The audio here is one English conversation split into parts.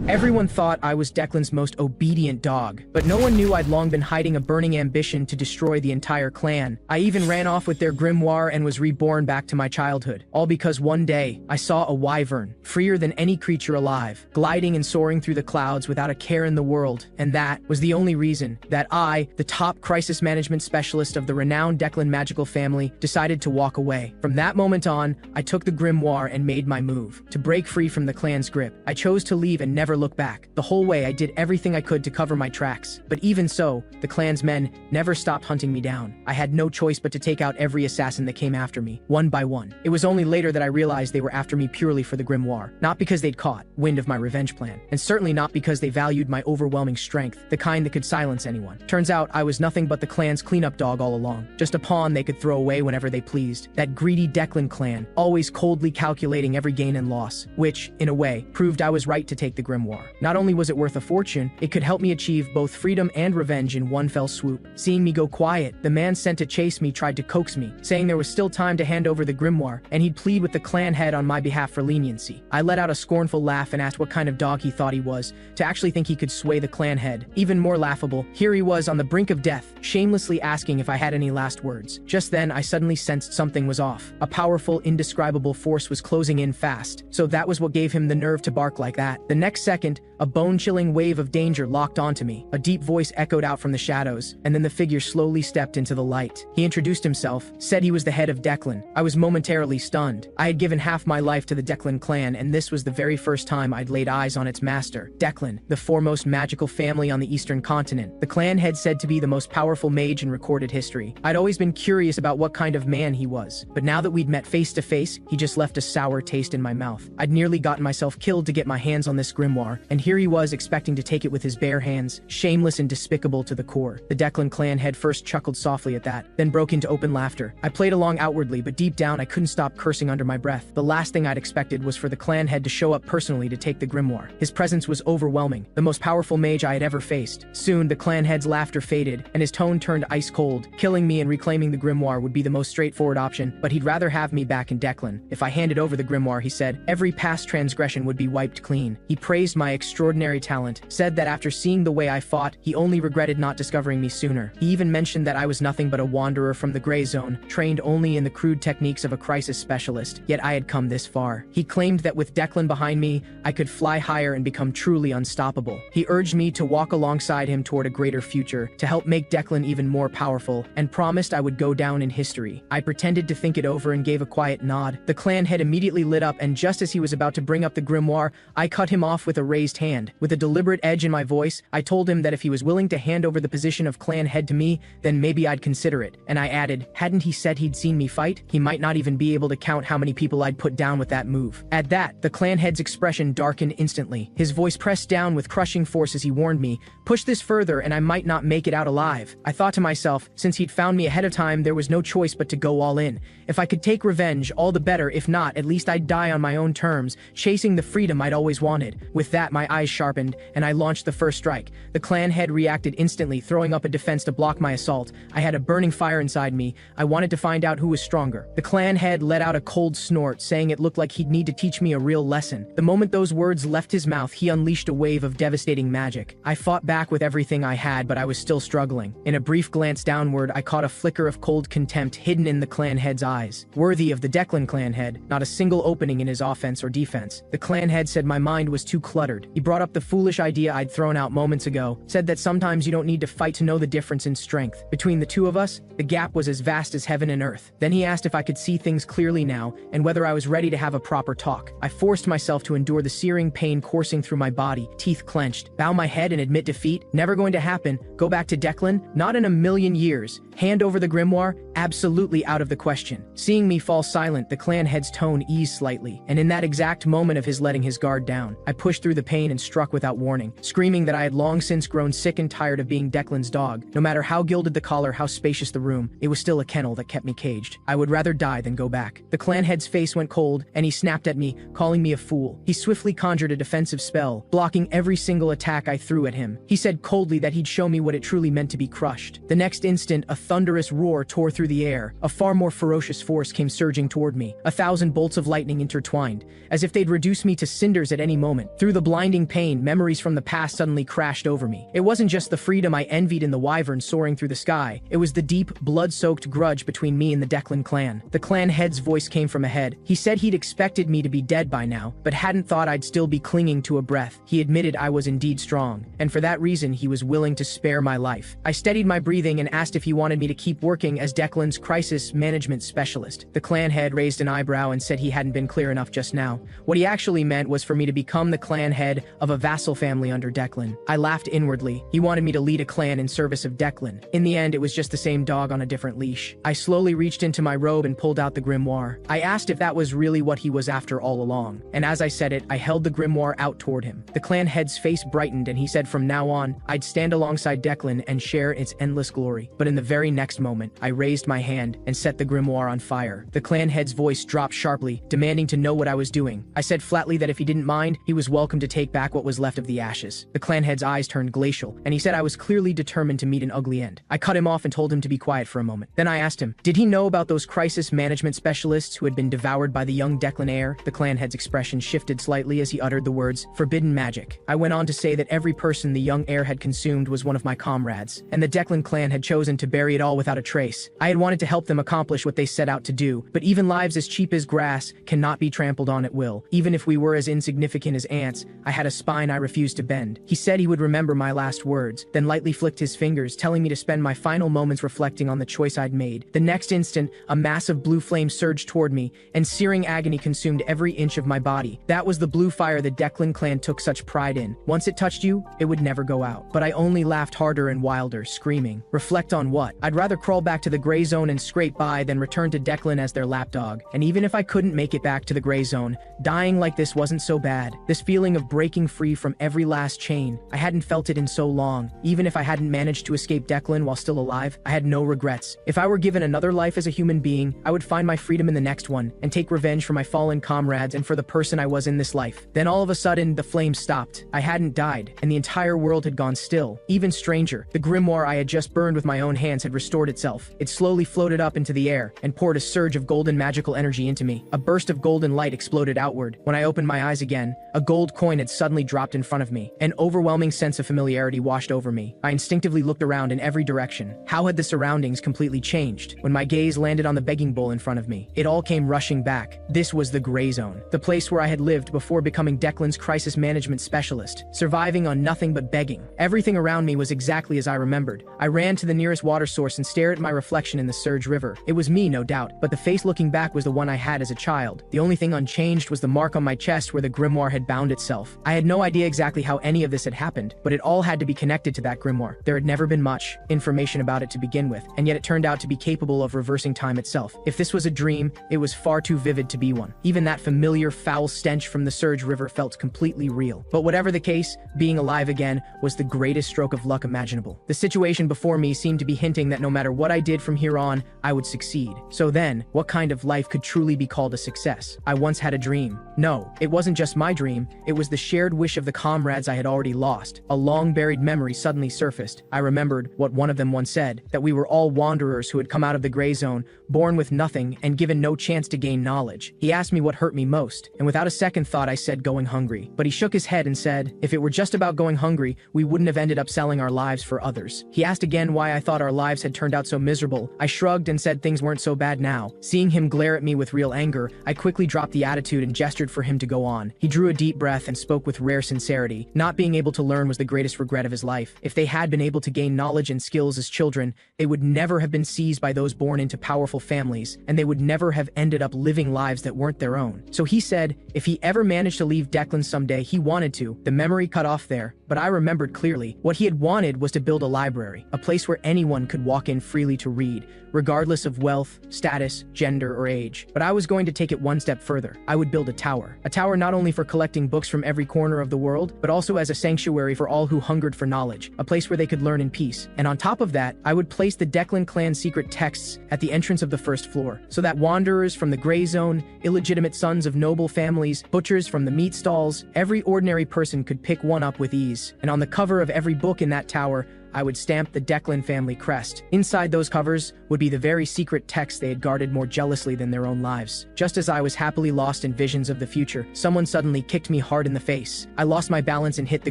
Everyone thought I was Declan's most obedient dog, but no one knew I'd long been hiding a burning ambition to destroy the entire clan. I even ran off with their grimoire and was reborn back to my childhood, all because one day I saw a wyvern, freer than any creature alive, gliding and soaring through the clouds without a care in the world, and that was the only reason that I, the top crisis management specialist of the renowned Declan magical family, decided to walk away. From that moment on, I took the grimoire and made my move. To break free from the clan's grip, I chose to leave and never look back. The whole way I did everything I could to cover my tracks, but even so, the clan's men never stopped hunting me down. I had no choice but to take out every assassin that came after me, one by one. It was only later that I realized they were after me purely for the grimoire, not because they'd caught wind of my revenge plan, and certainly not because they valued my overwhelming strength, the kind that could silence anyone. Turns out I was nothing but the clan's cleanup dog all along, just a pawn they could throw away whenever they pleased. That greedy Declan clan, always coldly calculating every gain and loss, which, in a way, proved I was right to take the grimoire. Not only was it worth a fortune, it could help me achieve both freedom and revenge in one fell swoop. Seeing me go quiet, the man sent to chase me tried to coax me, saying there was still time to hand over the grimoire, and he'd plead with the clan head on my behalf for leniency. I let out a scornful laugh and asked what kind of dog he thought he was, to actually think he could sway the clan head. Even more laughable, here he was on the brink of death, shamelessly asking if I had any last words. Just then, I suddenly sensed something was off. A powerful, indescribable force was closing in fast, so that was what gave him the nerve to bark like that. The next second, a bone-chilling wave of danger locked onto me. A deep voice echoed out from the shadows, and then the figure slowly stepped into the light. He introduced himself, said he was the head of Declan. I was momentarily stunned. I had given half my life to the Declan clan, and this was the very first time I'd laid eyes on its master. Declan, the foremost magical family on the eastern continent. The clan head said to be the most powerful mage in recorded history. I'd always been curious about what kind of man he was, but now that we'd met face to face, he just left a sour taste in my mouth. I'd nearly gotten myself killed to get my hands on this grimoire, and here he was expecting to take it with his bare hands, shameless and despicable to the core. The Declan clan head first chuckled softly at that, then broke into open laughter. I played along outwardly, but deep down I couldn't stop cursing under my breath. The last thing I'd expected was for the clan head to show up personally to take the grimoire. His presence was overwhelming, the most powerful mage I had ever faced. Soon, the clan head's laughter faded, and his tone turned ice cold. Killing me and reclaiming the grimoire would be the most straightforward option, but he'd rather have me back in Declan. If I handed over the grimoire, he said, every past transgression would be wiped clean. He praised my extraordinary talent, said that after seeing the way I fought, he only regretted not discovering me sooner. He even mentioned that I was nothing but a wanderer from the gray zone, trained only in the crude techniques of a crisis specialist, yet I had come this far. He claimed that with Declan behind me, I could fly higher and become truly unstoppable. He urged me to walk alongside him toward a greater future, to help make Declan even more powerful, and promised I would go down in history. I pretended to think it over and gave a quiet nod. The clan head immediately lit up, and just as he was about to bring up the grimoire, I cut him off with a raised hand. With a deliberate edge in my voice, I told him that if he was willing to hand over the position of clan head to me, then maybe I'd consider it. And I added, hadn't he said he'd seen me fight? He might not even be able to count how many people I'd put down with that move. At that, the clan head's expression darkened instantly. His voice pressed down with crushing force as he warned me, push this further and I might not make it out alive. I thought to myself, since he'd found me ahead of time, there was no choice but to go all in. If I could take revenge, all the better. If not, at least I'd die on my own terms, chasing the freedom I'd always wanted. With that, my eyes sharpened, and I launched the first strike. The clan head reacted instantly, throwing up a defense to block my assault. I had a burning fire inside me. I wanted to find out who was stronger. The clan head let out a cold snort, saying it looked like he'd need to teach me a real lesson. The moment those words left his mouth, he unleashed a wave of devastating magic. I fought back with everything I had, but I was still struggling. In a brief glance downward, I caught a flicker of cold contempt hidden in the clan head's eyes. Worthy of the Declan clan head, not a single opening in his offense or defense. The clan head said my mind was too cluttered. He brought up the foolish idea I'd thrown out moments ago, said that sometimes you don't need to fight to know the difference in strength. Between the two of us, the gap was as vast as heaven and earth. Then he asked if I could see things clearly now, and whether I was ready to have a proper talk. I forced myself to endure the searing pain coursing through my body, teeth clenched, bow my head and admit defeat. Never going to happen. Go back to Declan? Not in a million years. Hand over the grimoire? Absolutely out of the question. Seeing me fall silent, the clan head's tone eased slightly, and in that exact moment of his letting his guard down, I pushed through the pain and struck without warning, screaming that I had long since grown sick and tired of being Declan's dog. No matter how gilded the collar, how spacious the room, it was still a kennel that kept me caged. I would rather die than go back. The clan head's face went cold, and he snapped at me, calling me a fool. He swiftly conjured a defensive spell, blocking every single attack I threw at him. He said coldly that he'd show me what it truly meant to be crushed. The next instant, a thunderous roar tore through the air. A far more ferocious force came surging toward me. 1,000 bolts of lightning intertwined, as if they'd reduce me to cinders at any moment. Through the the blinding pain, memories from the past suddenly crashed over me. It wasn't just the freedom I envied in the wyvern soaring through the sky. It was the deep, blood-soaked grudge between me and the Declan clan. The clan head's voice came from ahead. He said he'd expected me to be dead by now, but hadn't thought I'd still be clinging to a breath. He admitted I was indeed strong, and for that reason he was willing to spare my life. I steadied my breathing and asked if he wanted me to keep working as Declan's crisis management specialist. The clan head raised an eyebrow and said he hadn't been clear enough just now. What he actually meant was for me to become the clan head of a vassal family under Declan. I laughed inwardly. He wanted me to lead a clan in service of Declan. In the end, it was just the same dog on a different leash. I slowly reached into my robe and pulled out the grimoire. I asked if that was really what he was after all along, and as I said it, I held the grimoire out toward him. The clan head's face brightened and he said from now on, I'd stand alongside Declan and share its endless glory. But in the very next moment, I raised my hand and set the grimoire on fire. The clan head's voice dropped sharply, demanding to know what I was doing. I said flatly that if he didn't mind, he was welcome to take back what was left of the ashes. The clan head's eyes turned glacial, and he said I was clearly determined to meet an ugly end. I cut him off and told him to be quiet for a moment. Then I asked him, did he know about those crisis management specialists who had been devoured by the young Declan heir? The clan head's expression shifted slightly as he uttered the words, forbidden magic. I went on to say that every person the young heir had consumed was one of my comrades, and the Declan clan had chosen to bury it all without a trace. I had wanted to help them accomplish what they set out to do, but even lives as cheap as grass cannot be trampled on at will. Even if we were as insignificant as ants, I had a spine I refused to bend. He said he would remember my last words, then lightly flicked his fingers, telling me to spend my final moments reflecting on the choice I'd made. The next instant, a massive blue flame surged toward me, and searing agony consumed every inch of my body. That was the blue fire the Declan clan took such pride in. Once it touched you, it would never go out. But I only laughed harder and wilder, screaming. Reflect on what? I'd rather crawl back to the gray zone and scrape by than return to Declan as their lapdog. And even if I couldn't make it back to the gray zone, dying like this wasn't so bad. This feeling of breaking free from every last chain, I hadn't felt it in so long. Even if I hadn't managed to escape Declan while still alive, I had no regrets. If I were given another life as a human being, I would find my freedom in the next one, and take revenge for my fallen comrades and for the person I was in this life. Then all of a sudden, the flame stopped. I hadn't died, and the entire world had gone still. Even stranger, the grimoire I had just burned with my own hands had restored itself. It slowly floated up into the air, and poured a surge of golden magical energy into me. A burst of golden light exploded outward. When I opened my eyes again, a gold coin had suddenly dropped in front of me. An overwhelming sense of familiarity washed over me. I instinctively looked around in every direction. How had the surroundings completely changed? When my gaze landed on the begging bowl in front of me, it all came rushing back. This was the gray zone, the place where I had lived before becoming Declan's crisis management specialist, surviving on nothing but begging. Everything around me was exactly as I remembered. I ran to the nearest water source and stared at my reflection in the Surge River. It was me, no doubt, but the face looking back was the one I had as a child. The only thing unchanged was the mark on my chest where the grimoire had bound itself. I had no idea exactly how any of this had happened, but it all had to be connected to that grimoire. There had never been much information about it to begin with, and yet it turned out to be capable of reversing time itself. If this was a dream, it was far too vivid to be one. Even that familiar foul stench from the Surge River felt completely real. But whatever the case, being alive again was the greatest stroke of luck imaginable. The situation before me seemed to be hinting that no matter what I did from here on, I would succeed. So then, what kind of life could truly be called a success? I once had a dream. No, it wasn't just my dream, it was the shared wish of the comrades I had already lost. A long-buried memory suddenly surfaced. I remembered what one of them once said, that we were all wanderers who had come out of the gray zone, born with nothing and given no chance to gain knowledge. He asked me what hurt me most, and without a second thought I said going hungry. But he shook his head and said, if it were just about going hungry, we wouldn't have ended up selling our lives for others. He asked again why I thought our lives had turned out so miserable. I shrugged and said things weren't so bad now. Seeing him glare at me with real anger, I quickly dropped the attitude and gestured for him to go on. He drew a deep breath and spoke with rare sincerity. Not being able to learn was the greatest regret of his life. If they had been able to gain knowledge and skills as children, they would never have been seized by those born into powerful families, and they would never have ended up living lives that weren't their own. So he said, if he ever managed to leave Declan someday, he wanted to. The memory cut off there, but I remembered clearly. What he had wanted was to build a library, a place where anyone could walk in freely to read, regardless of wealth, status, gender, or age. But I was going to take it one step further. I would build a tower. A tower not only for collecting books from every corner of the world, but also as a sanctuary for all who hungered for knowledge, a place where they could learn in peace. And on top of that, I would place the Declan clan's secret texts at the entrance of the first floor, so that wanderers from the gray zone, illegitimate sons of noble families, butchers from the meat stalls, every ordinary person could pick one up with ease. And on the cover of every book in that tower, I would stamp the Declan family crest. Inside those covers would be the very secret text they had guarded more jealously than their own lives. Just as I was happily lost in visions of the future, someone suddenly kicked me hard in the face. I lost my balance and hit the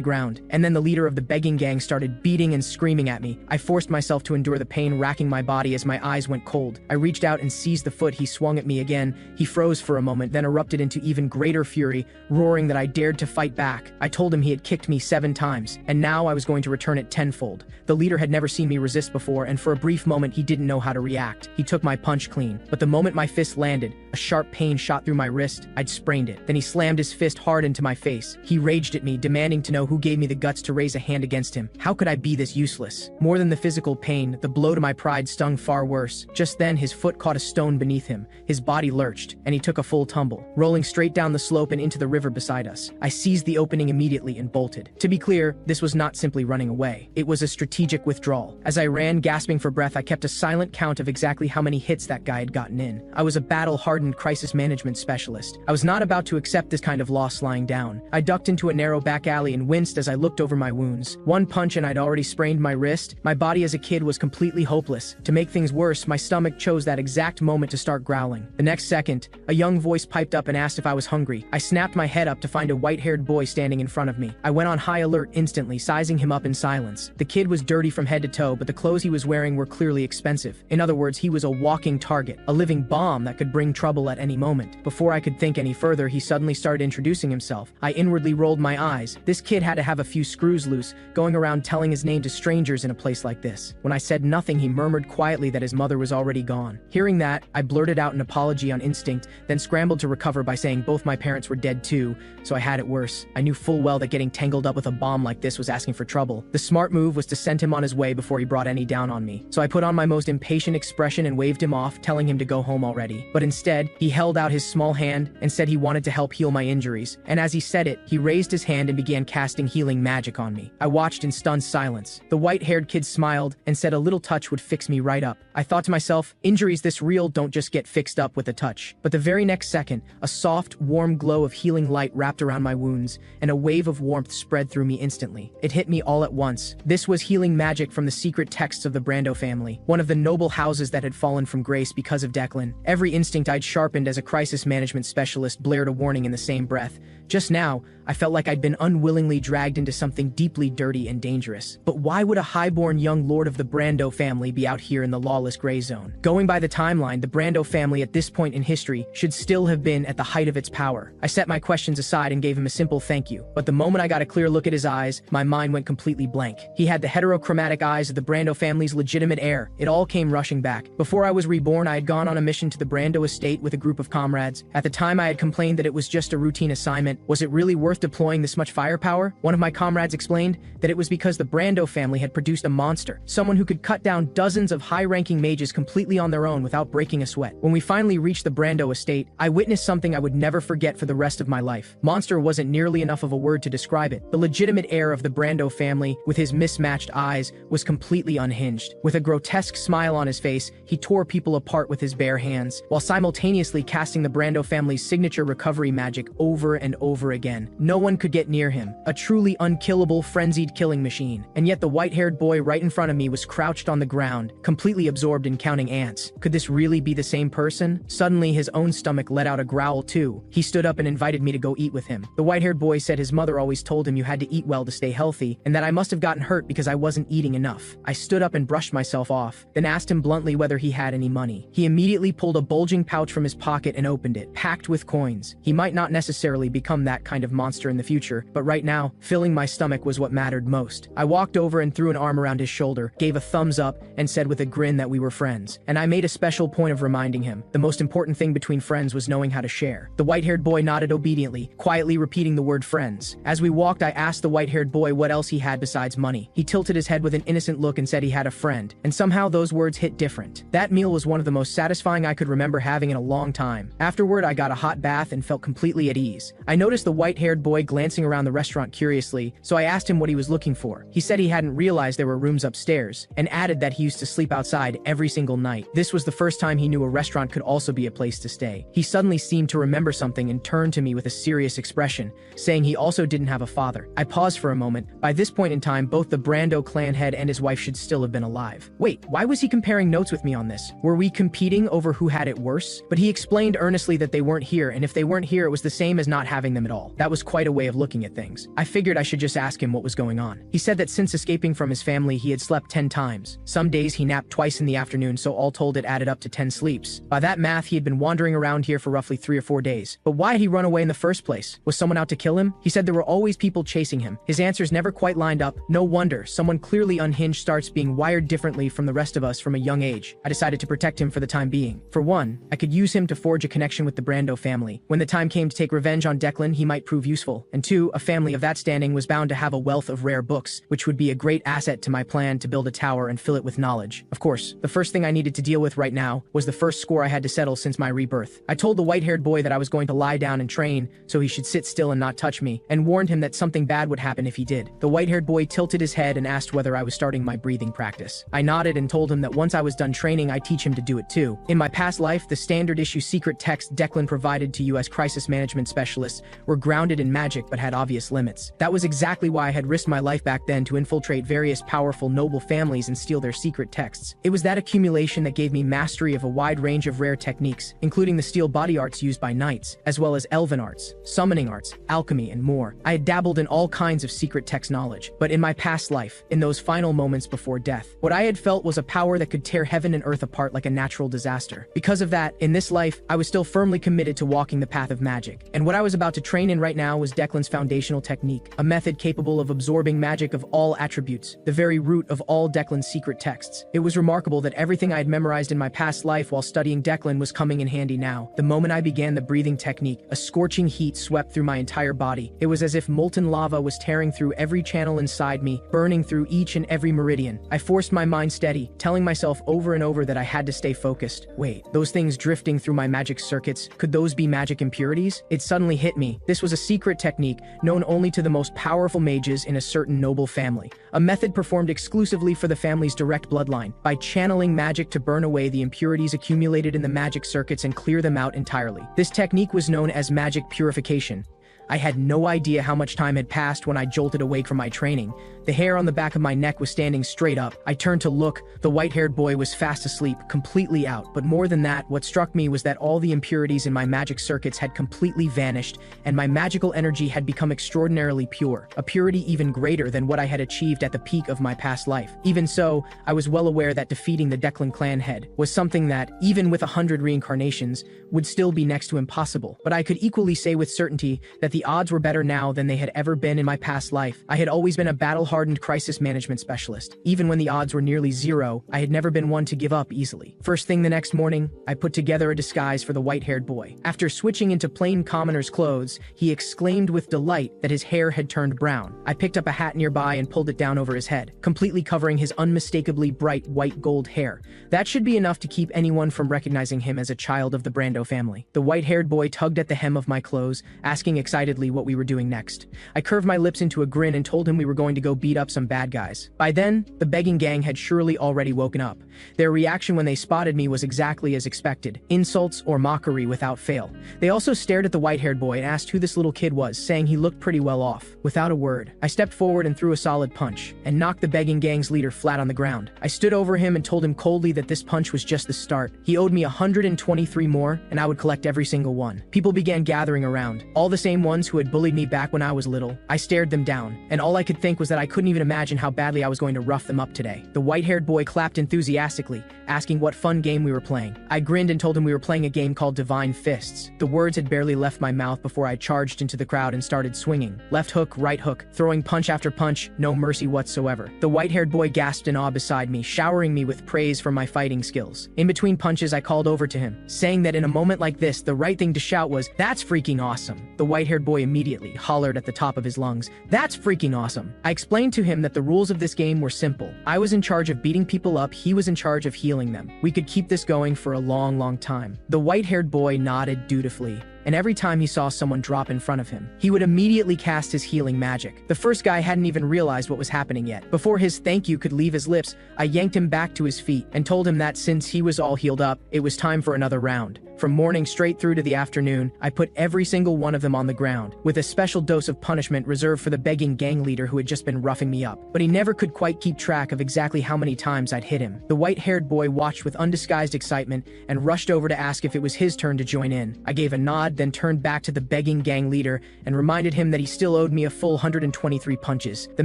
ground, and then the leader of the begging gang started beating and screaming at me. I forced myself to endure the pain racking my body as my eyes went cold. I reached out and seized the foot he swung at me again. He froze for a moment, then erupted into even greater fury, roaring that I dared to fight back. I told him he had kicked me 7 times, and now I was going to return it tenfold. The leader had never seen me resist before, and for a brief moment he didn't know how to react. He took my punch clean, but the moment my fist landed, a sharp pain shot through my wrist. I'd sprained it. Then he slammed his fist hard into my face. He raged at me, demanding to know who gave me the guts to raise a hand against him. How could I be this useless? More than the physical pain, the blow to my pride stung far worse. Just then, his foot caught a stone beneath him. His body lurched, and he took a full tumble, rolling straight down the slope and into the river beside us. I seized the opening immediately and bolted. To be clear, this was not simply running away. It was a strategic withdrawal. As I ran, gasping for breath, I kept a silent count of exactly how many hits that guy had gotten in. I was a battle-hardened crisis management specialist. I was not about to accept this kind of loss lying down. I ducked into a narrow back alley and winced as I looked over my wounds. One punch and I'd already sprained my wrist. My body as a kid was completely hopeless. To make things worse, my stomach chose that exact moment to start growling. The next second, a young voice piped up and asked if I was hungry. I snapped my head up to find a white-haired boy standing in front of me. I went on high alert instantly, sizing him up in silence. The kid was dirty from head to toe, but the clothes he was wearing were clearly expensive. In other words, he was a walking target, a living bomb that could bring trouble at any moment. Before I could think any further, he suddenly started introducing himself. I inwardly rolled my eyes. This kid had to have a few screws loose, going around telling his name to strangers in a place like this. When I said nothing, he murmured quietly that his mother was already gone. Hearing that, I blurted out an apology on instinct, then scrambled to recover by saying both my parents were dead too, so I had it worse. I knew full well that getting tangled up with a bomb like this was asking for trouble. The smart move was to send him on his way before he brought any down on me. So I put on my most impatient expression and waved him off, telling him to go home already. But instead, he held out his small hand and said he wanted to help heal my injuries. And as he said it, he raised his hand and began casting healing magic on me. I watched in stunned silence. The white-haired kid smiled and said a little touch would fix me right up. I thought to myself, injuries this real don't just get fixed up with a touch. But the very next second, a soft, warm glow of healing light wrapped around my wounds, and a wave of warmth spread through me instantly. It hit me all at once. This was healing magic from the secret texts of the Brando family, one of the noble houses that had fallen from grace because of Declan. Every instinct I'd sharpened as a crisis management specialist blared a warning in the same breath. Just now, I felt like I'd been unwillingly dragged into something deeply dirty and dangerous. But why would a highborn young lord of the Brando family be out here in the lawless gray zone? Going by the timeline, the Brando family at this point in history should still have been at the height of its power. I set my questions aside and gave him a simple thank you. But the moment I got a clear look at his eyes, my mind went completely blank. He had the heterochromatic eyes of the Brando family's legitimate heir. It all came rushing back. Before I was reborn, I had gone on a mission to the Brando estate with a group of comrades. At the time, I had complained that it was just a routine assignment. Was it really worth deploying this much firepower? One of my comrades explained that it was because the Brando family had produced a monster, someone who could cut down dozens of high-ranking mages completely on their own without breaking a sweat. When we finally reached the Brando estate, I witnessed something I would never forget for the rest of my life. Monster wasn't nearly enough of a word to describe it. The legitimate heir of the Brando family, with his mismatched eyes, was completely unhinged. With a grotesque smile on his face, he tore people apart with his bare hands, while simultaneously casting the Brando family's signature recovery magic over and over again. No one could get near him. A truly unkillable, frenzied killing machine. And yet the white-haired boy right in front of me was crouched on the ground, completely absorbed in counting ants. Could this really be the same person? Suddenly, his own stomach let out a growl too. He stood up and invited me to go eat with him. The white-haired boy said his mother always told him you had to eat well to stay healthy, and that I must have gotten hurt because I wasn't eating enough. I stood up and brushed myself off, then asked him bluntly whether he had any money. He immediately pulled a bulging pouch from his pocket and opened it, packed with coins. He might not necessarily become that kind of monster in the future, but right now, filling my stomach was what mattered most. I walked over and threw an arm around his shoulder, gave a thumbs up, and said with a grin that we were friends. And I made a special point of reminding him, the most important thing between friends was knowing how to share. The white-haired boy nodded obediently, quietly repeating the word friends. As we walked, I asked the white-haired boy what else he had besides money. He tilted his head with an innocent look and said he had a friend, and somehow those words hit different. That meal was one of the most satisfying I could remember having in a long time. Afterward, I got a hot bath and felt completely at ease. I noticed noticed the white-haired boy glancing around the restaurant curiously, so I asked him what he was looking for. He said he hadn't realized there were rooms upstairs, and added that he used to sleep outside every single night. This was the first time he knew a restaurant could also be a place to stay. He suddenly seemed to remember something and turned to me with a serious expression, saying he also didn't have a father. I paused for a moment. By this point in time, both the Brando clan head and his wife should still have been alive. Wait, why was he comparing notes with me on this? Were we competing over who had it worse? But he explained earnestly that they weren't here, and if they weren't here, it was the same as not having them at all. That was quite a way of looking at things. I figured I should just ask him what was going on. He said that since escaping from his family, he had slept 10 times. Some days he napped twice in the afternoon, so all told it added up to 10 sleeps. By that math, he had been wandering around here for roughly 3 or 4 days. But why had he run away in the first place? Was someone out to kill him? He said there were always people chasing him. His answers never quite lined up. No wonder, someone clearly unhinged starts being wired differently from the rest of us from a young age. I decided to protect him for the time being. For one, I could use him to forge a connection with the Brando family. When the time came to take revenge on Declan, he might prove useful. And two, a family of that standing was bound to have a wealth of rare books, which would be a great asset to my plan to build a tower and fill it with knowledge. Of course, the first thing I needed to deal with right now was the first score I had to settle since my rebirth. I told the white-haired boy that I was going to lie down and train, so he should sit still and not touch me, and warned him that something bad would happen if he did. The white-haired boy tilted his head and asked whether I was starting my breathing practice. I nodded and told him that once I was done training, I'd teach him to do it too. In my past life, the standard issue secret text Declan provided to US crisis management specialists were grounded in magic but had obvious limits. That was exactly why I had risked my life back then to infiltrate various powerful noble families and steal their secret texts. It was that accumulation that gave me mastery of a wide range of rare techniques, including the steel body arts used by knights, as well as elven arts, summoning arts, alchemy, and more. I had dabbled in all kinds of secret text knowledge, but in my past life, in those final moments before death, what I had felt was a power that could tear heaven and earth apart like a natural disaster. Because of that, in this life, I was still firmly committed to walking the path of magic, and what I was about to train in right now was Declan's foundational technique, a method capable of absorbing magic of all attributes, the very root of all Declan's secret texts. It was remarkable that everything I had memorized in my past life while studying Declan was coming in handy now. The moment I began the breathing technique, a scorching heat swept through my entire body. It was as if molten lava was tearing through every channel inside me, burning through each and every meridian. I forced my mind steady, telling myself over and over that I had to stay focused. Wait, those things drifting through my magic circuits, could those be magic impurities? It suddenly hit me. This was a secret technique known only to the most powerful mages in a certain noble family. A method performed exclusively for the family's direct bloodline, by channeling magic to burn away the impurities accumulated in the magic circuits and clear them out entirely. This technique was known as magic purification. I had no idea how much time had passed when I jolted awake from my training. The hair on the back of my neck was standing straight up. I turned to look. The white-haired boy was fast asleep, completely out. But more than that, what struck me was that all the impurities in my magic circuits had completely vanished, and my magical energy had become extraordinarily pure, a purity even greater than what I had achieved at the peak of my past life. Even so, I was well aware that defeating the Declan clan head was something that, even with 100 reincarnations, would still be next to impossible. But I could equally say with certainty that the odds were better now than they had ever been in my past life. I had always been a battle-hardened crisis management specialist. Even when the odds were nearly zero, I had never been one to give up easily. First thing the next morning, I put together a disguise for the white-haired boy. After switching into plain commoner's clothes, he exclaimed with delight that his hair had turned brown. I picked up a hat nearby and pulled it down over his head, completely covering his unmistakably bright white gold hair. That should be enough to keep anyone from recognizing him as a child of the Brando family. The white-haired boy tugged at the hem of my clothes, asking excitedly what we were doing next. I curved my lips into a grin and told him we were going to go beat up some bad guys. By then, the begging gang had surely already woken up. Their reaction when they spotted me was exactly as expected, insults or mockery without fail. They also stared at the white-haired boy and asked who this little kid was, saying he looked pretty well off. Without a word, I stepped forward and threw a solid punch, and knocked the begging gang's leader flat on the ground. I stood over him and told him coldly that this punch was just the start. He owed me 123 more, and I would collect every single one. People began gathering around, all the same ones who had bullied me back when I was little. I stared them down, and all I could think was that I couldn't even imagine how badly I was going to rough them up today. The white-haired boy clapped enthusiastically, asking what fun game we were playing. I grinned and told him we were playing a game called Divine Fists. The words had barely left my mouth before I charged into the crowd and started swinging. Left hook, right hook, throwing punch after punch, no mercy whatsoever. The white-haired boy gasped in awe beside me, showering me with praise for my fighting skills. In between punches, I called over to him, saying that in a moment like this, the right thing to shout was, "That's freaking awesome." The white-haired boy immediately hollered at the top of his lungs, "That's freaking awesome." I explained to him that the rules of this game were simple. I was in charge of beating people up, he was in charge of healing them. We could keep this going for a long, long time. The white-haired boy nodded dutifully, and every time he saw someone drop in front of him, he would immediately cast his healing magic. The first guy hadn't even realized what was happening yet. Before his thank you could leave his lips, I yanked him back to his feet and told him that since he was all healed up, it was time for another round. From morning straight through to the afternoon, I put every single one of them on the ground, with a special dose of punishment reserved for the begging gang leader who had just been roughing me up. But he never could quite keep track of exactly how many times I'd hit him. The white-haired boy watched with undisguised excitement and rushed over to ask if it was his turn to join in. I gave a nod, then turned back to the begging gang leader and reminded him that he still owed me a full 123 punches. The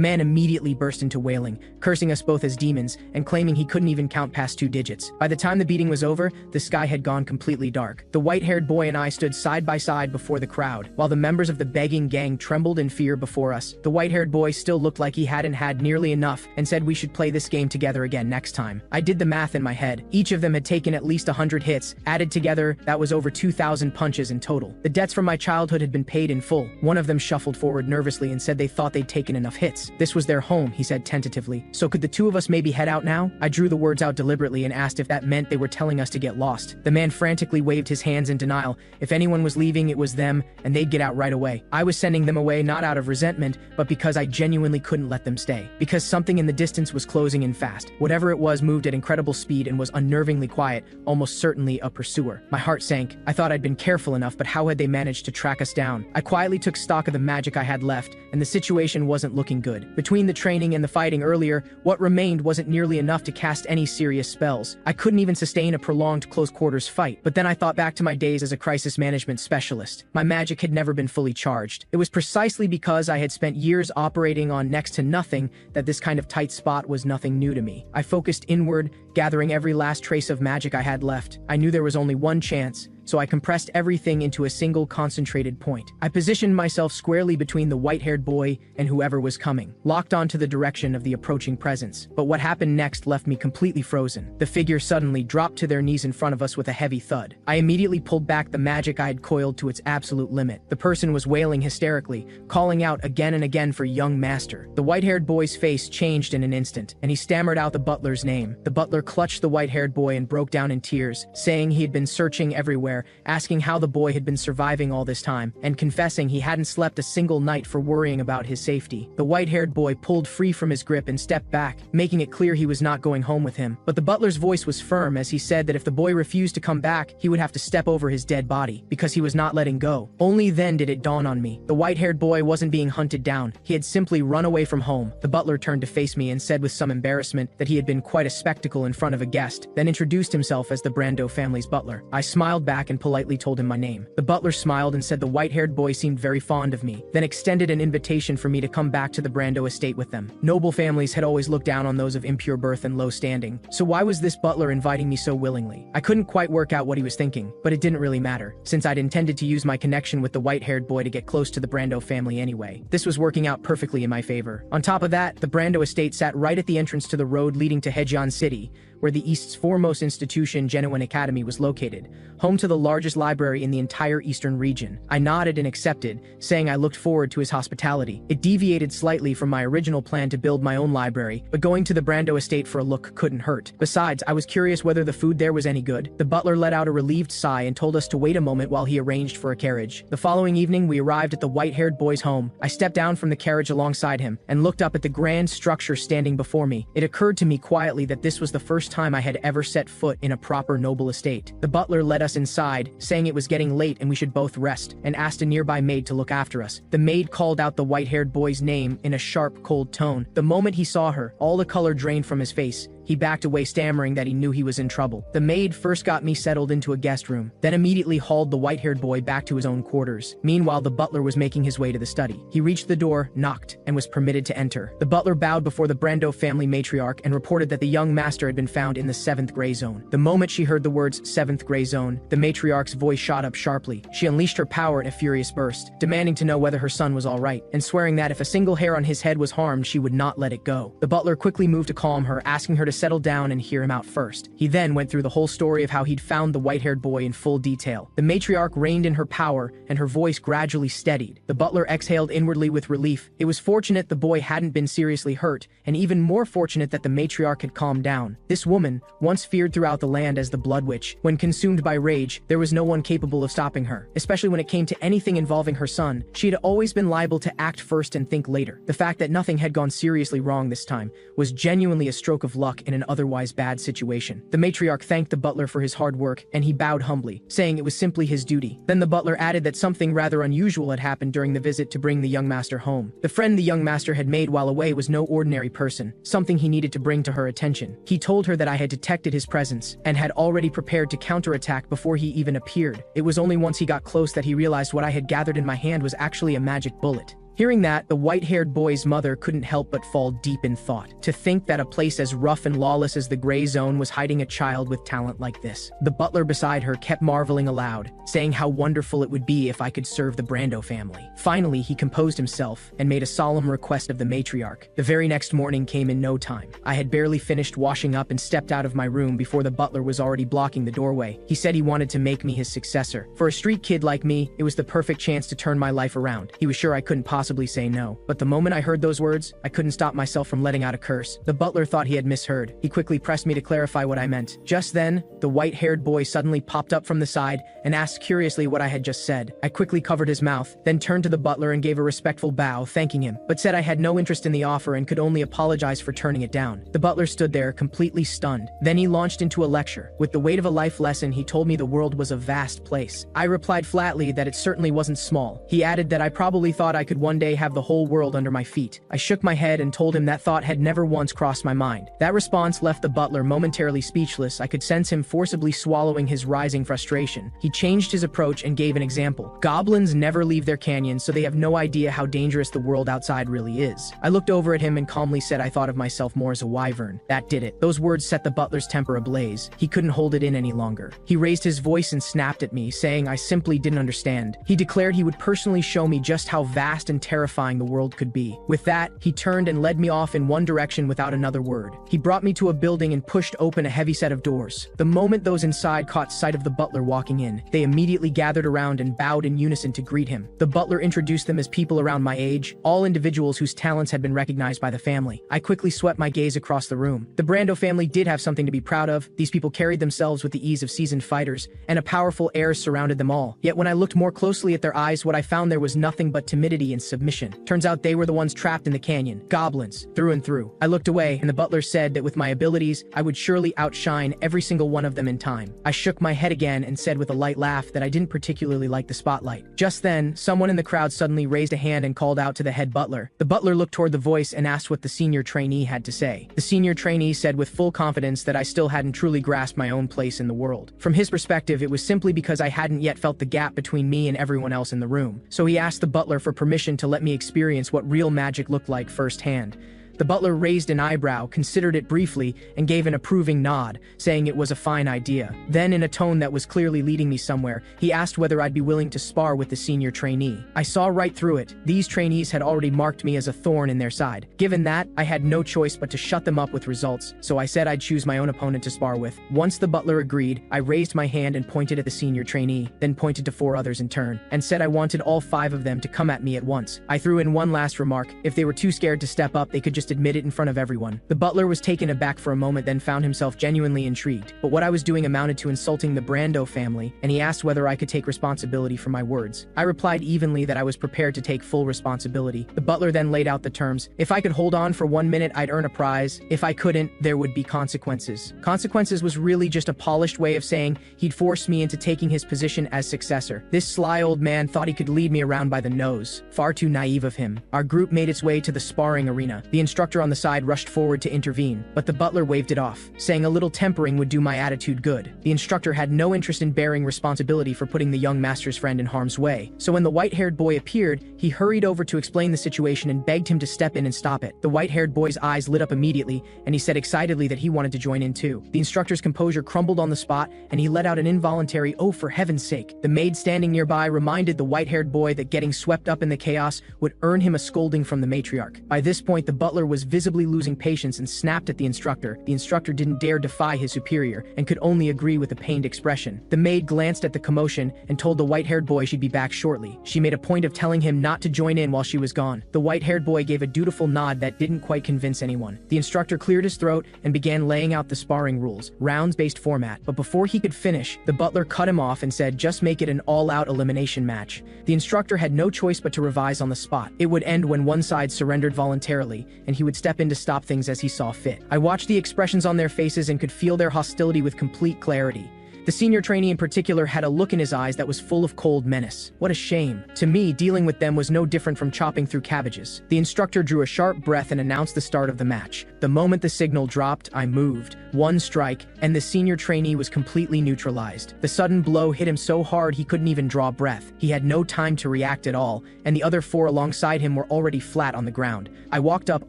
man immediately burst into wailing, cursing us both as demons and claiming he couldn't even count past 2 digits. By the time the beating was over, the sky had gone completely dark. The white-haired boy and I stood side by side before the crowd, while the members of the begging gang trembled in fear before us. The white-haired boy still looked like he hadn't had nearly enough and said we should play this game together again next time. I did the math in my head. Each of them had taken at least 100 hits. Added together, that was over 2,000 punches in total. The debts from my childhood had been paid in full. One of them shuffled forward nervously and said they thought they'd taken enough hits. This was their home, he said tentatively. So could the two of us maybe head out now? I drew the words out deliberately and asked if that meant they were telling us to get lost. The man frantically waved his hands in denial. If anyone was leaving, it was them, and they'd get out right away. I was sending them away not out of resentment, but because I genuinely couldn't let them stay. Because something in the distance was closing in fast. Whatever it was moved at incredible speed and was unnervingly quiet, almost certainly a pursuer. My heart sank. I thought I'd been careful enough, but how had they managed to track us down? I quietly took stock of the magic I had left, and the situation wasn't looking good. Between the training and the fighting earlier, what remained wasn't nearly enough to cast any serious spells. I couldn't even sustain a prolonged close-quarters fight. But then I thought back to my days as a crisis management specialist. My magic had never been fully charged. It was precisely because I had spent years operating on next to nothing that this kind of tight spot was nothing new to me. I focused inward, gathering every last trace of magic I had left. I knew there was only one chance, so I compressed everything into a single concentrated point. I positioned myself squarely between the white-haired boy and whoever was coming, locked onto the direction of the approaching presence. But what happened next left me completely frozen. The figure suddenly dropped to their knees in front of us with a heavy thud. I immediately pulled back the magic I had coiled to its absolute limit. The person was wailing hysterically, calling out again and again for young master. The white-haired boy's face changed in an instant, and he stammered out the butler's name. The butler clutched the white-haired boy and broke down in tears, saying he had been searching everywhere, asking how the boy had been surviving all this time, and confessing he hadn't slept a single night for worrying about his safety. The white-haired boy pulled free from his grip and stepped back, making it clear he was not going home with him. But the butler's voice was firm as he said that if the boy refused to come back, he would have to step over his dead body, because he was not letting go. Only then did it dawn on me. The white-haired boy wasn't being hunted down. He had simply run away from home. The butler turned to face me and said with some embarrassment that he had been quite a spectacle in front of a guest, then introduced himself as the Brando family's butler. I smiled back and politely told him my name. The butler smiled and said the white-haired boy seemed very fond of me, then extended an invitation for me to come back to the Brando estate with them. Noble families had always looked down on those of impure birth and low standing, so why was this butler inviting me so willingly? I couldn't quite work out what he was thinking, but it didn't really matter, since I'd intended to use my connection with the white-haired boy to get close to the Brando family anyway. This was working out perfectly in my favor. On top of that, the Brando estate sat right at the entrance to the road leading to Hejian City, where the East's foremost institution, Genuine Academy, was located, home to the largest library in the entire eastern region. I nodded and accepted, saying I looked forward to his hospitality. It deviated slightly from my original plan to build my own library, but going to the Brando estate for a look couldn't hurt. Besides, I was curious whether the food there was any good. The butler let out a relieved sigh and told us to wait a moment while he arranged for a carriage. The following evening, we arrived at the white-haired boy's home. I stepped down from the carriage alongside him and looked up at the grand structure standing before me. It occurred to me quietly that this was the first time I had ever set foot in a proper noble estate. The butler led us inside, saying it was getting late and we should both rest, and asked a nearby maid to look after us. The maid called out the white-haired boy's name in a sharp, cold tone. The moment he saw her, all the color drained from his face. He backed away, stammering that he knew he was in trouble. The maid first got me settled into a guest room, then immediately hauled the white-haired boy back to his own quarters. Meanwhile, the butler was making his way to the study. He reached the door, knocked, and was permitted to enter. The butler bowed before the Brando family matriarch and reported that the young master had been found in the 7th gray zone. The moment she heard the words 7th gray zone, the matriarch's voice shot up sharply. She unleashed her power in a furious burst, demanding to know whether her son was all right, and swearing that if a single hair on his head was harmed, she would not let it go. The butler quickly moved to calm her, asking her to settle down and hear him out first. He then went through the whole story of how he'd found the white-haired boy in full detail. The matriarch reigned in her power, and her voice gradually steadied. The butler exhaled inwardly with relief. It was fortunate the boy hadn't been seriously hurt, and even more fortunate that the matriarch had calmed down. This woman, once feared throughout the land as the Blood Witch, when consumed by rage, there was no one capable of stopping her. Especially when it came to anything involving her son, she had always been liable to act first and think later. The fact that nothing had gone seriously wrong this time was genuinely a stroke of luck in an otherwise bad situation. The matriarch thanked the butler for his hard work, and he bowed humbly, saying it was simply his duty. Then the butler added that something rather unusual had happened during the visit to bring the young master home. The friend the young master had made while away was no ordinary person, something he needed to bring to her attention. He told her that I had detected his presence, and had already prepared to counterattack before he even appeared. It was only once he got close that he realized what I had gathered in my hand was actually a magic bullet. Hearing that, the white-haired boy's mother couldn't help but fall deep in thought. To think that a place as rough and lawless as the Gray Zone was hiding a child with talent like this. The butler beside her kept marveling aloud, saying how wonderful it would be if I could serve the Brando family. Finally, he composed himself and made a solemn request of the matriarch. The very next morning came in no time. I had barely finished washing up and stepped out of my room before the butler was already blocking the doorway. He said he wanted to make me his successor. For a street kid like me, it was the perfect chance to turn my life around. He was sure I couldn't possibly say no. But the moment I heard those words, I couldn't stop myself from letting out a curse. The butler thought he had misheard. He quickly pressed me to clarify what I meant. Just then, the white-haired boy suddenly popped up from the side and asked curiously what I had just said. I quickly covered his mouth, then turned to the butler and gave a respectful bow, thanking him, but said I had no interest in the offer and could only apologize for turning it down. The butler stood there, completely stunned. Then he launched into a lecture. With the weight of a life lesson, he told me the world was a vast place. I replied flatly that it certainly wasn't small. He added that I probably thought I could one day have the whole world under my feet. I shook my head and told him that thought had never once crossed my mind. That response left the butler momentarily speechless. I could sense him forcibly swallowing his rising frustration. He changed his approach and gave an example. Goblins never leave their canyons, so they have no idea how dangerous the world outside really is. I looked over at him and calmly said I thought of myself more as a wyvern. That did it. Those words set the butler's temper ablaze. He couldn't hold it in any longer. He raised his voice and snapped at me, saying I simply didn't understand. He declared he would personally show me just how vast and terrifying the world could be. With that, he turned and led me off in one direction without another word. He brought me to a building and pushed open a heavy set of doors. The moment those inside caught sight of the butler walking in, they immediately gathered around and bowed in unison to greet him. The butler introduced them as people around my age, all individuals whose talents had been recognized by the family. I quickly swept my gaze across the room. The Brando family did have something to be proud of. These people carried themselves with the ease of seasoned fighters, and a powerful air surrounded them all. Yet when I looked more closely at their eyes, what I found there was nothing but timidity and submission. Turns out they were the ones trapped in the canyon, goblins, through and through. I looked away, and the butler said that with my abilities, I would surely outshine every single one of them in time. I shook my head again and said with a light laugh that I didn't particularly like the spotlight. Just then, someone in the crowd suddenly raised a hand and called out to the head butler. The butler looked toward the voice and asked what the senior trainee had to say. The senior trainee said with full confidence that I still hadn't truly grasped my own place in the world. From his perspective, it was simply because I hadn't yet felt the gap between me and everyone else in the room. So he asked the butler for permission to let me experience what real magic looked like firsthand. The butler raised an eyebrow, considered it briefly, and gave an approving nod, saying it was a fine idea. Then, in a tone that was clearly leading me somewhere, he asked whether I'd be willing to spar with the senior trainee. I saw right through it. These trainees had already marked me as a thorn in their side. Given that, I had no choice but to shut them up with results, so I said I'd choose my own opponent to spar with. Once the butler agreed, I raised my hand and pointed at the senior trainee, then pointed to 4 others in turn, and said I wanted all 5 of them to come at me at once. I threw in one last remark. If they were too scared to step up, they could just admit it in front of everyone. The butler was taken aback for a moment, then found himself genuinely intrigued. But what I was doing amounted to insulting the Brando family, and he asked whether I could take responsibility for my words. I replied evenly that I was prepared to take full responsibility. The butler then laid out the terms. If I could hold on for 1 minute, I'd earn a prize. If I couldn't, there would be consequences. Consequences was really just a polished way of saying he'd force me into taking his position as successor. This sly old man thought he could lead me around by the nose. Far too naive of him. Our group made its way to the sparring arena. The instructor on the side rushed forward to intervene, but the butler waved it off, saying a little tempering would do my attitude good. The instructor had no interest in bearing responsibility for putting the young master's friend in harm's way, so when the white-haired boy appeared, he hurried over to explain the situation and begged him to step in and stop it. The white-haired boy's eyes lit up immediately, and he said excitedly that he wanted to join in too. The instructor's composure crumbled on the spot, and he let out an involuntary "oh, for heaven's sake." The maid standing nearby reminded the white-haired boy that getting swept up in the chaos would earn him a scolding from the matriarch. By this point, the butler butler was visibly losing patience and snapped at the instructor. The instructor didn't dare defy his superior and could only agree with a pained expression. The maid glanced at the commotion and told the white-haired boy she'd be back shortly. She made a point of telling him not to join in while she was gone. The white-haired boy gave a dutiful nod that didn't quite convince anyone. The instructor cleared his throat and began laying out the sparring rules, rounds-based format, but before he could finish, the butler cut him off and said just make it an all-out elimination match. The instructor had no choice but to revise on the spot. It would end when one side surrendered voluntarily, and he would step in to stop things as he saw fit. I watched the expressions on their faces and could feel their hostility with complete clarity. The senior trainee in particular had a look in his eyes that was full of cold menace. What a shame. To me, dealing with them was no different from chopping through cabbages. The instructor drew a sharp breath and announced the start of the match. The moment the signal dropped, I moved. One strike, and the senior trainee was completely neutralized. The sudden blow hit him so hard he couldn't even draw breath. He had no time to react at all, and the other four alongside him were already flat on the ground. I walked up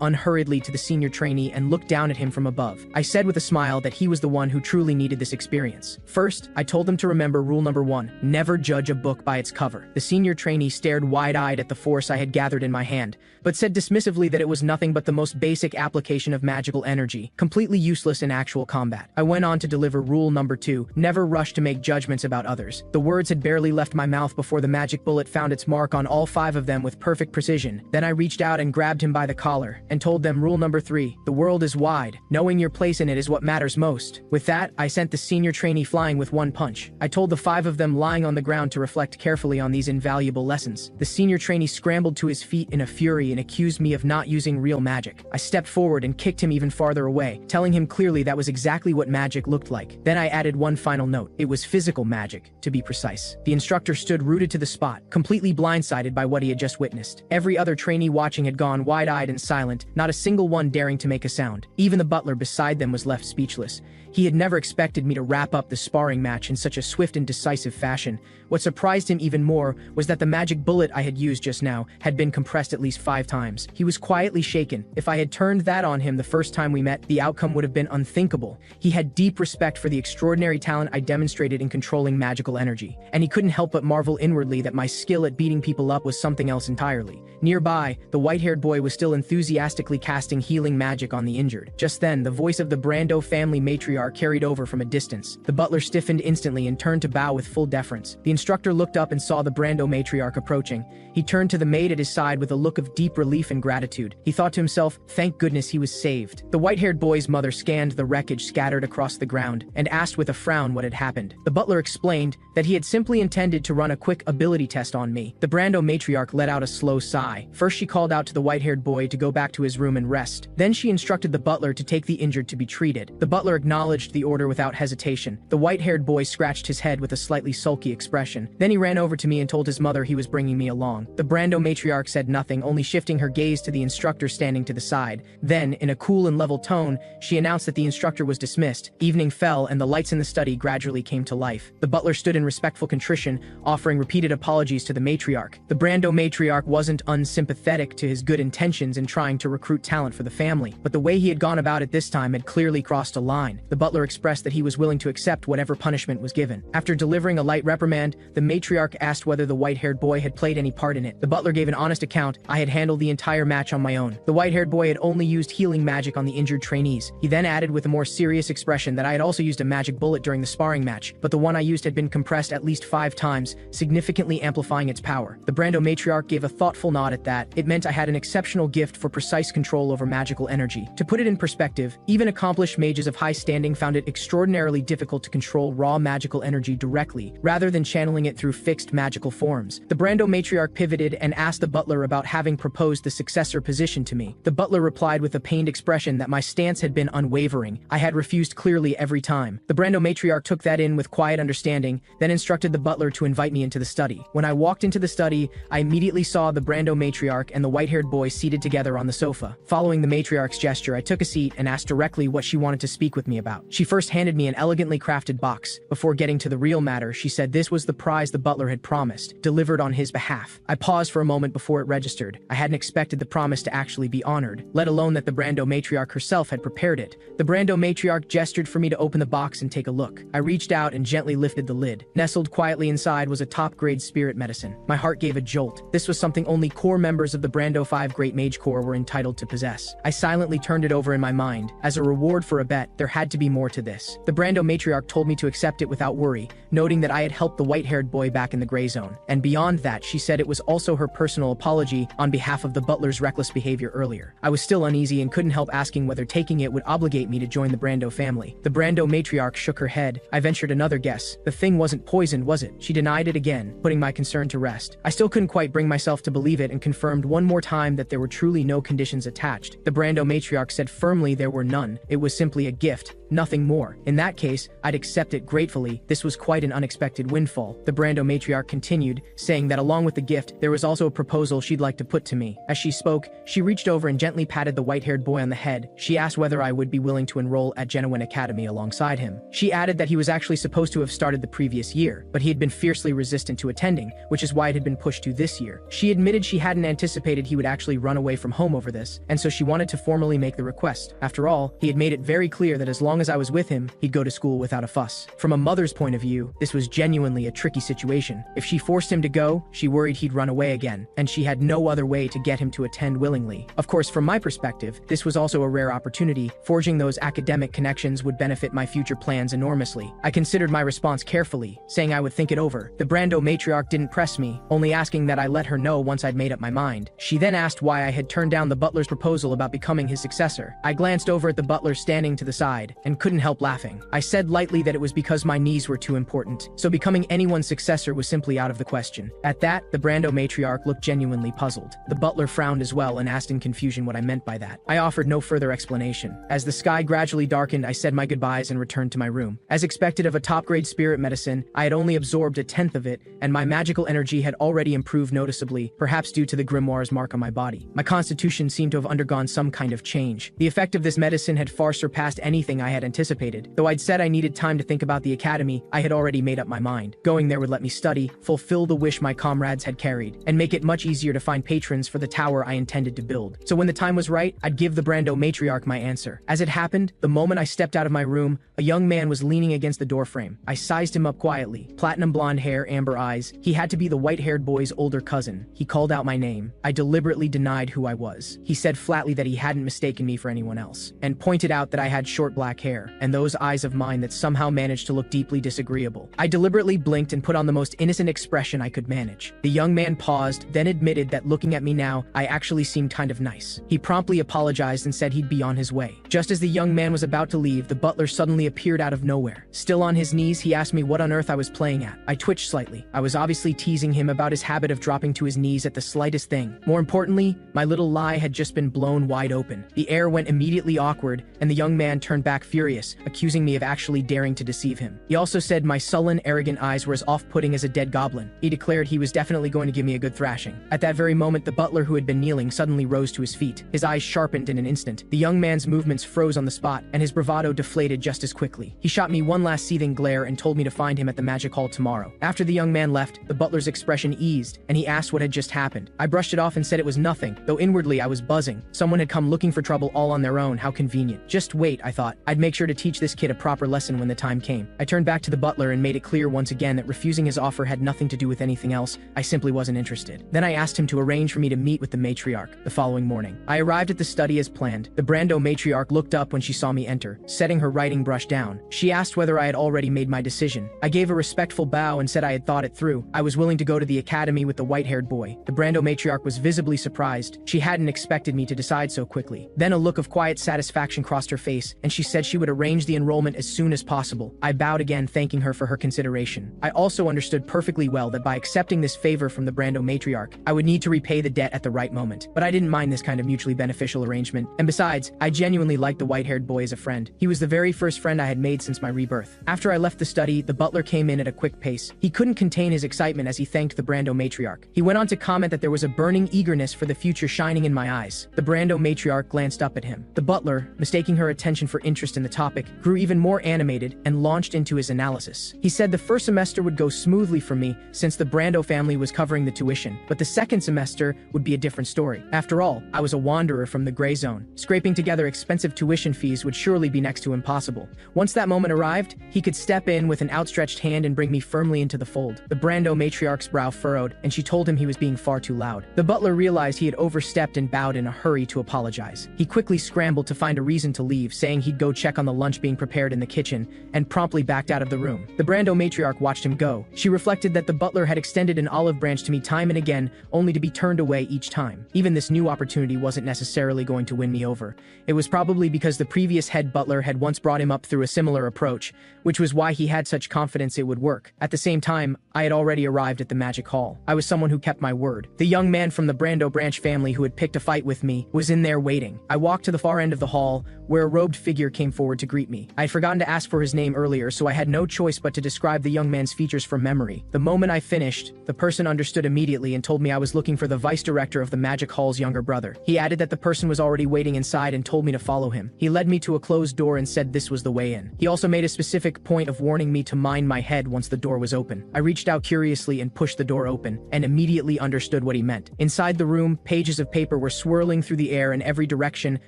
unhurriedly to the senior trainee and looked down at him from above. I said with a smile that he was the one who truly needed this experience. First, I told them to remember rule number 1, never judge a book by its cover. The senior trainee stared wide-eyed at the force I had gathered in my hand, but said dismissively that it was nothing but the most basic application of magical energy, completely useless in actual combat. I went on to deliver rule number 2, never rush to make judgments about others. The words had barely left my mouth before the magic bullet found its mark on all 5 of them with perfect precision. Then I reached out and grabbed him by the collar, and told them rule number 3, the world is wide. Knowing your place in it is what matters most. With that, I sent the senior trainee flying with one punch. I told the 5 of them lying on the ground to reflect carefully on these invaluable lessons. The senior trainee scrambled to his feet in a fury and accused me of not using real magic. I stepped forward and kicked him even farther away, telling him clearly that was exactly what magic looked like. Then I added one final note. It was physical magic, to be precise. The instructor stood rooted to the spot, completely blindsided by what he had just witnessed. Every other trainee watching had gone wide-eyed and silent, not a single one daring to make a sound. Even the butler beside them was left speechless. He had never expected me to wrap up the sparring match in such a swift and decisive fashion. What surprised him even more was that the magic bullet I had used just now had been compressed at least 5 times. He was quietly shaken. If I had turned that on him the first time we met, the outcome would have been unthinkable. He had deep respect for the extraordinary talent I demonstrated in controlling magical energy, and he couldn't help but marvel inwardly that my skill at beating people up was something else entirely. Nearby, the white-haired boy was still enthusiastically casting healing magic on the injured. Just then, the voice of the Brando family matriarch carried over from a distance. The butler stiffened instantly and turned to bow with full deference. The instructor looked up and saw the Brando matriarch approaching. He turned to the maid at his side with a look of deep relief and gratitude. He thought to himself, thank goodness he was saved. The white-haired boy's mother scanned the wreckage scattered across the ground and asked with a frown what had happened. The butler explained that he had simply intended to run a quick ability test on me. The Brando matriarch let out a slow sigh. First, she called out to the white-haired boy to go back to his room and rest. Then she instructed the butler to take the injured to be treated. The butler acknowledged the order without hesitation. The white-haired boy scratched his head with a slightly sulky expression. Then he ran over to me and told his mother he was bringing me along. The Brando matriarch said nothing, only shifting her gaze to the instructor standing to the side. Then, in a cool and level tone, she announced that the instructor was dismissed. Evening fell and the lights in the study gradually came to life. The butler stood in respectful contrition, offering repeated apologies to the matriarch. The Brando matriarch wasn't unsympathetic to his good intentions in trying to recruit talent for the family, but the way he had gone about it this time had clearly crossed a line. The butler expressed that he was willing to accept whatever punishment was given. After delivering a light reprimand, the matriarch asked whether the white-haired boy had played any part in it. The butler gave an honest account. I had handled the entire match on my own. The white-haired boy had only used healing magic on the injured trainees. He then added with a more serious expression that I had also used a magic bullet during the sparring match, but the one I used had been compressed at least 5 times, significantly amplifying its power. The Brando matriarch gave a thoughtful nod at that. It meant I had an exceptional gift for precise control over magical energy. To put it in perspective, even accomplished mages of high standing found it extraordinarily difficult to control raw magical energy directly, rather than channeling it through fixed magical forms. The Brando matriarch pivoted and asked the butler about having proposed the successor position to me. The butler replied with a pained expression that my stance had been unwavering. I had refused clearly every time. The Brando matriarch took that in with quiet understanding, then instructed the butler to invite me into the study. When I walked into the study, I immediately saw the Brando matriarch and the white-haired boy seated together on the sofa. Following the matriarch's gesture, I took a seat and asked directly what she wanted to speak with me about. She first handed me an elegantly crafted box. Before getting to the real matter, she said this was the prize the butler had promised, delivered on his behalf. I paused for a moment before it registered. I hadn't expected the promise to actually be honored, let alone that the Brando matriarch herself had prepared it. The Brando matriarch gestured for me to open the box and take a look. I reached out and gently lifted the lid. Nestled quietly inside was a top-grade spirit medicine. My heart gave a jolt. This was something only core members of the Brando 5 Great Mage Corps were entitled to possess. I silently turned it over in my mind. As a reward for a bet, there had to be more to this. The Brando matriarch told me to accept it without worry, noting that I had helped the white-haired boy back in the gray zone. And beyond that, she said it was also her personal apology on behalf of the butler's reckless behavior earlier. I was still uneasy and couldn't help asking whether taking it would obligate me to join the Brando family. The Brando matriarch shook her head. I ventured another guess. The thing wasn't poisoned, was it? She denied it again, putting my concern to rest. I still couldn't quite bring myself to believe it and confirmed one more time that there were truly no conditions attached. The Brando matriarch said firmly there were none. It was simply a gift, nothing more. In that case, I'd accept it gratefully. This was quite an unexpected windfall. The Brando matriarch continued, saying that along with the gift, there was also a proposal she'd like to put to me. As she spoke, she reached over and gently patted the white-haired boy on the head. She asked whether I would be willing to enroll at Genuine Academy alongside him. She added that he was actually supposed to have started the previous year, but he had been fiercely resistant to attending, which is why it had been pushed to this year. She admitted she hadn't anticipated he would actually run away from home over this, and so she wanted to formally make the request. After all, he had made it very clear that as long as I was with him, he'd go to school without a fuss. From a mother's point of view, this was genuinely a tricky situation. If she forced him to go, she worried he'd run away again, and she had no other way to get him to attend willingly. Of course, from my perspective, this was also a rare opportunity. Forging those academic connections would benefit my future plans enormously. I considered my response carefully, saying I would think it over. The Brando matriarch didn't press me, only asking that I let her know once I'd made up my mind. She then asked why I had turned down the butler's proposal about becoming his successor. I glanced over at the butler standing to the side, and couldn't help laughing. I said lightly that it was because my knees were too important, so becoming anyone's successor was simply out of the question. At that, the Brando matriarch looked genuinely puzzled. The butler frowned as well and asked in confusion what I meant by that. I offered no further explanation. As the sky gradually darkened, I said my goodbyes and returned to my room. As expected of a top-grade spirit medicine, I had only absorbed 1/10 of it, and my magical energy had already improved noticeably, perhaps due to the grimoire's mark on my body. My constitution seemed to have undergone some kind of change. The effect of this medicine had far surpassed anything I had anticipated. Though I'd said I needed time to think about the academy, I had already made up my mind. Going there would let me study, fulfill the wish my comrades had carried, and make it much easier to find patrons for the tower I intended to build. So when the time was right, I'd give the Brando matriarch my answer. As it happened, the moment I stepped out of my room, a young man was leaning against the doorframe. I sized him up quietly. Platinum blonde hair, amber eyes. He had to be the white-haired boy's older cousin. He called out my name. I deliberately denied who I was. He said flatly that he hadn't mistaken me for anyone else, and pointed out that I had short black hair, and those eyes of mine that somehow managed to look deeply disagreeable. I deliberately blinked and put on the most innocent expression I could manage. The young man paused, then admitted that looking at me now, I actually seemed kind of nice. He promptly apologized and said he'd be on his way. Just as the young man was about to leave, the butler suddenly appeared out of nowhere. Still on his knees, he asked me what on earth I was playing at. I twitched slightly. I was obviously teasing him about his habit of dropping to his knees at the slightest thing. More importantly, my little lie had just been blown wide open. The air went immediately awkward, and the young man turned back furious, accusing me of actually daring to deceive him. He also said my sullen, arrogant eyes were as off-putting as a dead goblin. He declared he was definitely going to give me a good thrashing. At that very moment, the butler who had been kneeling suddenly rose to his feet. His eyes sharpened in an instant. The young man's movements froze on the spot, and his bravado deflated just as quickly. He shot me one last seething glare and told me to find him at the magic hall tomorrow. After the young man left, the butler's expression eased, and he asked what had just happened. I brushed it off and said it was nothing, though inwardly I was buzzing. Someone had come looking for trouble all on their own. How convenient. Just wait, I thought. I'd make sure to teach this kid a proper lesson when the time came. I turned back to the butler and made it clear once again that refusing his offer had nothing to do with anything else. I simply wasn't interested. Then I asked him to arrange for me to meet with the matriarch the following morning. I arrived at the study as planned. The Brando matriarch looked up when she saw me enter, setting her writing brush down. She asked whether I had already made my decision. I gave a respectful bow and said I had thought it through. I was willing to go to the academy with the white-haired boy. The Brando matriarch was visibly surprised. She hadn't expected me to decide so quickly. Then a look of quiet satisfaction crossed her face, and she said she would arrange the enrollment as soon as possible. I bowed again, thanking her for her consideration. I also understood perfectly well that by accepting this favor from the Brando matriarch, I would need to repay the debt at the right moment. But I didn't mind this kind of mutually beneficial arrangement. And besides, I genuinely liked the white-haired boy as a friend. He was the very first friend I had made since my rebirth. After I left the study, the butler came in at a quick pace. He couldn't contain his excitement as he thanked the Brando matriarch. He went on to comment that there was a burning eagerness for the future shining in my eyes. The Brando matriarch glanced up at him. The butler, mistaking her attention for interest in the the topic, grew even more animated and launched into his analysis. He said the first semester would go smoothly for me since the Brando family was covering the tuition, but the second semester would be a different story. After all, I was a wanderer from the gray zone. Scraping together expensive tuition fees would surely be next to impossible. Once that moment arrived, he could step in with an outstretched hand and bring me firmly into the fold. The Brando matriarch's brow furrowed, and she told him he was being far too loud. The butler realized he had overstepped and bowed in a hurry to apologize. He quickly scrambled to find a reason to leave, saying he'd go check on the lunch being prepared in the kitchen, and promptly backed out of the room. The Brando matriarch watched him go. She reflected that the butler had extended an olive branch to me time and again, only to be turned away each time. Even this new opportunity wasn't necessarily going to win me over. It was probably because the previous head butler had once brought him up through a similar approach, which was why he had such confidence it would work. At the same time, I had already arrived at the magic hall. I was someone who kept my word. The young man from the Brando branch family who had picked a fight with me was in there waiting. I walked to the far end of the hall, where a robed figure came forward to greet me. I had forgotten to ask for his name earlier, so I had no choice but to describe the young man's features from memory. The moment I finished, the person understood immediately and told me I was looking for the vice director of the magic hall's younger brother. He added that the person was already waiting inside and told me to follow him. He led me to a closed door and said this was the way in. He also made a specific point of warning me to mind my head once the door was open. I reached out curiously and pushed the door open, and immediately understood what he meant. Inside the room, pages of paper were swirling through the air in every direction,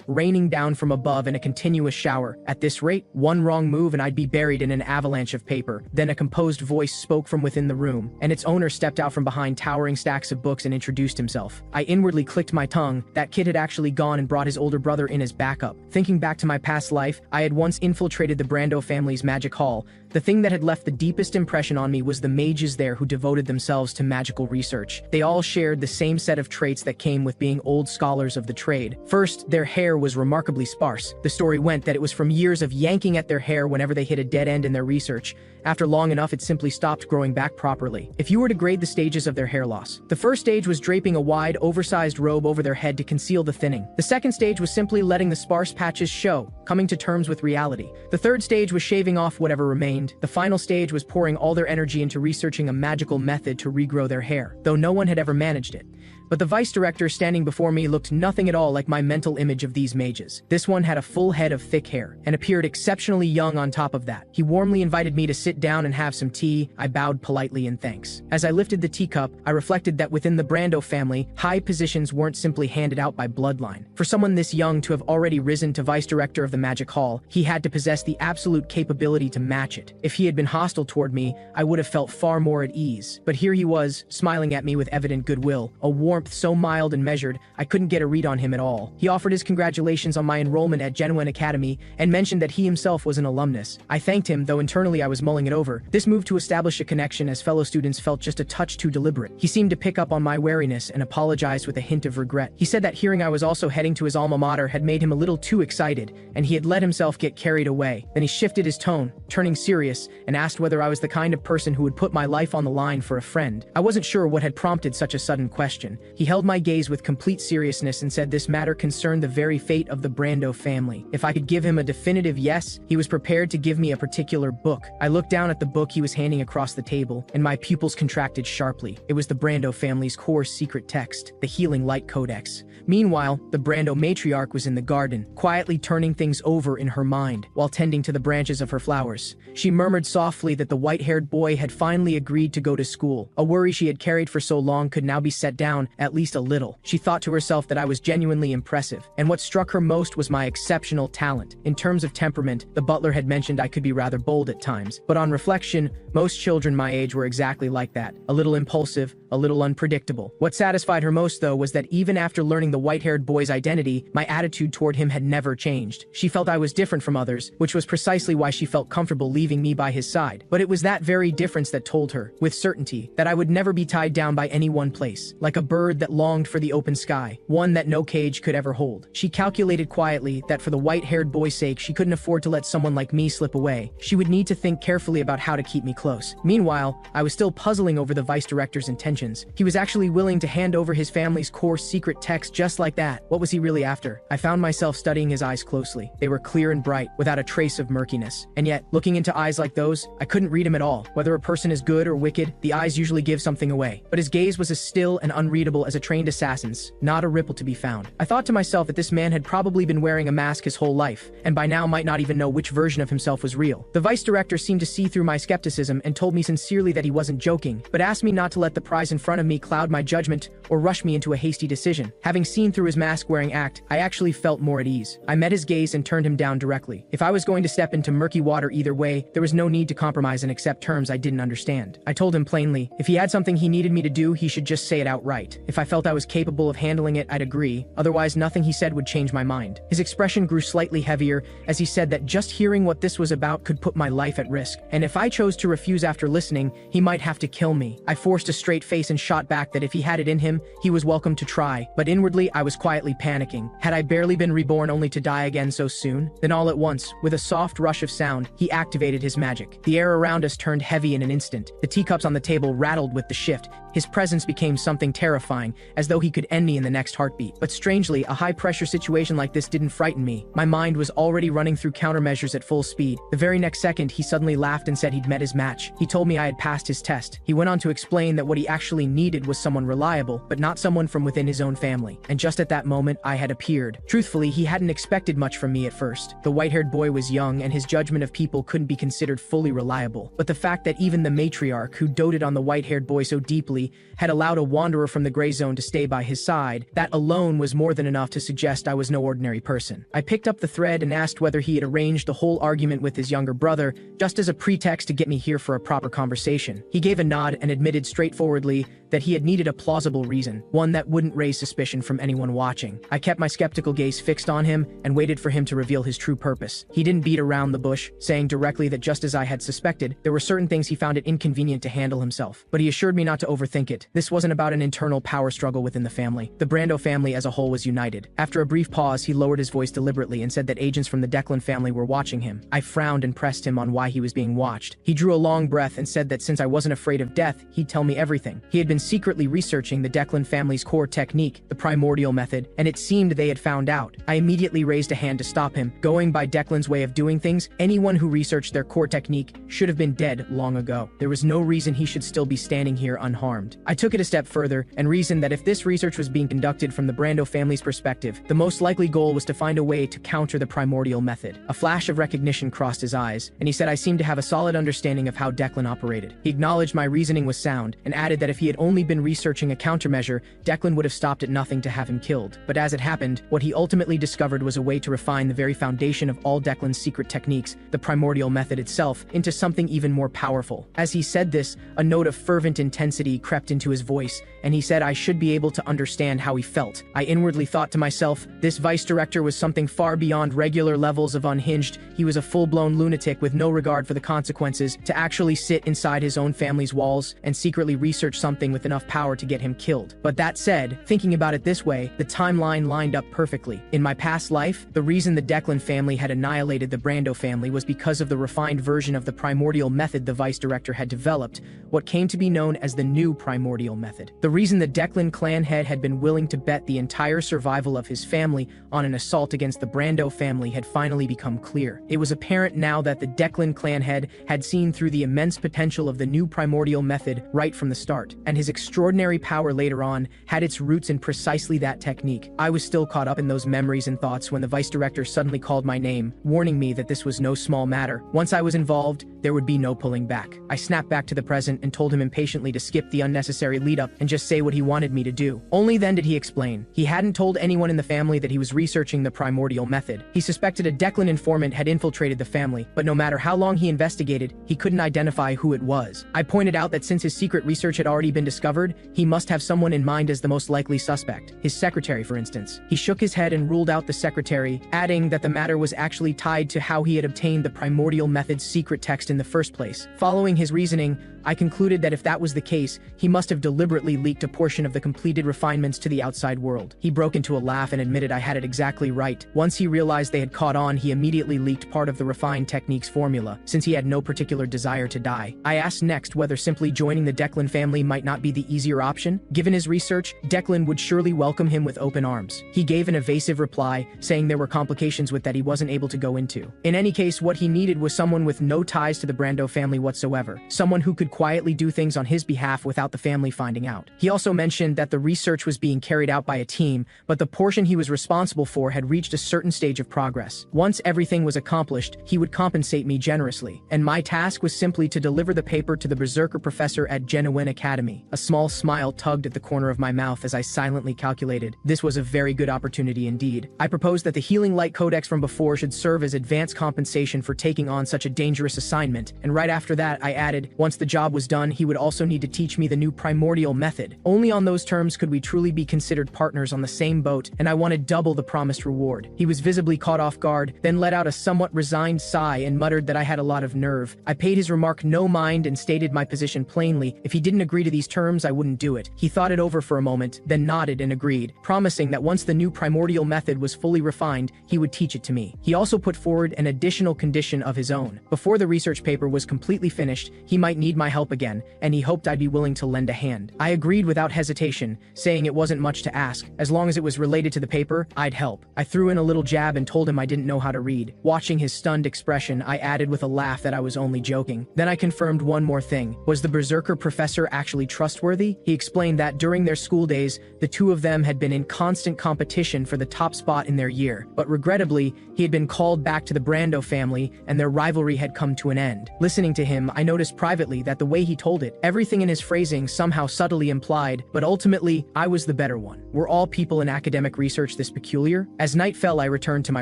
raining down from above in a continuous shower. At this rate, one wrong move and I'd be buried in an avalanche of paper. Then a composed voice spoke from within the room, and its owner stepped out from behind towering stacks of books and introduced himself. I inwardly clicked my tongue. That kid had actually gone and brought his older brother in as backup. Thinking back to my past life, I had once infiltrated the Brando family's magic hall. The thing that had left the deepest impression on me was the mages there who devoted themselves to magical research. They all shared the same set of traits that came with being old scholars of the trade. First, their hair was remarkably sparse. The story went that it was from years of yanking at their hair whenever they hit a dead end in their research. After long enough, it simply stopped growing back properly. If you were to grade the stages of their hair loss, the first stage was draping a wide, oversized robe over their head to conceal the thinning. The second stage was simply letting the sparse patches show, coming to terms with reality. The third stage was shaving off whatever remained. The final stage was pouring all their energy into researching a magical method to regrow their hair, though no one had ever managed it. But the vice director standing before me looked nothing at all like my mental image of these mages. This one had a full head of thick hair, and appeared exceptionally young on top of that. He warmly invited me to sit down and have some tea. I bowed politely in thanks. As I lifted the teacup, I reflected that within the Brando family, high positions weren't simply handed out by bloodline. For someone this young to have already risen to vice director of the magic hall, he had to possess the absolute capability to match it. If he had been hostile toward me, I would have felt far more at ease. But here he was, smiling at me with evident goodwill, a warmth so mild and measured, I couldn't get a read on him at all. He offered his congratulations on my enrollment at Genuine Academy, and mentioned that he himself was an alumnus. I thanked him, though internally I was mulling it over. This move to establish a connection as fellow students felt just a touch too deliberate. He seemed to pick up on my wariness and apologized with a hint of regret. He said that hearing I was also heading to his alma mater had made him a little too excited, and he had let himself get carried away. Then he shifted his tone, turning serious, and asked whether I was the kind of person who would put my life on the line for a friend. I wasn't sure what had prompted such a sudden question. He held my gaze with complete seriousness and said this matter concerned the very fate of the Brando family. If I could give him a definitive yes, he was prepared to give me a particular book. I looked down at the book he was handing across the table, and my pupils contracted sharply. It was the Brando family's core secret text, the Healing Light Codex. Meanwhile, the Brando matriarch was in the garden, quietly turning things over in her mind, while tending to the branches of her flowers. She murmured softly that the white-haired boy had finally agreed to go to school. A worry she had carried for so long could now be set down, at least a little. She thought to herself that I was genuinely impressive, and what struck her most was my exceptional talent. In terms of temperament, the butler had mentioned I could be rather bold at times, but on reflection, most children my age were exactly like that. A little impulsive, a little unpredictable. What satisfied her most, though, was that even after learning the white-haired boy's identity, my attitude toward him had never changed. She felt I was different from others, which was precisely why she felt comfortable leaving me by his side. But it was that very difference that told her, with certainty, that I would never be tied down by any one place, like a bird that longed for the open sky, one that no cage could ever hold. She calculated quietly that for the white-haired boy's sake, she couldn't afford to let someone like me slip away. She would need to think carefully about how to keep me close. Meanwhile, I was still puzzling over the vice director's intentions. He was actually willing to hand over his family's core secret text just like that. What was he really after? I found myself studying his eyes closely. They were clear and bright, without a trace of murkiness. And yet, looking into eyes like those, I couldn't read him at all. Whether a person is good or wicked, the eyes usually give something away. But his gaze was as still and unreadable reliable as a trained assassin's, not a ripple to be found. I thought to myself that this man had probably been wearing a mask his whole life, and by now might not even know which version of himself was real. The vice director seemed to see through my skepticism and told me sincerely that he wasn't joking, but asked me not to let the prize in front of me cloud my judgment or rush me into a hasty decision. Having seen through his mask-wearing act, I actually felt more at ease. I met his gaze and turned him down directly. If I was going to step into murky water either way, there was no need to compromise and accept terms I didn't understand. I told him plainly, if he had something he needed me to do, he should just say it outright. If I felt I was capable of handling it, I'd agree. Otherwise, nothing he said would change my mind. His expression grew slightly heavier as he said that just hearing what this was about could put my life at risk, and if I chose to refuse after listening, he might have to kill me. I forced a straight face and shot back that if he had it in him, he was welcome to try, but inwardly I was quietly panicking. Had I barely been reborn only to die again so soon? Then all at once, with a soft rush of sound, he activated his magic. The air around us turned heavy in an instant. The teacups on the table rattled with the shift. His presence became something terrifying, as though he could end me in the next heartbeat. But strangely, a high-pressure situation like this didn't frighten me. My mind was already running through countermeasures at full speed. The very next second, he suddenly laughed and said he'd met his match. He told me I had passed his test. He went on to explain that what he actually needed was someone reliable, but not someone from within his own family. And just at that moment, I had appeared. Truthfully, he hadn't expected much from me at first. The white-haired boy was young, and his judgment of people couldn't be considered fully reliable. But the fact that even the matriarch, who doted on the white-haired boy so deeply, had allowed a wanderer from the gray zone to stay by his side, that alone was more than enough to suggest I was no ordinary person. I picked up the thread and asked whether he had arranged the whole argument with his younger brother, just as a pretext to get me here for a proper conversation. He gave a nod and admitted straightforwardly that he had needed a plausible reason, one that wouldn't raise suspicion from anyone watching. I kept my skeptical gaze fixed on him and waited for him to reveal his true purpose. He didn't beat around the bush, saying directly that just as I had suspected, there were certain things he found it inconvenient to handle himself. But he assured me not to overthink it. This wasn't about an internal power struggle within the family. The Brando family as a whole was united. After a brief pause, he lowered his voice deliberately and said that agents from the Declan family were watching him. I frowned and pressed him on why he was being watched. He drew a long breath and said that since I wasn't afraid of death, he'd tell me everything. He had been secretly researching the Declan family's core technique, the primordial method, and it seemed they had found out. I immediately raised a hand to stop him. Going by Declan's way of doing things, anyone who researched their core technique should have been dead long ago. There was no reason he should still be standing here unharmed. I took it a step further and reasoned that if this research was being conducted from the Brando family's perspective, the most likely goal was to find a way to counter the primordial method. A flash of recognition crossed his eyes, and he said I seemed to have a solid understanding of how Declan operated. He acknowledged my reasoning was sound, and added that if he had only been researching a countermeasure, Declan would have stopped at nothing to have him killed. But as it happened, what he ultimately discovered was a way to refine the very foundation of all Declan's secret techniques, the primordial method itself, into something even more powerful. As he said this, a note of fervent intensity crept into his voice, and he said I should be able to understand how he felt. I inwardly thought to myself, this vice director was something far beyond regular levels of unhinged. He was a full-blown lunatic with no regard for the consequences, to actually sit inside his own family's walls and secretly research something with enough power to get him killed. But that said, thinking about it this way, the timeline lined up perfectly. In my past life, the reason the Declan family had annihilated the Brando family was because of the refined version of the primordial method the vice director had developed, what came to be known as the new primordial method. The reason the Declan clan head had been willing to bet the entire survival of his family on an assault against the Brando family had finally become clear. It was apparent now that the Declan clan head had seen through the immense potential of the new primordial method right from the start, and his extraordinary power later on had its roots in precisely that technique. I was still caught up in those memories and thoughts when the vice director suddenly called my name, warning me that this was no small matter. Once I was involved, there would be no pulling back. I snapped back to the present and told him impatiently to skip the unnecessary lead-up and just say what he wanted me to do. Only then did he explain. He hadn't told anyone in the family that he was researching the primordial method. He suspected a Declan informant had infiltrated the family, but no matter how long he investigated, he couldn't identify who it was. I pointed out that since his secret research had already been discovered, he must have someone in mind as the most likely suspect. His secretary, for instance. He shook his head and ruled out the secretary, adding that the matter was actually tied to how he had obtained the primordial method's secret text in the first place. Following his reasoning, I concluded that if that was the case, he must have deliberately leaked a portion of the completed refinements to the outside world. He broke into a laugh and admitted I had it exactly right. Once he realized they had caught on, he immediately leaked part of the refined technique's formula, since he had no particular desire to die. I asked next whether simply joining the Declan family might not be the easier option. Given his research, Declan would surely welcome him with open arms. He gave an evasive reply, saying there were complications with that he wasn't able to go into. In any case, what he needed was someone with no ties to the Brando family whatsoever, someone who could quietly do things on his behalf without without the family finding out. He also mentioned that the research was being carried out by a team, but the portion he was responsible for had reached a certain stage of progress. Once everything was accomplished, he would compensate me generously, and my task was simply to deliver the paper to the berserker professor at Genuine Academy. A small smile tugged at the corner of my mouth as I silently calculated. This was a very good opportunity indeed. I proposed that the Healing Light Codex from before should serve as advance compensation for taking on such a dangerous assignment, and right after that I added, once the job was done, he would also need to teach me the new primordial method. Only on those terms could we truly be considered partners on the same boat, and I wanted double the promised reward. He was visibly caught off guard, then let out a somewhat resigned sigh and muttered that I had a lot of nerve. I paid his remark no mind and stated my position plainly. If he didn't agree to these terms, I wouldn't do it. He thought it over for a moment, then nodded and agreed, promising that once the new primordial method was fully refined, he would teach it to me. He also put forward an additional condition of his own. Before the research paper was completely finished, he might need my help again, and he hoped I'd be willing to lend a hand. I agreed without hesitation, saying it wasn't much to ask. As long as it was related to the paper, I'd help. I threw in a little jab and told him I didn't know how to read. Watching his stunned expression, I added with a laugh that I was only joking. Then I confirmed one more thing. Was the berserker professor actually trustworthy? He explained that during their school days, the two of them had been in constant competition for the top spot in their year, but regrettably, he had been called back to the Brando family and their rivalry had come to an end. Listening to him, I noticed privately that the way he told it, everything in his phrasing somehow subtly implied, but ultimately, I was the better one. Were all people in academic research this peculiar? As night fell, I returned to my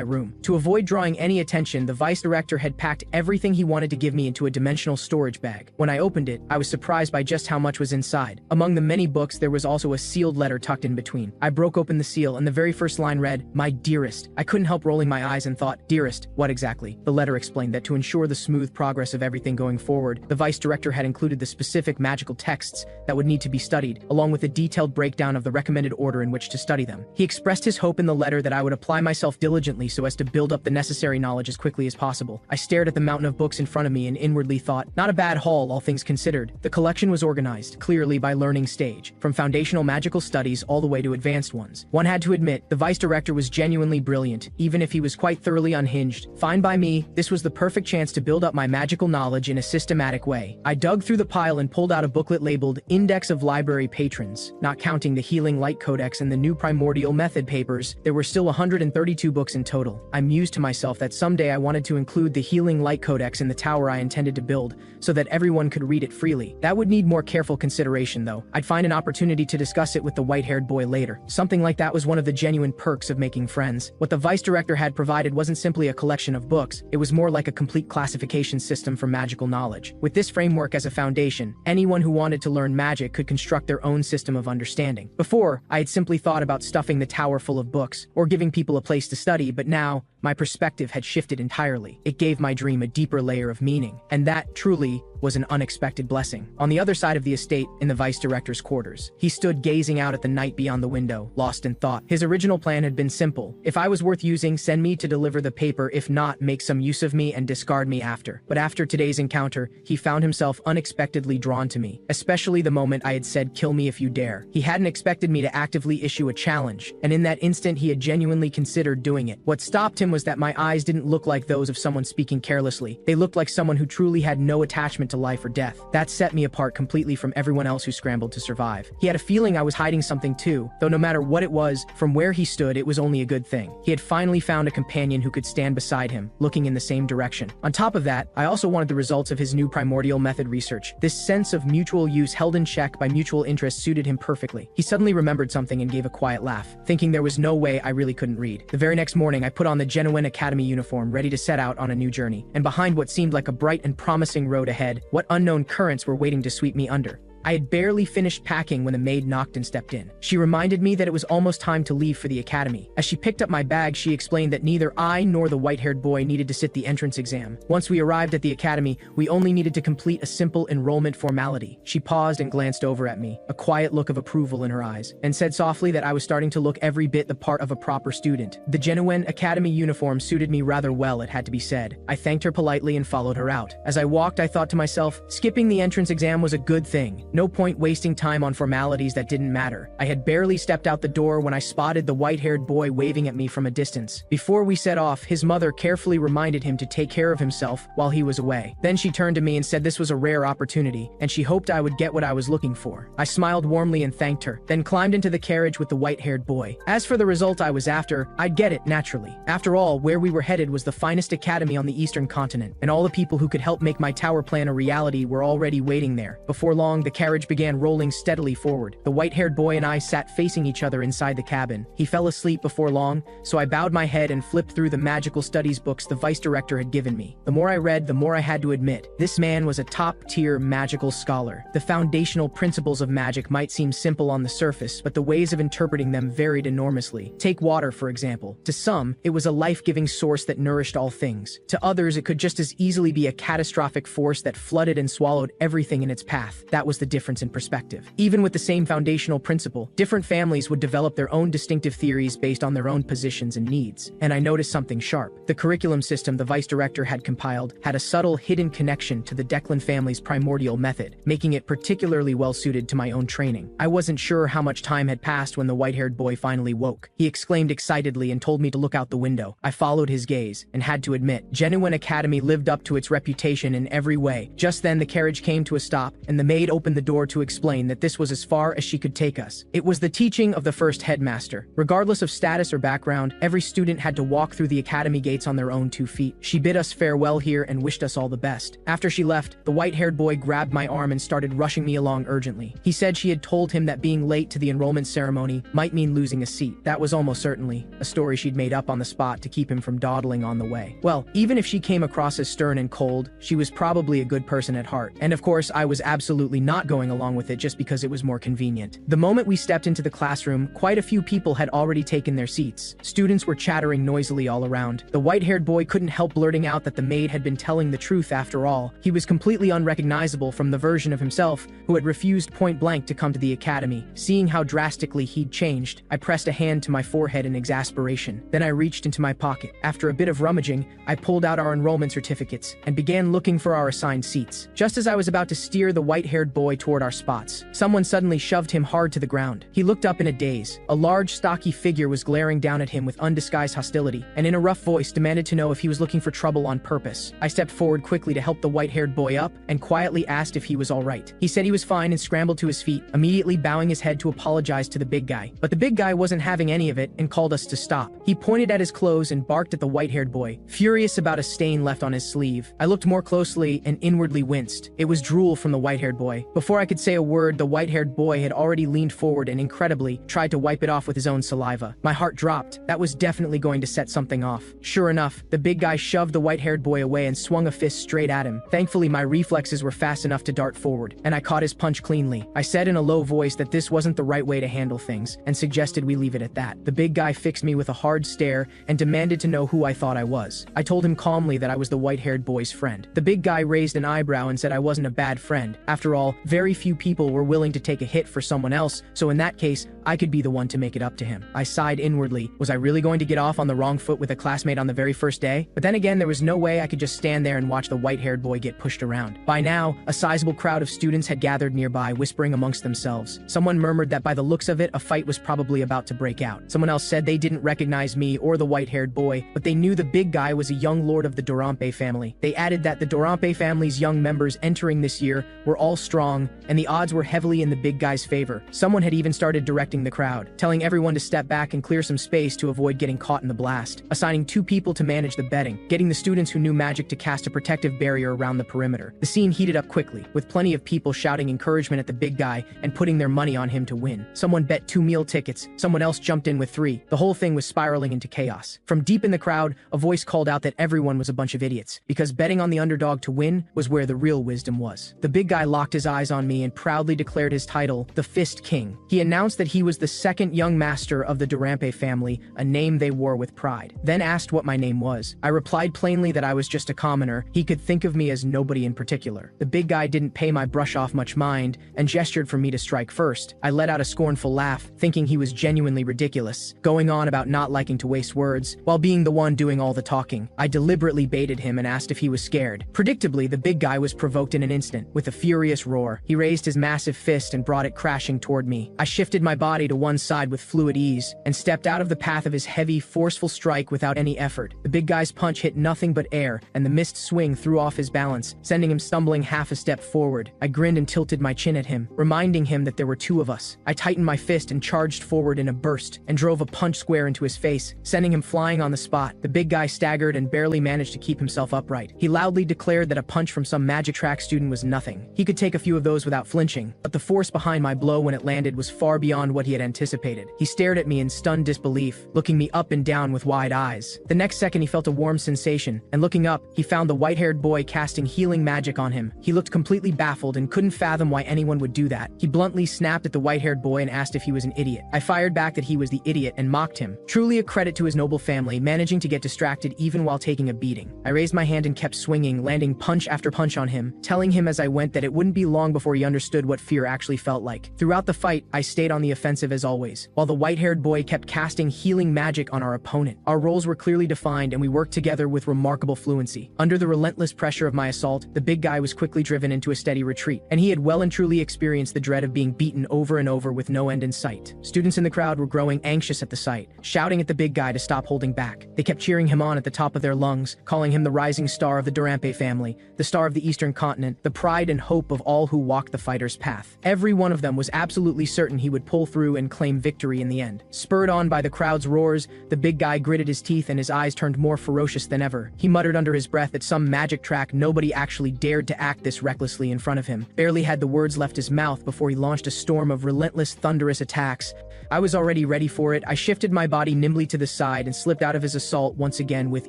room. To avoid drawing any attention, the vice director had packed everything he wanted to give me into a dimensional storage bag. When I opened it, I was surprised by just how much was inside. Among the many books, there was also a sealed letter tucked in between. I broke open the seal, and the very first line read, "My dearest." I couldn't help rolling my eyes and thought, dearest, what exactly? The letter explained that to ensure the smooth progress of everything going forward, the vice director had included the specific magical texts that would need to be studied, along with a detailed breakdown of the recommended order in which to study them. He expressed his hope in the letter that I would apply myself diligently so as to build up the necessary knowledge as quickly as possible. I stared at the mountain of books in front of me and inwardly thought, not a bad haul, all things considered. The collection was organized, clearly by learning stage, from foundational magical studies all the way to advanced ones. One had to admit, the vice director was genuinely brilliant, even if he was quite thoroughly unhinged. Fine by me, this was the perfect chance to build up my magical knowledge in a systematic way. I dug through the pile and pulled out a booklet labeled Index of Library Patrons. Not counting the Healing Light Codex and the new Primordial Method papers, there were still 132 books in total. I mused to myself that someday I wanted to include the Healing Light Codex in the tower I intended to build, so that everyone could read it freely. That would need more careful consideration though. I'd find an opportunity to discuss it with the white-haired boy later. Something like that was one of the genuine perks of making friends. What the vice director had provided wasn't simply a collection of books, it was more like a complete classification system for magical knowledge. With this framework as a foundation, anyone who wanted to learn magic could construct their own system of understanding. Before, I had simply thought about stuffing the tower full of books, or giving people a place to study, but now, my perspective had shifted entirely. It gave my dream a deeper layer of meaning, and that, truly, was an unexpected blessing. On the other side of the estate, in the vice director's quarters, he stood gazing out at the night beyond the window, lost in thought. His original plan had been simple. If I was worth using, send me to deliver the paper. If not, make some use of me and discard me after. But after today's encounter, he found himself unexpectedly drawn to me, especially the moment I had said, "Kill me if you dare." He hadn't expected me to actively issue a challenge, and in that instant he had genuinely considered doing it. What stopped him was that my eyes didn't look like those of someone speaking carelessly. They looked like someone who truly had no attachment to life or death. That set me apart completely from everyone else who scrambled to survive. He had a feeling I was hiding something too, though no matter what it was, from where he stood, it was only a good thing. He had finally found a companion who could stand beside him, looking in the same direction. On top of that, I also wanted the results of his new primordial method research. This sense of mutual use held in check by mutual interest suited him perfectly. He suddenly remembered something and gave a quiet laugh, thinking there was no way I really couldn't read. The very next morning, I put on the Genuine Academy uniform, ready to set out on a new journey. And behind what seemed like a bright and promising road ahead, what unknown currents were waiting to sweep me under? I had barely finished packing when the maid knocked and stepped in. She reminded me that it was almost time to leave for the academy. As she picked up my bag, she explained that neither I nor the white-haired boy needed to sit the entrance exam. Once we arrived at the academy, we only needed to complete a simple enrollment formality. She paused and glanced over at me, a quiet look of approval in her eyes, and said softly that I was starting to look every bit the part of a proper student. The Genuine Academy uniform suited me rather well, it had to be said. I thanked her politely and followed her out. As I walked, I thought to myself, skipping the entrance exam was a good thing. No point wasting time on formalities that didn't matter. I had barely stepped out the door when I spotted the white-haired boy waving at me from a distance. Before we set off, his mother carefully reminded him to take care of himself while he was away. Then she turned to me and said this was a rare opportunity, and she hoped I would get what I was looking for. I smiled warmly and thanked her, then climbed into the carriage with the white-haired boy. As for the result I was after, I'd get it, naturally. After all, where we were headed was the finest academy on the eastern continent, and all the people who could help make my tower plan a reality were already waiting there. Before long, the carriage began rolling steadily forward. The white-haired boy and I sat facing each other inside the cabin. He fell asleep before long, so I bowed my head and flipped through the magical studies books the vice director had given me. The more I read, the more I had to admit, this man was a top-tier magical scholar. The foundational principles of magic might seem simple on the surface, but the ways of interpreting them varied enormously. Take water, for example. To some, it was a life-giving source that nourished all things. To others, it could just as easily be a catastrophic force that flooded and swallowed everything in its path. That was the difference in perspective. Even with the same foundational principle, different families would develop their own distinctive theories based on their own positions and needs. And I noticed something sharp. The curriculum system the vice director had compiled had a subtle, hidden connection to the Declan family's primordial method, making it particularly well-suited to my own training. I wasn't sure how much time had passed when the white-haired boy finally woke. He exclaimed excitedly and told me to look out the window. I followed his gaze, and had to admit, Genuine Academy lived up to its reputation in every way. Just then the carriage came to a stop, and the maid opened the door to explain that this was as far as she could take us. It was the teaching of the first headmaster. Regardless of status or background, every student had to walk through the academy gates on their own 2 feet. She bid us farewell here and wished us all the best. After she left, the white-haired boy grabbed my arm and started rushing me along urgently. He said she had told him that being late to the enrollment ceremony might mean losing a seat. That was almost certainly a story she'd made up on the spot to keep him from dawdling on the way. Well, even if she came across as stern and cold, she was probably a good person at heart. And of course, I was absolutely not going along with it just because it was more convenient. The moment we stepped into the classroom, quite a few people had already taken their seats. Students were chattering noisily all around. The white-haired boy couldn't help blurting out that the maid had been telling the truth after all. He was completely unrecognizable from the version of himself who had refused point-blank to come to the academy. Seeing how drastically he'd changed, I pressed a hand to my forehead in exasperation. Then I reached into my pocket. After a bit of rummaging, I pulled out our enrollment certificates and began looking for our assigned seats. Just as I was about to steer the white-haired boy toward our spots, someone suddenly shoved him hard to the ground. He looked up in a daze. A large, stocky figure was glaring down at him with undisguised hostility, and in a rough voice demanded to know if he was looking for trouble on purpose. I stepped forward quickly to help the white-haired boy up and quietly asked if he was all right. He said he was fine and scrambled to his feet, immediately bowing his head to apologize to the big guy. But the big guy wasn't having any of it and called us to stop. He pointed at his clothes and barked at the white-haired boy, furious about a stain left on his sleeve. I looked more closely and inwardly winced. It was drool from the white-haired boy. Before I could say a word, the white-haired boy had already leaned forward and incredibly tried to wipe it off with his own saliva. My heart dropped. That was definitely going to set something off. Sure enough, the big guy shoved the white-haired boy away and swung a fist straight at him. Thankfully, my reflexes were fast enough to dart forward, and I caught his punch cleanly. I said in a low voice that this wasn't the right way to handle things, and suggested we leave it at that. The big guy fixed me with a hard stare and demanded to know who I thought I was. I told him calmly that I was the white-haired boy's friend. The big guy raised an eyebrow and said I wasn't a bad friend. After all, very few people were willing to take a hit for someone else, so in that case, I could be the one to make it up to him. I sighed inwardly. Was I really going to get off on the wrong foot with a classmate on the very first day? But then again, there was no way I could just stand there and watch the white-haired boy get pushed around. By now, a sizable crowd of students had gathered nearby, whispering amongst themselves. Someone murmured that by the looks of it, a fight was probably about to break out. Someone else said they didn't recognize me or the white-haired boy, but they knew the big guy was a young lord of the Durampe family. They added that the Durampe family's young members entering this year were all strong, and the odds were heavily in the big guy's favor. Someone had even started directing the crowd, telling everyone to step back and clear some space to avoid getting caught in the blast, assigning 2 people to manage the betting, getting the students who knew magic to cast a protective barrier around the perimeter. The scene heated up quickly, with plenty of people shouting encouragement at the big guy and putting their money on him to win. Someone bet 2 meal tickets, someone else jumped in with 3. The whole thing was spiraling into chaos. From deep in the crowd, a voice called out that everyone was a bunch of idiots, because betting on the underdog to win was where the real wisdom was. The big guy locked his eyes on me and proudly declared his title, the Fist King. He announced that he was the second young master of the Durampe family, a name they wore with pride. Then asked what my name was. I replied plainly that I was just a commoner. He could think of me as nobody in particular. The big guy didn't pay my brush off much mind and gestured for me to strike first. I let out a scornful laugh, thinking he was genuinely ridiculous, going on about not liking to waste words, while being the one doing all the talking. I deliberately baited him and asked if he was scared. Predictably, the big guy was provoked in an instant. With a furious roar, He raised his massive fist and brought it crashing toward me. I shifted my body to one side with fluid ease and stepped out of the path of his heavy, forceful strike without any effort. The big guy's punch hit nothing but air, and the missed swing threw off his balance, sending him stumbling half a step forward. I grinned and tilted my chin at him, reminding him that there were two of us. I tightened my fist and charged forward in a burst, and drove a punch square into his face, sending him flying on the spot. The big guy staggered and barely managed to keep himself upright. He loudly declared that a punch from some magic track student was nothing. He could take a few of those without flinching, but the force behind my blow when it landed was far beyond what he had anticipated. He stared at me in stunned disbelief, looking me up and down with wide eyes. The next second he felt a warm sensation, and looking up, he found the white-haired boy casting healing magic on him. He looked completely baffled and couldn't fathom why anyone would do that. He bluntly snapped at the white-haired boy and asked if he was an idiot. I fired back that he was the idiot and mocked him. Truly a credit to his noble family, managing to get distracted even while taking a beating. I raised my hand and kept swinging, landing punch after punch on him, telling him as I went that it wouldn't be long before he understood what fear actually felt like. Throughout the fight, I stayed on the offensive as always, while the white-haired boy kept casting healing magic on our opponent. Our roles were clearly defined and we worked together with remarkable fluency. Under the relentless pressure of my assault, the big guy was quickly driven into a steady retreat, and he had well and truly experienced the dread of being beaten over and over with no end in sight. Students in the crowd were growing anxious at the sight, shouting at the big guy to stop holding back. They kept cheering him on at the top of their lungs, calling him the rising star of the Durampe family, the star of the Eastern continent, the pride and hope of all who walked the fighter's path. Every one of them was absolutely certain he would pull through and claim victory in the end. Spurred on by the crowd's roars, the big guy gritted his teeth and his eyes turned more ferocious than ever. He muttered under his breath that some magic track nobody actually dared to act this recklessly in front of him. Barely had the words left his mouth before he launched a storm of relentless, thunderous attacks. I was already ready for it. I shifted my body nimbly to the side and slipped out of his assault once again with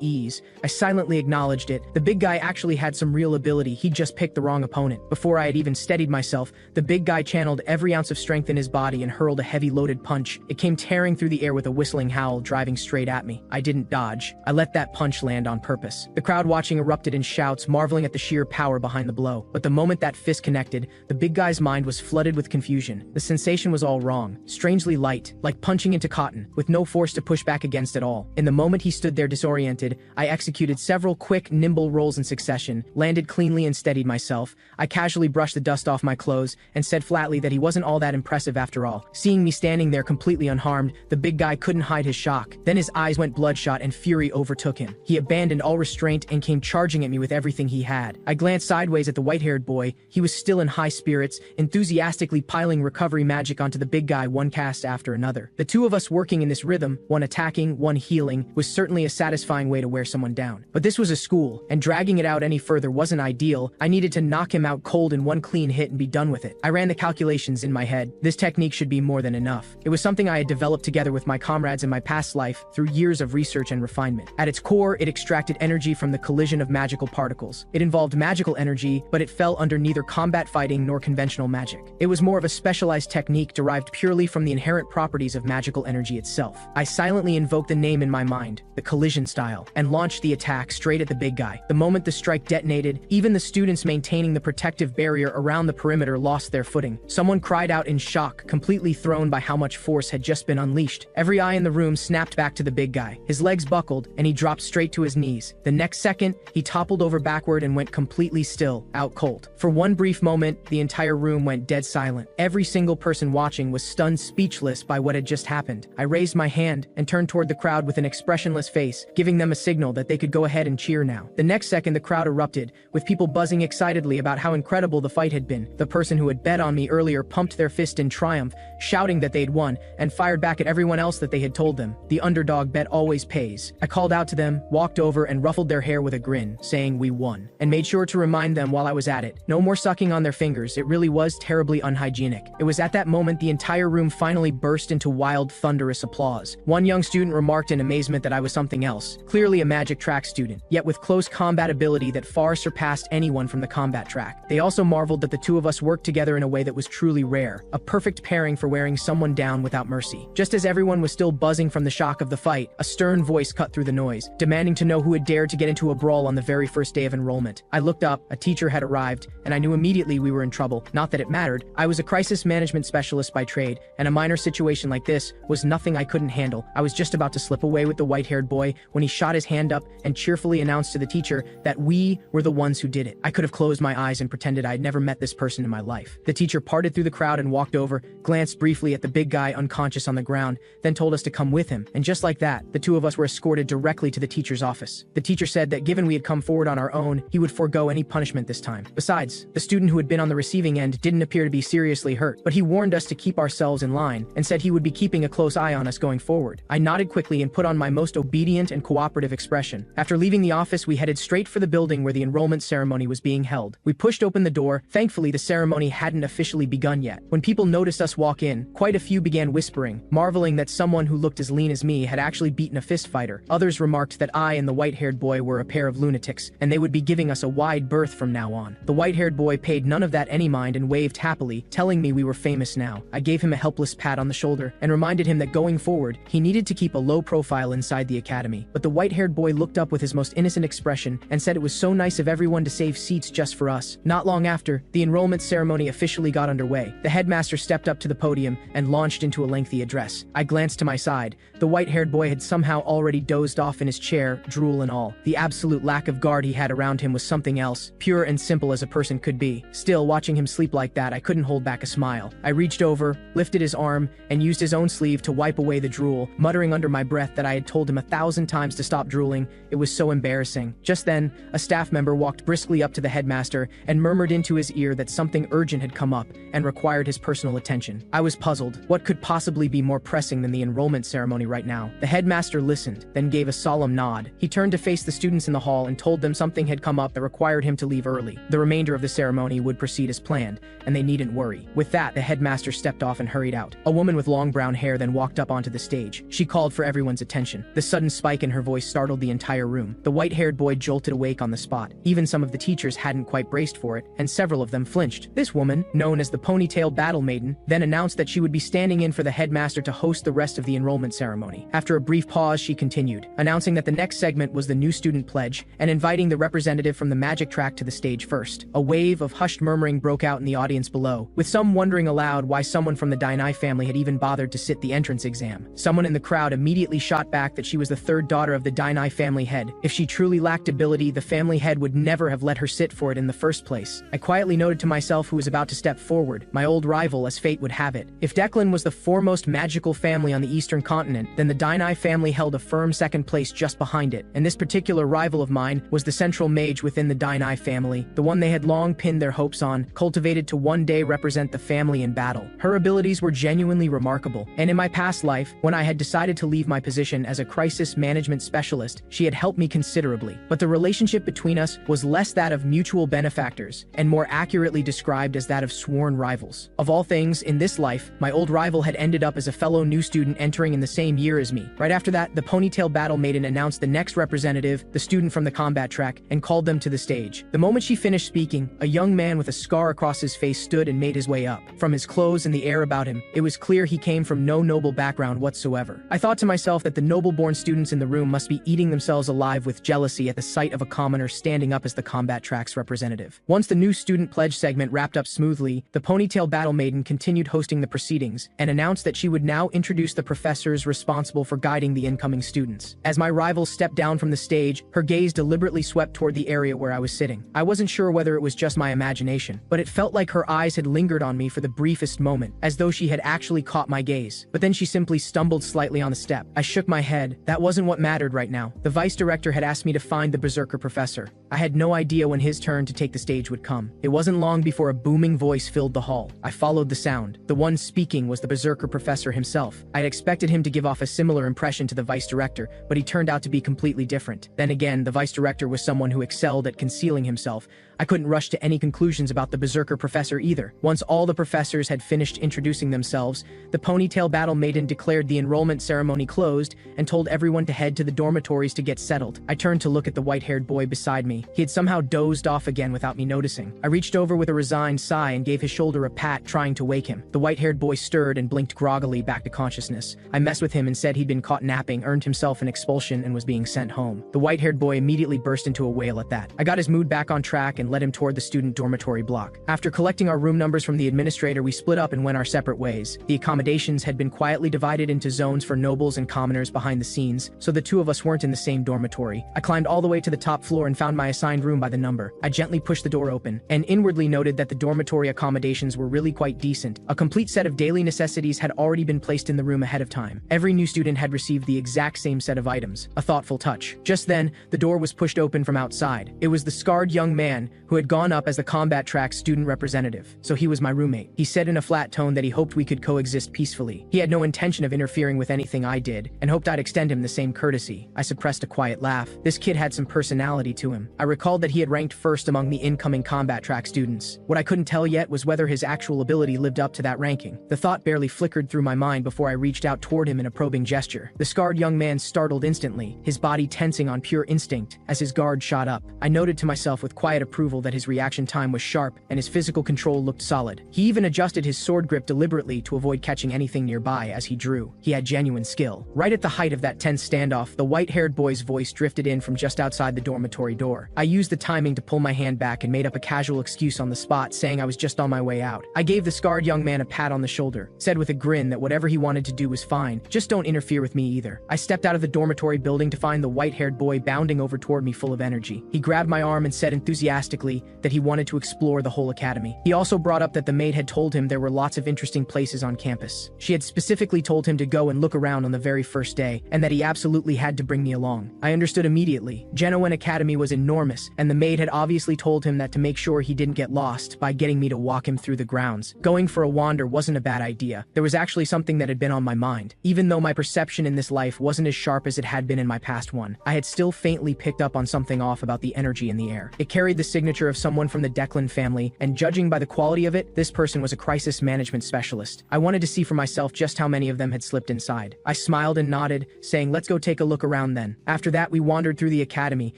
ease. I silently acknowledged it. The big guy actually had some real ability. He just picked the wrong opponent. Before I had even steadied myself, the big guy channeled every ounce of strength in his body and hurled a heavy loaded punch. It came tearing through the air with a whistling howl, driving straight at me. I didn't dodge. I let that punch land on purpose. The crowd watching erupted in shouts, marveling at the sheer power behind the blow. But the moment that fist connected, the big guy's mind was flooded with confusion. The sensation was all wrong, strangely light, like punching into cotton, with no force to push back against at all. In the moment he stood there disoriented, I executed several quick, nimble rolls in succession, landed cleanly and steadied myself. I casually brushed the dust off my clothes and said flatly that he wasn't all that impressive after all. Seeing me standing there completely unharmed, the big guy couldn't hide his shock. Then his eyes went bloodshot and fury overtook him. He abandoned all restraint and came charging at me with everything he had. I glanced sideways at the white-haired boy. He was still in high spirits, enthusiastically piling recovery magic onto the big guy one cast after another. The two of us working in this rhythm, one attacking, one healing, was certainly a satisfying way to wear someone down. But this was a school, and dragging it out any further wasn't ideal. I needed to knock him out cold in one clean hit and be done with it. I ran the calculations in my head. This technique should be more than enough. It was something I had developed together with my comrades in my past life through years of research and refinement. At its core, it extracted energy from the collision of magical particles. It involved magical energy, but it fell under neither combat fighting nor conventional magic. It was more of a specialized technique derived purely from the inherent properties of magical energy itself. I silently invoked the name in my mind, the collision style, and launched the attack straight at the big guy. The moment the strike detonated, even the students maintaining the protective barrier around the perimeter lost their footing. Someone cried out in shock, completely thrown by how much force had just been unleashed. Every eye in the room snapped back to the big guy. His legs buckled, and he dropped straight to his knees. The next second, he toppled over backward and went completely still, out cold. For one brief moment, the entire room went dead silent. Every single person watching was stunned speechless by what had just happened. I raised my hand and turned toward the crowd with an expressionless face, giving them a signal that they could go ahead and cheer now. The next second, the crowd erupted, with people buzzing excitedly about how incredible the fight had been. The person who had bet on me earlier pumped their fist in triumph, shouting that they'd won, and fired back at everyone else that they had told them. The underdog bet always pays. I called out to them, walked over and ruffled their hair with a grin, saying we won, and made sure to remind them while I was at it. No more sucking on their fingers. It really was terribly unhygienic. It was at that moment the entire room finally burst into wild, thunderous applause. One young student remarked in amazement that I was something else, clearly a magic track student, yet with close combat ability that far surpassed anyone from the combat track. They also marveled that the two of us worked together in a way that was truly rare, a perfect pairing for wearing someone down without mercy. Just as everyone was still buzzing from the shock of the fight, a stern voice cut through the noise, demanding to know who had dared to get into a brawl on the very first day of enrollment. I looked up, a teacher had arrived, and I knew immediately we were in trouble. Not that it mattered. I was a crisis management specialist by trade, and a minor situation like this was nothing I couldn't handle. I was just about to slip away with the white-haired boy when he shot his hand up and cheerfully announced to the teacher that we were the ones who did it. I could have closed my eyes and pretended I had never met this this person in my life. The teacher parted through the crowd and walked over, glanced briefly at the big guy unconscious on the ground, then told us to come with him, and just like that, the two of us were escorted directly to the teacher's office. The teacher said that given we had come forward on our own, he would forego any punishment this time. Besides, the student who had been on the receiving end didn't appear to be seriously hurt, but he warned us to keep ourselves in line and said he would be keeping a close eye on us going forward. I nodded quickly and put on my most obedient and cooperative expression. After leaving the office, we headed straight for the building where the enrollment ceremony was being held. We pushed open the door. Thankfully, the ceremony hadn't officially begun yet. When people noticed us walk in, quite a few began whispering, marveling that someone who looked as lean as me had actually beaten a fist fighter. Others remarked that I and the white-haired boy were a pair of lunatics, and they would be giving us a wide berth from now on. The white-haired boy paid none of that any mind and waved happily, telling me we were famous now. I gave him a helpless pat on the shoulder and reminded him that going forward, he needed to keep a low profile inside the academy. But the white-haired boy looked up with his most innocent expression and said it was so nice of everyone to save seats just for us. Not long after, the enrollment ceremony officially got underway. The headmaster stepped up to the podium and launched into a lengthy address. I glanced to my side. The white-haired boy had somehow already dozed off in his chair, drool and all. The absolute lack of guard he had around him was something else, pure and simple as a person could be. Still, watching him sleep like that, I couldn't hold back a smile. I reached over, lifted his arm, and used his own sleeve to wipe away the drool, muttering under my breath that I had told him 1,000 times to stop drooling. It was so embarrassing. Just then, a staff member walked briskly up to the headmaster and murmured into his ear that something urgent had come up and required his personal attention. I was puzzled. What could possibly be more pressing than the enrollment ceremony right now? The headmaster listened, then gave a solemn nod. He turned to face the students in the hall and told them something had come up that required him to leave early. The remainder of the ceremony would proceed as planned, and they needn't worry. With that, the headmaster stepped off and hurried out. A woman with long brown hair then walked up onto the stage. She called for everyone's attention. The sudden spike in her voice startled the entire room. The white-haired boy jolted awake on the spot. Even some of the teachers hadn't quite braced for it, and several of them flinched. This woman, known as the ponytail battle maiden, then announced that she would be standing in for the headmaster to host the rest of the enrollment ceremony. After a brief pause, she continued, announcing that the next segment was the new student pledge and inviting the representative from the magic track to the stage first. A wave of hushed murmuring broke out in the audience below, with some wondering aloud why someone from the Dainai family had even bothered to sit the entrance exam. Someone in the crowd immediately shot back that she was the third daughter of the Dainai family head. If she truly lacked ability, the family head would never have let her sit for it in the first place. I quietly noted to myself who was about to step forward, my old rival as fate would have it. If Declan was the foremost magical family on the eastern continent, then the Dainai family held a firm second place just behind it, and this particular rival of mine was the central mage within the Dainai family, the one they had long pinned their hopes on, cultivated to one day represent the family in battle. Her abilities were genuinely remarkable, and in my past life, when I had decided to leave my position as a crisis management specialist, she had helped me considerably. But the relationship between us was less that of mutual benefactors, and more accurately described as that of sworn rivals. Of all things, in this life, my old rival had ended up as a fellow new student entering in the same year as me. Right after that, the ponytail battle maiden announced the next representative, the student from the combat track, and called them to the stage. The moment she finished speaking, a young man with a scar across his face stood and made his way up. From his clothes and the air about him, it was clear he came from no noble background whatsoever. I thought to myself that the noble-born students in the room must be eating themselves alive with jealousy at the sight of a commoner standing up as the combat track's representative. Once the new student pledge segment wrapped up smoothly, the ponytail battle maiden continued hosting the proceedings and announced that she would now introduce the professors responsible for guiding the incoming students. As my rival stepped down from the stage, her gaze deliberately swept toward the area where I was sitting. I wasn't sure whether it was just my imagination, but it felt like her eyes had lingered on me for the briefest moment, as though she had actually caught my gaze. But then she simply stumbled slightly on the step. I shook my head. That wasn't what mattered right now. The vice director had asked me to find the berserker professor. I had no idea when his turn to take the stage would come. It wasn't long before a booming voice filled the hall. I followed the sound. The one speaking was the berserker professor himself. I had expected him to give off a similar impression to the vice director, but he turned out to be completely different. Then again, the vice director was someone who excelled at concealing himself. I couldn't rush to any conclusions about the berserker professor either. Once all the professors had finished introducing themselves, the ponytail battle maiden declared the enrollment ceremony closed and told everyone to head to the dormitories to get settled. I turned to look at the white-haired boy beside me. He had somehow dozed off again without me noticing. I reached over with a resigned sigh and gave his shoulder a pat, trying to wake him. The white-haired boy stirred and blinked groggily back to consciousness. I messed with him and said he'd been caught napping, earned himself an expulsion, and was being sent home. The white-haired boy immediately burst into a wail at that. I got his mood back on track and led him toward the student dormitory block. After collecting our room numbers from the administrator, we split up and went our separate ways. The accommodations had been quietly divided into zones for nobles and commoners behind the scenes, so the two of us weren't in the same dormitory. I climbed all the way to the top floor and found my assigned room by the number. I gently pushed the door open, and inwardly noted that the dormitory accommodations were really quite decent. A complete set of daily necessities had already been placed in the room ahead of time. Every new student had received the exact same set of items. A thoughtful touch. Just then, the door was pushed open from outside. It was the scarred young man who had gone up as the combat track student representative, so he was my roommate. He said in a flat tone that he hoped we could coexist peacefully. He had no intention of interfering with anything I did, and hoped I'd extend him the same courtesy. I suppressed a quiet laugh. This kid had some personality to him. I recalled that he had ranked first among the incoming combat track students. What I couldn't tell yet was whether his actual ability lived up to that ranking. The thought barely flickered through my mind before I reached out toward him in a probing gesture. The scarred young man startled instantly, his body tensing on pure instinct as his guard shot up. I noted to myself with quiet approval that his reaction time was sharp and his physical control looked solid. He even adjusted his sword grip deliberately to avoid catching anything nearby as he drew. He had genuine skill. Right at the height of that tense standoff, the white-haired boy's voice drifted in from just outside the dormitory door. I used the timing to pull my hand back and made up a casual excuse on the spot, saying I was just on my way out. I gave the scarred young man a pat on the shoulder, said with a grin that whatever he wanted to do was fine, just don't interfere with me either. I stepped out of the dormitory building to find the white-haired boy bounding over toward me full of energy. He grabbed my arm and said enthusiastically that he wanted to explore the whole academy. He also brought up that the maid had told him there were lots of interesting places on campus. She had specifically told him to go and look around on the very first day, and that he absolutely had to bring me along. I understood immediately. Genoan Academy was enormous, and the maid had obviously told him that to make sure he didn't get lost by getting me to walk him through the grounds. Going for a wander wasn't a bad idea. There was actually something that had been on my mind. Even though my perception in this life wasn't as sharp as it had been in my past one, I had still faintly picked up on something off about the energy in the air. It carried the signature of someone from the Declan family, and judging by the quality of it, this person was a crisis management specialist. I wanted to see for myself just how many of them had slipped inside. I smiled and nodded, saying let's go take a look around then. After that, we wandered through the academy,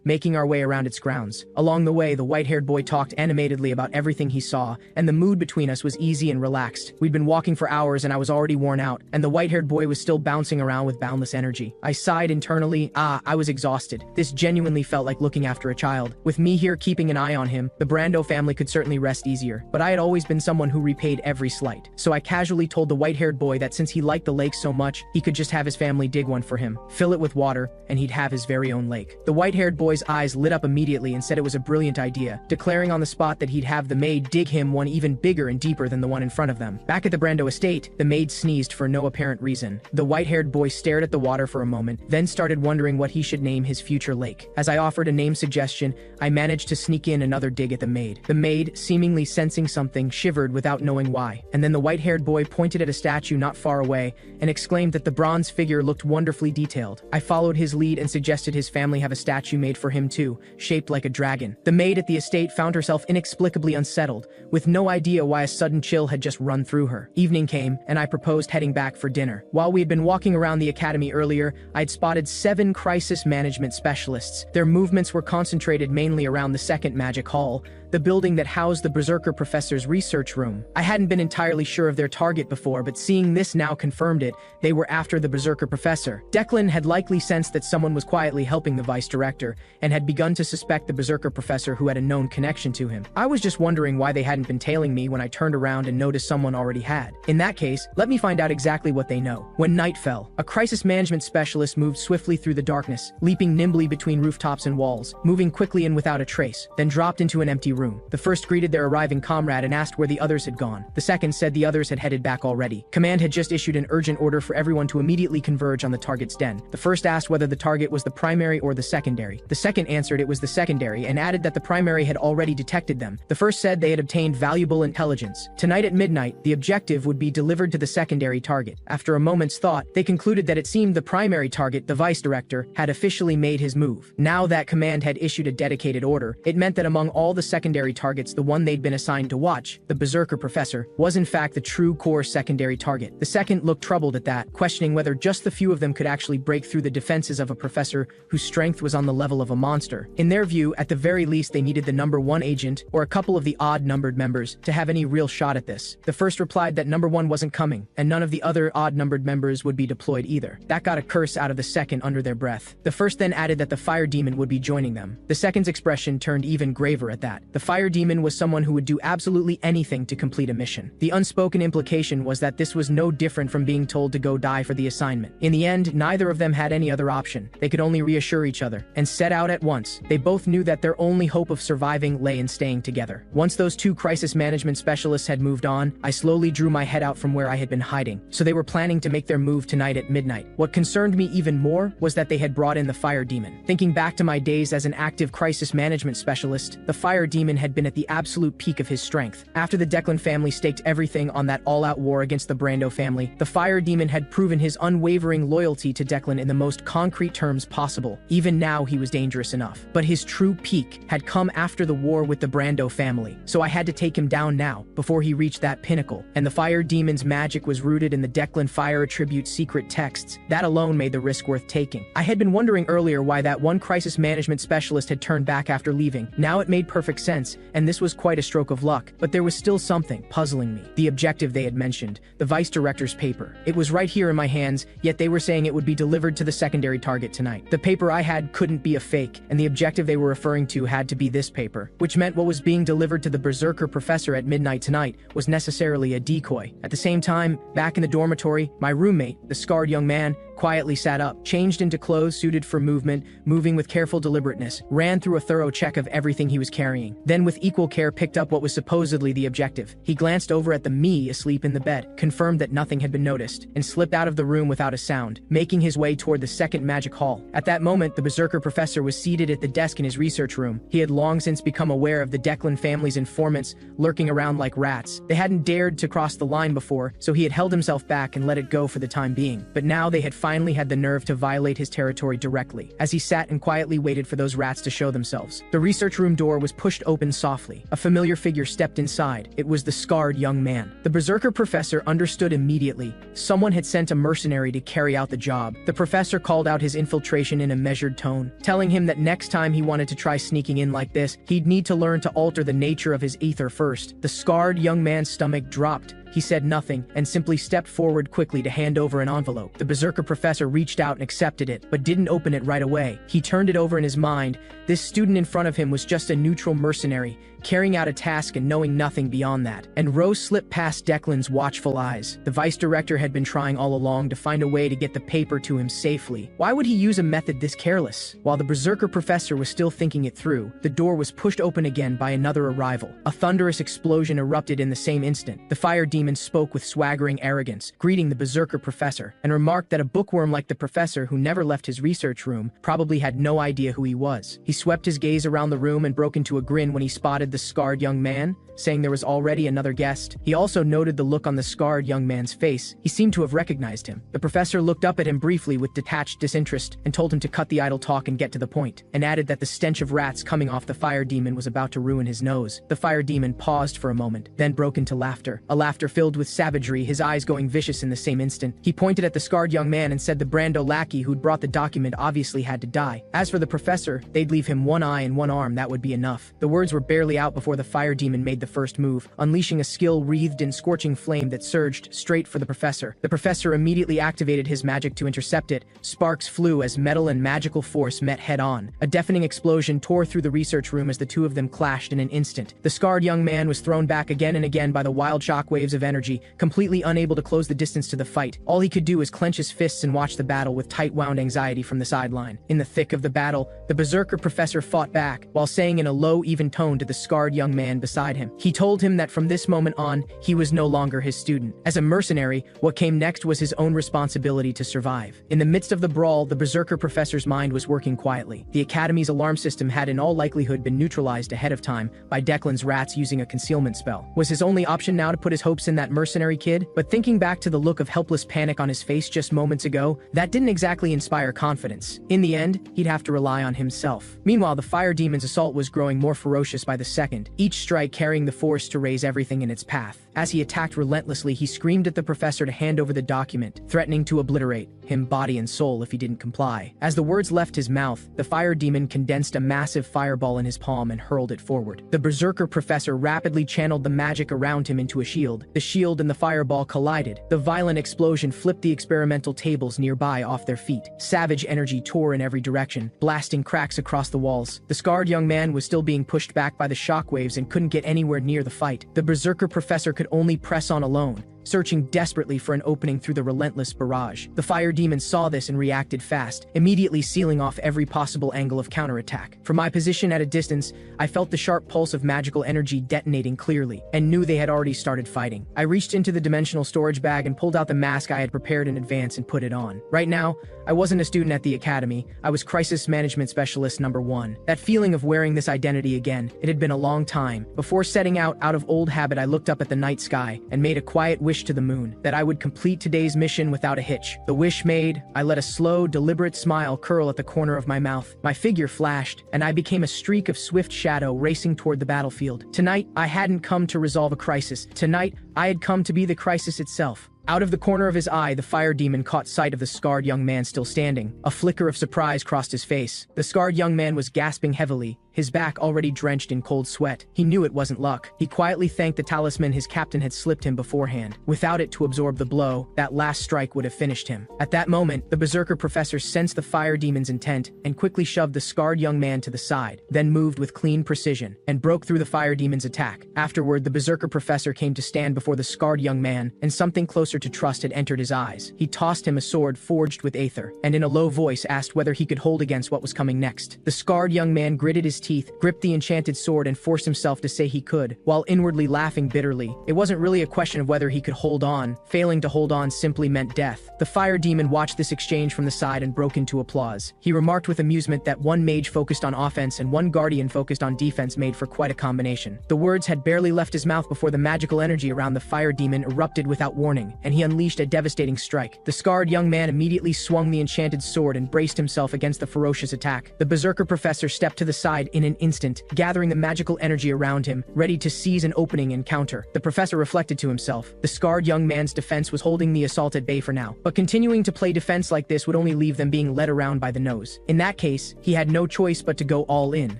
making our way around its grounds. Along the way, the white-haired boy talked animatedly about everything he saw, and the mood between us was easy and relaxed. We'd been walking for hours and I was already worn out, and the white-haired boy was still bouncing around with boundless energy. I sighed internally. I was exhausted. This genuinely felt like looking after a child. With me here keeping an eye on him, the Brando family could certainly rest easier, but I had always been someone who repaid every slight. So I casually told the white-haired boy that since he liked the lake so much, he could just have his family dig one for him, fill it with water, and he'd have his very own lake. The white-haired boy's eyes lit up immediately and said it was a brilliant idea, declaring on the spot that he'd have the maid dig him one even bigger and deeper than the one in front of them. Back at the Brando estate, the maid sneezed for no apparent reason. The white-haired boy stared at the water for a moment, then started wondering what he should name his future lake. As I offered a name suggestion, I managed to sneak in another dig at the maid. The maid, seemingly sensing something, shivered without knowing why. And then the white-haired boy pointed at a statue not far away and exclaimed that the bronze figure looked wonderfully detailed. I followed his lead and suggested his family have a statue made for him too, shaped like a dragon. The maid at the estate found herself inexplicably unsettled, with no idea why a sudden chill had just run through her. Evening came, and I proposed heading back for dinner. While we had been walking around the academy earlier, I'd spotted 7 crisis management specialists. Their movements were concentrated mainly around the second magic hall, the building that housed the Berserker Professor's research room. I hadn't been entirely sure of their target before, but seeing this now confirmed it. They were after the Berserker Professor. Declan had likely sensed that someone was quietly helping the Vice Director, and had begun to suspect the Berserker Professor who had a known connection to him. I was just wondering why they hadn't been tailing me when I turned around and noticed someone already had. In that case, let me find out exactly what they know. When night fell, a crisis management specialist moved swiftly through the darkness, leaping nimbly between rooftops and walls, moving quickly and without a trace, then dropped into an empty room. The first greeted their arriving comrade and asked where the others had gone. The second said the others had headed back already. Command had just issued an urgent order for everyone to immediately converge on the target's den. The first asked whether the target was the primary or the secondary. The second answered it was the secondary and added that the primary had already detected them. The first said they had obtained valuable intelligence. Tonight at midnight, the objective would be delivered to the secondary target. After a moment's thought, they concluded that it seemed the primary target, the Vice Director, had officially made his move. Now that Command had issued a dedicated order, it meant that among all the secondary targets, the one they'd been assigned to watch, the Berserker Professor, was in fact the true core secondary target. The second looked troubled at that, questioning whether just the few of them could actually break through the defenses of a professor whose strength was on the level of a monster. In their view, at the very least they needed the number 1 agent, or a couple of the odd-numbered members, to have any real shot at this. The first replied that number 1 wasn't coming, and none of the other odd-numbered members would be deployed either. That got a curse out of the second under their breath. The first then added that the fire demon would be joining them. The second's expression turned even graver at that. The fire demon was someone who would do absolutely anything to complete a mission. The unspoken implication was that this was no different from being told to go die for the assignment. In the end, neither of them had any other option. They could only reassure each other and set out at once. They both knew that their only hope of surviving lay in staying together. Once those two crisis management specialists had moved on, I slowly drew my head out from where I had been hiding. So they were planning to make their move tonight at midnight. What concerned me even more was that they had brought in the fire demon. Thinking back to my days as an active crisis management specialist, the fire demon had been at the absolute peak of his strength. After the Declan family staked everything on that all-out war against the Brando family, the fire demon had proven his unwavering loyalty to Declan in the most concrete terms possible. Even now he was dangerous enough. But his true peak had come after the war with the Brando family, so I had to take him down now, before he reached that pinnacle. And the fire demon's magic was rooted in the Declan fire attribute secret texts. That alone made the risk worth taking. I had been wondering earlier why that one crisis management specialist had turned back after leaving. Now it made perfect sense, and this was quite a stroke of luck. But there was still something puzzling me. The objective they had mentioned, the vice director's paper. It was right here in my hands, yet they were saying it would be delivered to the secondary target tonight. The paper I had couldn't be a fake, and the objective they were referring to had to be this paper, which meant what was being delivered to the berserker professor at midnight tonight was necessarily a decoy. At the same time, back in the dormitory, my roommate, the scarred young man, quietly sat up, changed into clothes suited for movement, moving with careful deliberateness, ran through a thorough check of everything he was carrying, then with equal care picked up what was supposedly the objective. He glanced over at the me asleep in the bed, confirmed that nothing had been noticed, and slipped out of the room without a sound, making his way toward the second magic hall. At that moment, the berserker professor was seated at the desk in his research room. He had long since become aware of the Declan family's informants lurking around like rats. They hadn't dared to cross the line before, so he had held himself back and let it go for the time being. But now they had finally had the nerve to violate his territory directly. As he sat and quietly waited for those rats to show themselves, the research room door was pushed open softly. A familiar figure stepped inside. It was the scarred young man. The berserker professor understood immediately. Someone had sent a mercenary to carry out the job. The professor called out his infiltration in a measured tone, telling him that next time he wanted to try sneaking in like this, he'd need to learn to alter the nature of his ether first. The scarred young man's stomach dropped. He said nothing, and simply stepped forward quickly to hand over an envelope. The berserker professor reached out and accepted it, but didn't open it right away. He turned it over in his mind. This student in front of him was just a neutral mercenary, carrying out a task and knowing nothing beyond that. And Rose slipped past Declan's watchful eyes. The vice director had been trying all along to find a way to get the paper to him safely. Why would he use a method this careless? While the berserker professor was still thinking it through, the door was pushed open again by another arrival. A thunderous explosion erupted in the same instant. The fire demon spoke with swaggering arrogance, greeting the berserker professor, and remarked that a bookworm like the professor who never left his research room probably had no idea who he was. He swept his gaze around the room and broke into a grin when he spotted the scarred young man, saying there was already another guest. He also noted the look on the scarred young man's face. He seemed to have recognized him. The professor looked up at him briefly with detached disinterest and told him to cut the idle talk and get to the point, and added that the stench of rats coming off the fire demon was about to ruin his nose. The fire demon paused for a moment, then broke into laughter, a laughter filled with savagery, his eyes going vicious in the same instant. He pointed at the scarred young man and said the Brando lackey who'd brought the document obviously had to die. As for the professor, they'd leave him one eye and one arm, that would be enough. The words were barely out before the fire demon made the first move, unleashing a skill wreathed in scorching flame that surged straight for the professor. The professor immediately activated his magic to intercept it. Sparks flew as metal and magical force met head-on. A deafening explosion tore through the research room as the two of them clashed in an instant. The scarred young man was thrown back again and again by the wild shockwaves of energy, completely unable to close the distance to the fight. All he could do was clench his fists and watch the battle with tight-wound anxiety from the sideline. In the thick of the battle, the berserker professor fought back, while saying in a low, even tone to the scarred young man beside him. He told him that from this moment on, he was no longer his student. As a mercenary, what came next was his own responsibility to survive. In the midst of the brawl, the berserker professor's mind was working quietly. The academy's alarm system had in all likelihood been neutralized ahead of time by Declan's rats using a concealment spell. Was his only option now to put his hopes in that mercenary kid? But thinking back to the look of helpless panic on his face just moments ago, that didn't exactly inspire confidence. In the end, he'd have to rely on himself. Meanwhile, the fire demon's assault was growing more ferocious by the second, each strike carrying the force to raise everything in its path. As he attacked relentlessly, he screamed at the professor to hand over the document, threatening to obliterate him body and soul if he didn't comply. As the words left his mouth, the fire demon condensed a massive fireball in his palm and hurled it forward. The berserker professor rapidly channeled the magic around him into a shield. The shield and the fireball collided. The violent explosion flipped the experimental tables nearby off their feet. Savage energy tore in every direction, blasting cracks across the walls. The scarred young man was still being pushed back by the shockwaves and couldn't get anywhere near the fight. The berserker professor could only press on alone, searching desperately for an opening through the relentless barrage. The fire demon saw this and reacted fast, immediately sealing off every possible angle of counterattack. From my position at a distance, I felt the sharp pulse of magical energy detonating clearly, and knew they had already started fighting. I reached into the dimensional storage bag and pulled out the mask I had prepared in advance and put it on. Right now, I wasn't a student at the academy, I was crisis management specialist number 1. That feeling of wearing this identity again, it had been a long time. Before setting out of old habit, I looked up at the night sky and made a quiet wish to the moon, that I would complete today's mission without a hitch. The wish made, I let a slow, deliberate smile curl at the corner of my mouth. My figure flashed, and I became a streak of swift shadow racing toward the battlefield. Tonight, I hadn't come to resolve a crisis. Tonight, I had come to be the crisis itself. Out of the corner of his eye, the fire demon caught sight of the scarred young man still standing. A flicker of surprise crossed his face. The scarred young man was gasping heavily, his back already drenched in cold sweat. He knew it wasn't luck. He quietly thanked the talisman his captain had slipped him beforehand. Without it to absorb the blow, that last strike would have finished him. At that moment, the berserker professor sensed the fire demon's intent and quickly shoved the scarred young man to the side, then moved with clean precision and broke through the fire demon's attack. Afterward, the berserker professor came to stand before the scarred young man, and something closer to trust had entered his eyes. He tossed him a sword forged with aether, and in a low voice asked whether he could hold against what was coming next. The scarred young man gritted his teeth, gripped the enchanted sword, and forced himself to say he could, while inwardly laughing bitterly. It wasn't really a question of whether he could hold on. Failing to hold on simply meant death. The fire demon watched this exchange from the side and broke into applause. He remarked with amusement that one mage focused on offense and one guardian focused on defense made for quite a combination. The words had barely left his mouth before the magical energy around the fire demon erupted without warning, and he unleashed a devastating strike. The scarred young man immediately swung the enchanted sword and braced himself against the ferocious attack. The berserker professor stepped to the side in an instant, gathering the magical energy around him, ready to seize an opening and counter. The professor reflected to himself. The scarred young man's defense was holding the assault at bay for now, but continuing to play defense like this would only leave them being led around by the nose. In that case, he had no choice but to go all in.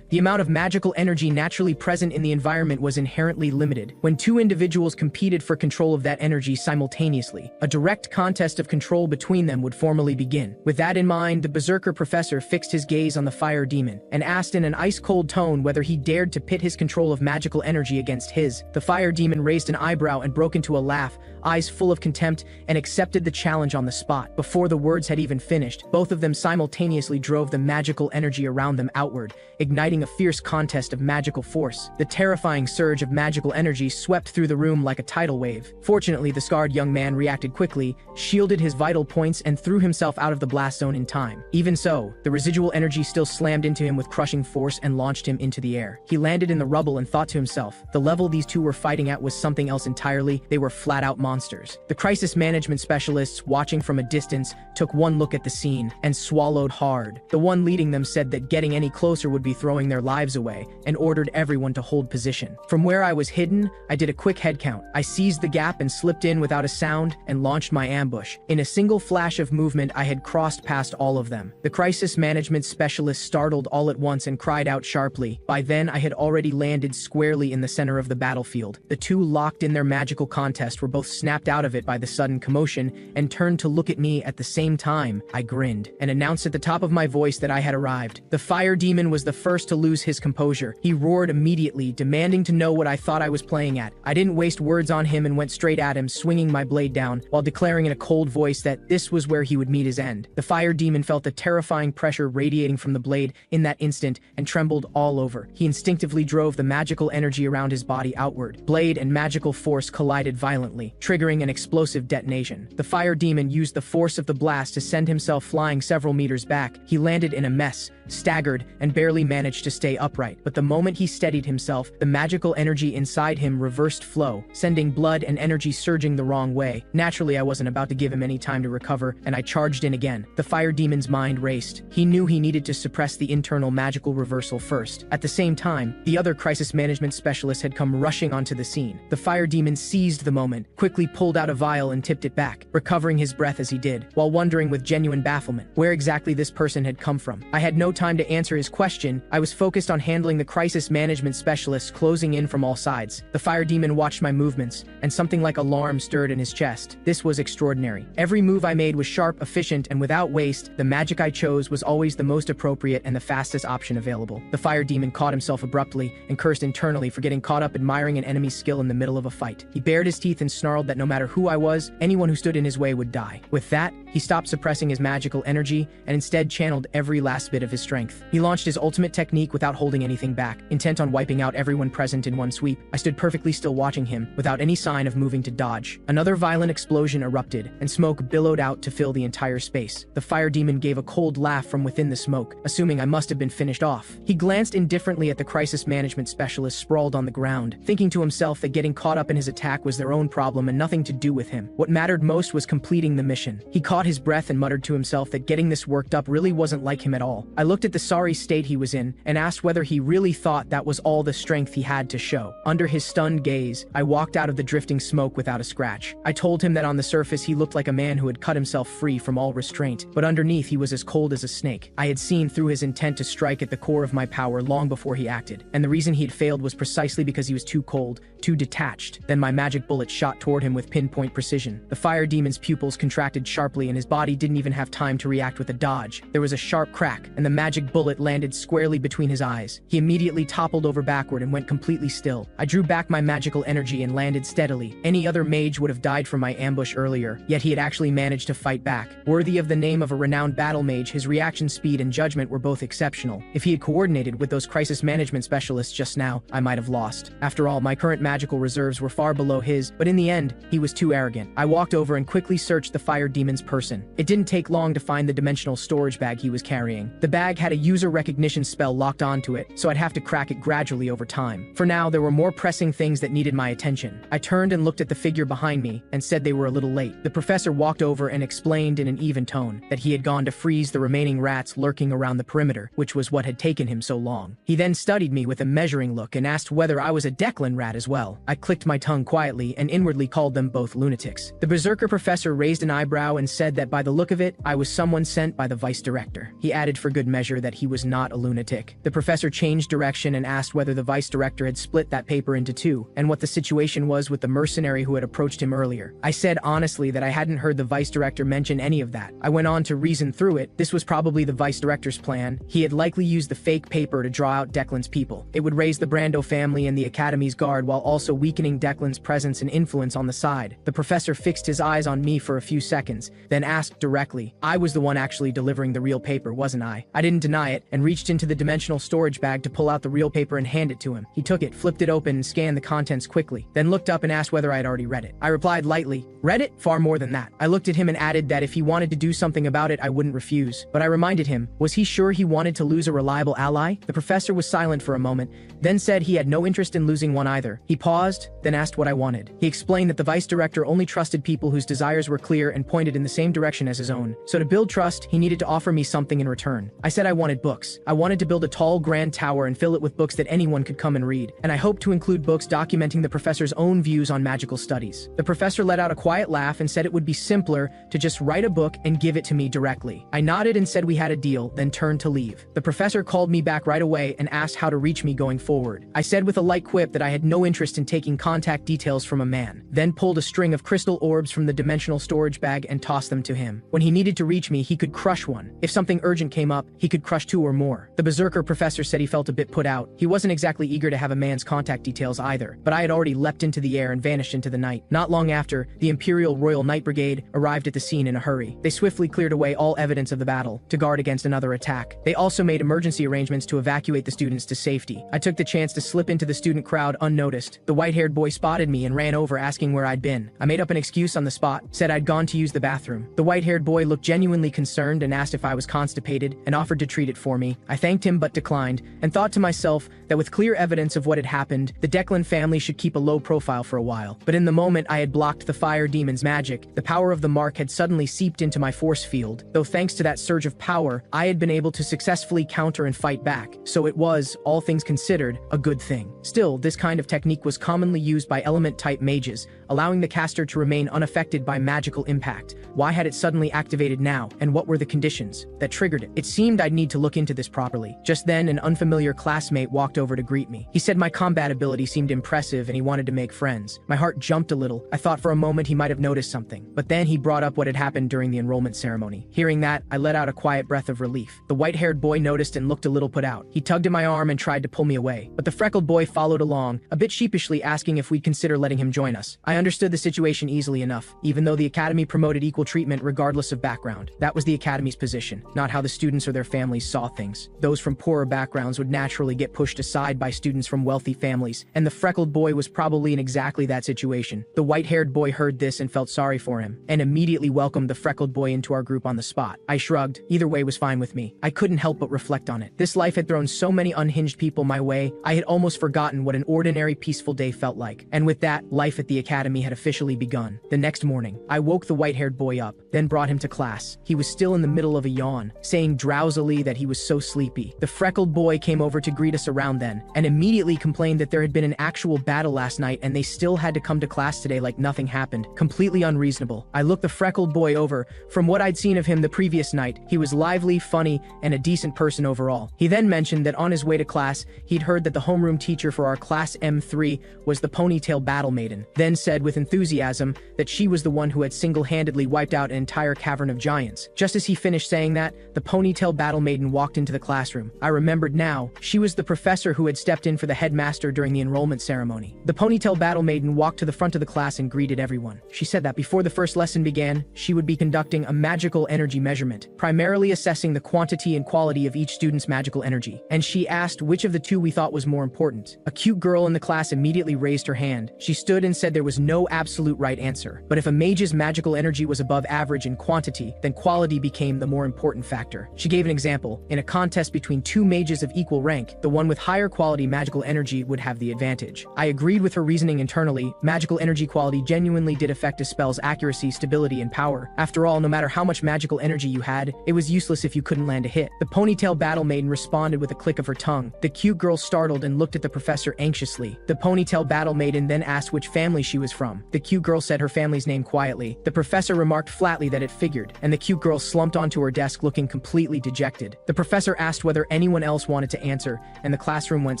The amount of magical energy naturally present in the environment was inherently limited. When two individuals competed for control of that energy simultaneously, a direct contest of control between them would formally begin. With that in mind, the berserker professor fixed his gaze on the fire demon and asked in an ice-cold tone whether he dared to pit his control of magical energy against his. The fire demon raised an eyebrow and broke into a laugh, eyes full of contempt, and accepted the challenge on the spot. Before the words had even finished, both of them simultaneously drove the magical energy around them outward, igniting a fierce contest of magical force. The terrifying surge of magical energy swept through the room like a tidal wave. Fortunately, the scarred young man reacted quickly, shielded his vital points, and threw himself out of the blast zone in time. Even so, the residual energy still slammed into him with crushing force and launched him into the air. He landed in the rubble and thought to himself, the level these two were fighting at was something else entirely. They were flat-out monsters. The crisis management specialists, watching from a distance, took one look at the scene and swallowed hard. The one leading them said that getting any closer would be throwing their lives away, and ordered everyone to hold position. From where I was hidden, I did a quick head count. I seized the gap and slipped in without a sound and launched my ambush. In a single flash of movement, I had crossed past all of them. The crisis management specialist startled all at once and cried out sharply. By then, I had already landed squarely in the center of the battlefield. The two locked in their magical contest were both snapped out of it by the sudden commotion and turned to look at me at the same time. I grinned and announced at the top of my voice that I had arrived. The fire demon was the first to lose his composure. He roared immediately, demanding to know what I thought I was playing at. I didn't waste words on him and went straight at him, swinging my blade down, while declaring in a cold voice that this was where he would meet his end. The fire demon felt the terrifying pressure radiating from the blade in that instant and trembled all over. He instinctively drove the magical energy around his body outward. Blade and magical force collided violently, triggering an explosive detonation. The fire demon used the force of the blast to send himself flying several meters back. He landed in a mess, staggered, and barely managed to stay upright. But the moment he steadied himself, the magical energy inside him reversed flow, sending sending blood and energy surging the wrong way. Naturally, I wasn't about to give him any time to recover, and I charged in again. The fire demon's mind raced. He knew he needed to suppress the internal magical reversal first. At the same time, the other crisis management specialist had come rushing onto the scene. The fire demon seized the moment, quickly pulled out a vial and tipped it back, recovering his breath as he did, while wondering with genuine bafflement where exactly this person had come from. I had no time to answer his question. I was focused on handling the crisis management specialists closing in from all sides. The fire demon watched my movements, and something like alarm stirred in his chest. This was extraordinary. Every move I made was sharp, efficient, and without waste. The magic I chose was always the most appropriate and the fastest option available. The fire demon caught himself abruptly and cursed internally for getting caught up admiring an enemy's skill in the middle of a fight. He bared his teeth and snarled that no matter who I was, anyone who stood in his way would die. With that, he stopped suppressing his magical energy and instead channeled every last bit of his strength. He launched his ultimate technique without holding anything back, intent on wiping out everyone present in one sweep. I stood perfectly still watching him, without any sign of moving to dodge. Another violent explosion erupted, and smoke billowed out to fill the entire space. The fire demon gave a cold laugh from within the smoke, assuming I must have been finished off. He glanced indifferently at the crisis management specialist sprawled on the ground, thinking to himself that getting caught up in his attack was their own problem and nothing to do with him. What mattered most was completing the mission. He caught his breath and muttered to himself that getting this worked up really wasn't like him at all. I looked at the sorry state he was in and asked whether he really thought that was all the strength he had to show. Under his stunned gaze, I walked out of the drifting smoke without a scratch. I told him that on the surface he looked like a man who had cut himself free from all restraint, but underneath he was as cold as a snake. I had seen through his intent to strike at the core of my power long before he acted, and the reason he had failed was precisely because he was too cold, too detached. Then my magic bullet shot toward him with pinpoint precision. The fire demon's pupils contracted sharply and his body didn't even have time to react with a dodge. There was a sharp crack, and the magic bullet landed squarely between his eyes. He immediately toppled over backward and went completely still. I drew back my magical energy and landed steadily. Any other mage would have died from my ambush earlier, yet he had actually managed to fight back. Worthy of the name of a renowned battle mage, his reaction speed and judgment were both exceptional. If he had coordinated with those crisis management specialists just now, I might have lost. After all, my current magical reserves were far below his, but in the end, he was too arrogant. I walked over and quickly searched the fire demon's person. It didn't take long to find the dimensional storage bag he was carrying. The bag had a user recognition spell locked onto it, so I'd have to crack it gradually over time. For now, there were more pressing things that needed my attention. I turned and looked at the figure behind me and said they were a little late. The professor walked over and explained in an even tone that he had gone to freeze the remaining rats lurking around the perimeter, which was what had taken him so long. He then studied me with a measuring look and asked whether I was a Declan rat as well. I clicked my tongue quietly and inwardly called them both lunatics. The berserker professor raised an eyebrow and said that by the look of it, I was someone sent by the vice director. He added for good measure that he was not a lunatic. The professor changed direction and asked whether the vice director had split that paper into two, and what the situation was with the mercenary who had approached him earlier. I said honestly that I hadn't heard the vice director mention any of that. I went on to reason through it. This was probably the vice director's plan. He had likely used the fake paper to draw out Declan's people. It would raise the Brando family and the Academy's guard while also weakening Declan's presence and influence on the side. The professor fixed his eyes on me for a few seconds, then asked directly. I was the one actually delivering the real paper, wasn't I? I didn't deny it, and reached into the dimensional storage bag to pull out the real paper and hand it to him. He took it, flipped it open, and scanned the contents quickly, then looked up and asked whether I had already read it. I replied lightly, "Read it? Far more than that." I looked at him and added that if he wanted to do something about it, I wouldn't refuse. But I reminded him, was he sure he wanted to lose a reliable ally? The professor was silent for a moment, then said he had no interest in losing one either. He paused, then asked what I wanted. He explained that the vice director only trusted people whose desires were clear and pointed in the same direction as his own. So to build trust, he needed to offer me something in return. I said I wanted books. I wanted to build a tall, grand tower and fill it with books that anyone could come and read. And I hoped to include books documenting the professor's own views on magical studies. The professor let out a quiet laugh and said it would be simpler to just write a book and give it to me directly. I nodded and said we had a deal, then turned to leave. The professor called me back right away and asked how to reach me going forward. I said with a light quip that I had no interest in taking contact details from a man, then pulled a string of crystal orbs from the dimensional storage bag and tossed them to him. When he needed to reach me, he could crush one. If something urgent came up, he could crush two or more. The berserker professor said he felt a bit put out. He wasn't exactly eager to have a man's contact details either, but I had already leapt into the air and vanished into the night. Not long after, the Imperial Royal Knight Brigade arrived at the scene in a hurry. They swiftly cleared away all evidence of the battle to guard against another attack. They also made emergency arrangements to evacuate the students to safety. I took the chance to slip into the student crowd unnoticed. The white-haired boy spotted me and ran over asking where I'd been. I made up an excuse on the spot, said I'd gone to use the bathroom. The white-haired boy looked genuinely concerned and asked if I was constipated and offered to treat it for me. I thanked him but declined, and thought to myself that with clear evidence of what had happened, the Declan family should keep a low profile profile for a while. But in the moment I had blocked the fire demon's magic, the power of the mark had suddenly seeped into my force field. Though thanks to that surge of power, I had been able to successfully counter and fight back. So it was, all things considered, a good thing. Still, this kind of technique was commonly used by element-type mages, allowing the caster to remain unaffected by magical impact. Why had it suddenly activated now, and what were the conditions that triggered it? It seemed I'd need to look into this properly. Just then, an unfamiliar classmate walked over to greet me. He said my combat ability seemed impressive and he wanted to make friends. My heart jumped a little. I thought for a moment he might have noticed something. But then he brought up what had happened during the enrollment ceremony. Hearing that, I let out a quiet breath of relief. The white-haired boy noticed and looked a little put out. He tugged at my arm and tried to pull me away. But the freckled boy followed along, a bit sheepishly asking if we'd consider letting him join us. I understood the situation easily enough, even though the academy promoted equal treatment regardless of background. That was the academy's position, not how the students or their families saw things. Those from poorer backgrounds would naturally get pushed aside by students from wealthy families, and the freckled boy was probably in exactly that situation. The white-haired boy heard this and felt sorry for him, and immediately welcomed the freckled boy into our group on the spot. I shrugged. Either way was fine with me. I couldn't help but reflect on it. This life had thrown so many unhinged people my way, I had almost forgotten what an ordinary peaceful day felt like. And with that, life at the academy had officially begun. The next morning, I woke the white-haired boy up, then brought him to class. He was still in the middle of a yawn, saying drowsily that he was so sleepy. The freckled boy came over to greet us around then, and immediately complained that there had been an actual battle last night and they still had to come to class today like nothing happened. Completely unreasonable. I looked the freckled boy over. From what I'd seen of him the previous night, he was lively, funny, and a decent person overall. He then mentioned that on his way to class, he'd heard that the homeroom teacher for our class M3 was the ponytail battle maiden, then said with enthusiasm that she was the one who had single-handedly wiped out an entire cavern of giants. Just as he finished saying that, the ponytail battle maiden walked into the classroom. I remembered now, she was the professor who had stepped in for the headmaster during the enrollment ceremony. The ponytail battle maiden walked to the front of the class and greeted everyone. She said that before the first lesson began, she would be conducting a magical energy measurement, primarily assessing the quantity and quality of each student's magical energy. And she asked which of the two we thought was more important. A cute girl in the class immediately raised her hand. She stood and said there was no absolute right answer. But if a mage's magical energy was above average in quantity, then quality became the more important factor. She gave an example. In a contest between two mages of equal rank, the one with higher quality magical energy would have the advantage. I agreed with her reasoning internally. Magical energy quality genuinely did affect a spell's accuracy, stability, and power. After all, no matter how much magical energy you had, it was useless if you couldn't land a hit. The ponytail battle maiden responded with a click of her tongue. The cute girl startled and looked at the professor anxiously. The ponytail battle maiden then asked which family she was from. The cute girl said her family's name quietly. The professor remarked flatly that it figured, and the cute girl slumped onto her desk looking completely dejected. The professor asked whether anyone else wanted to answer, and the classroom went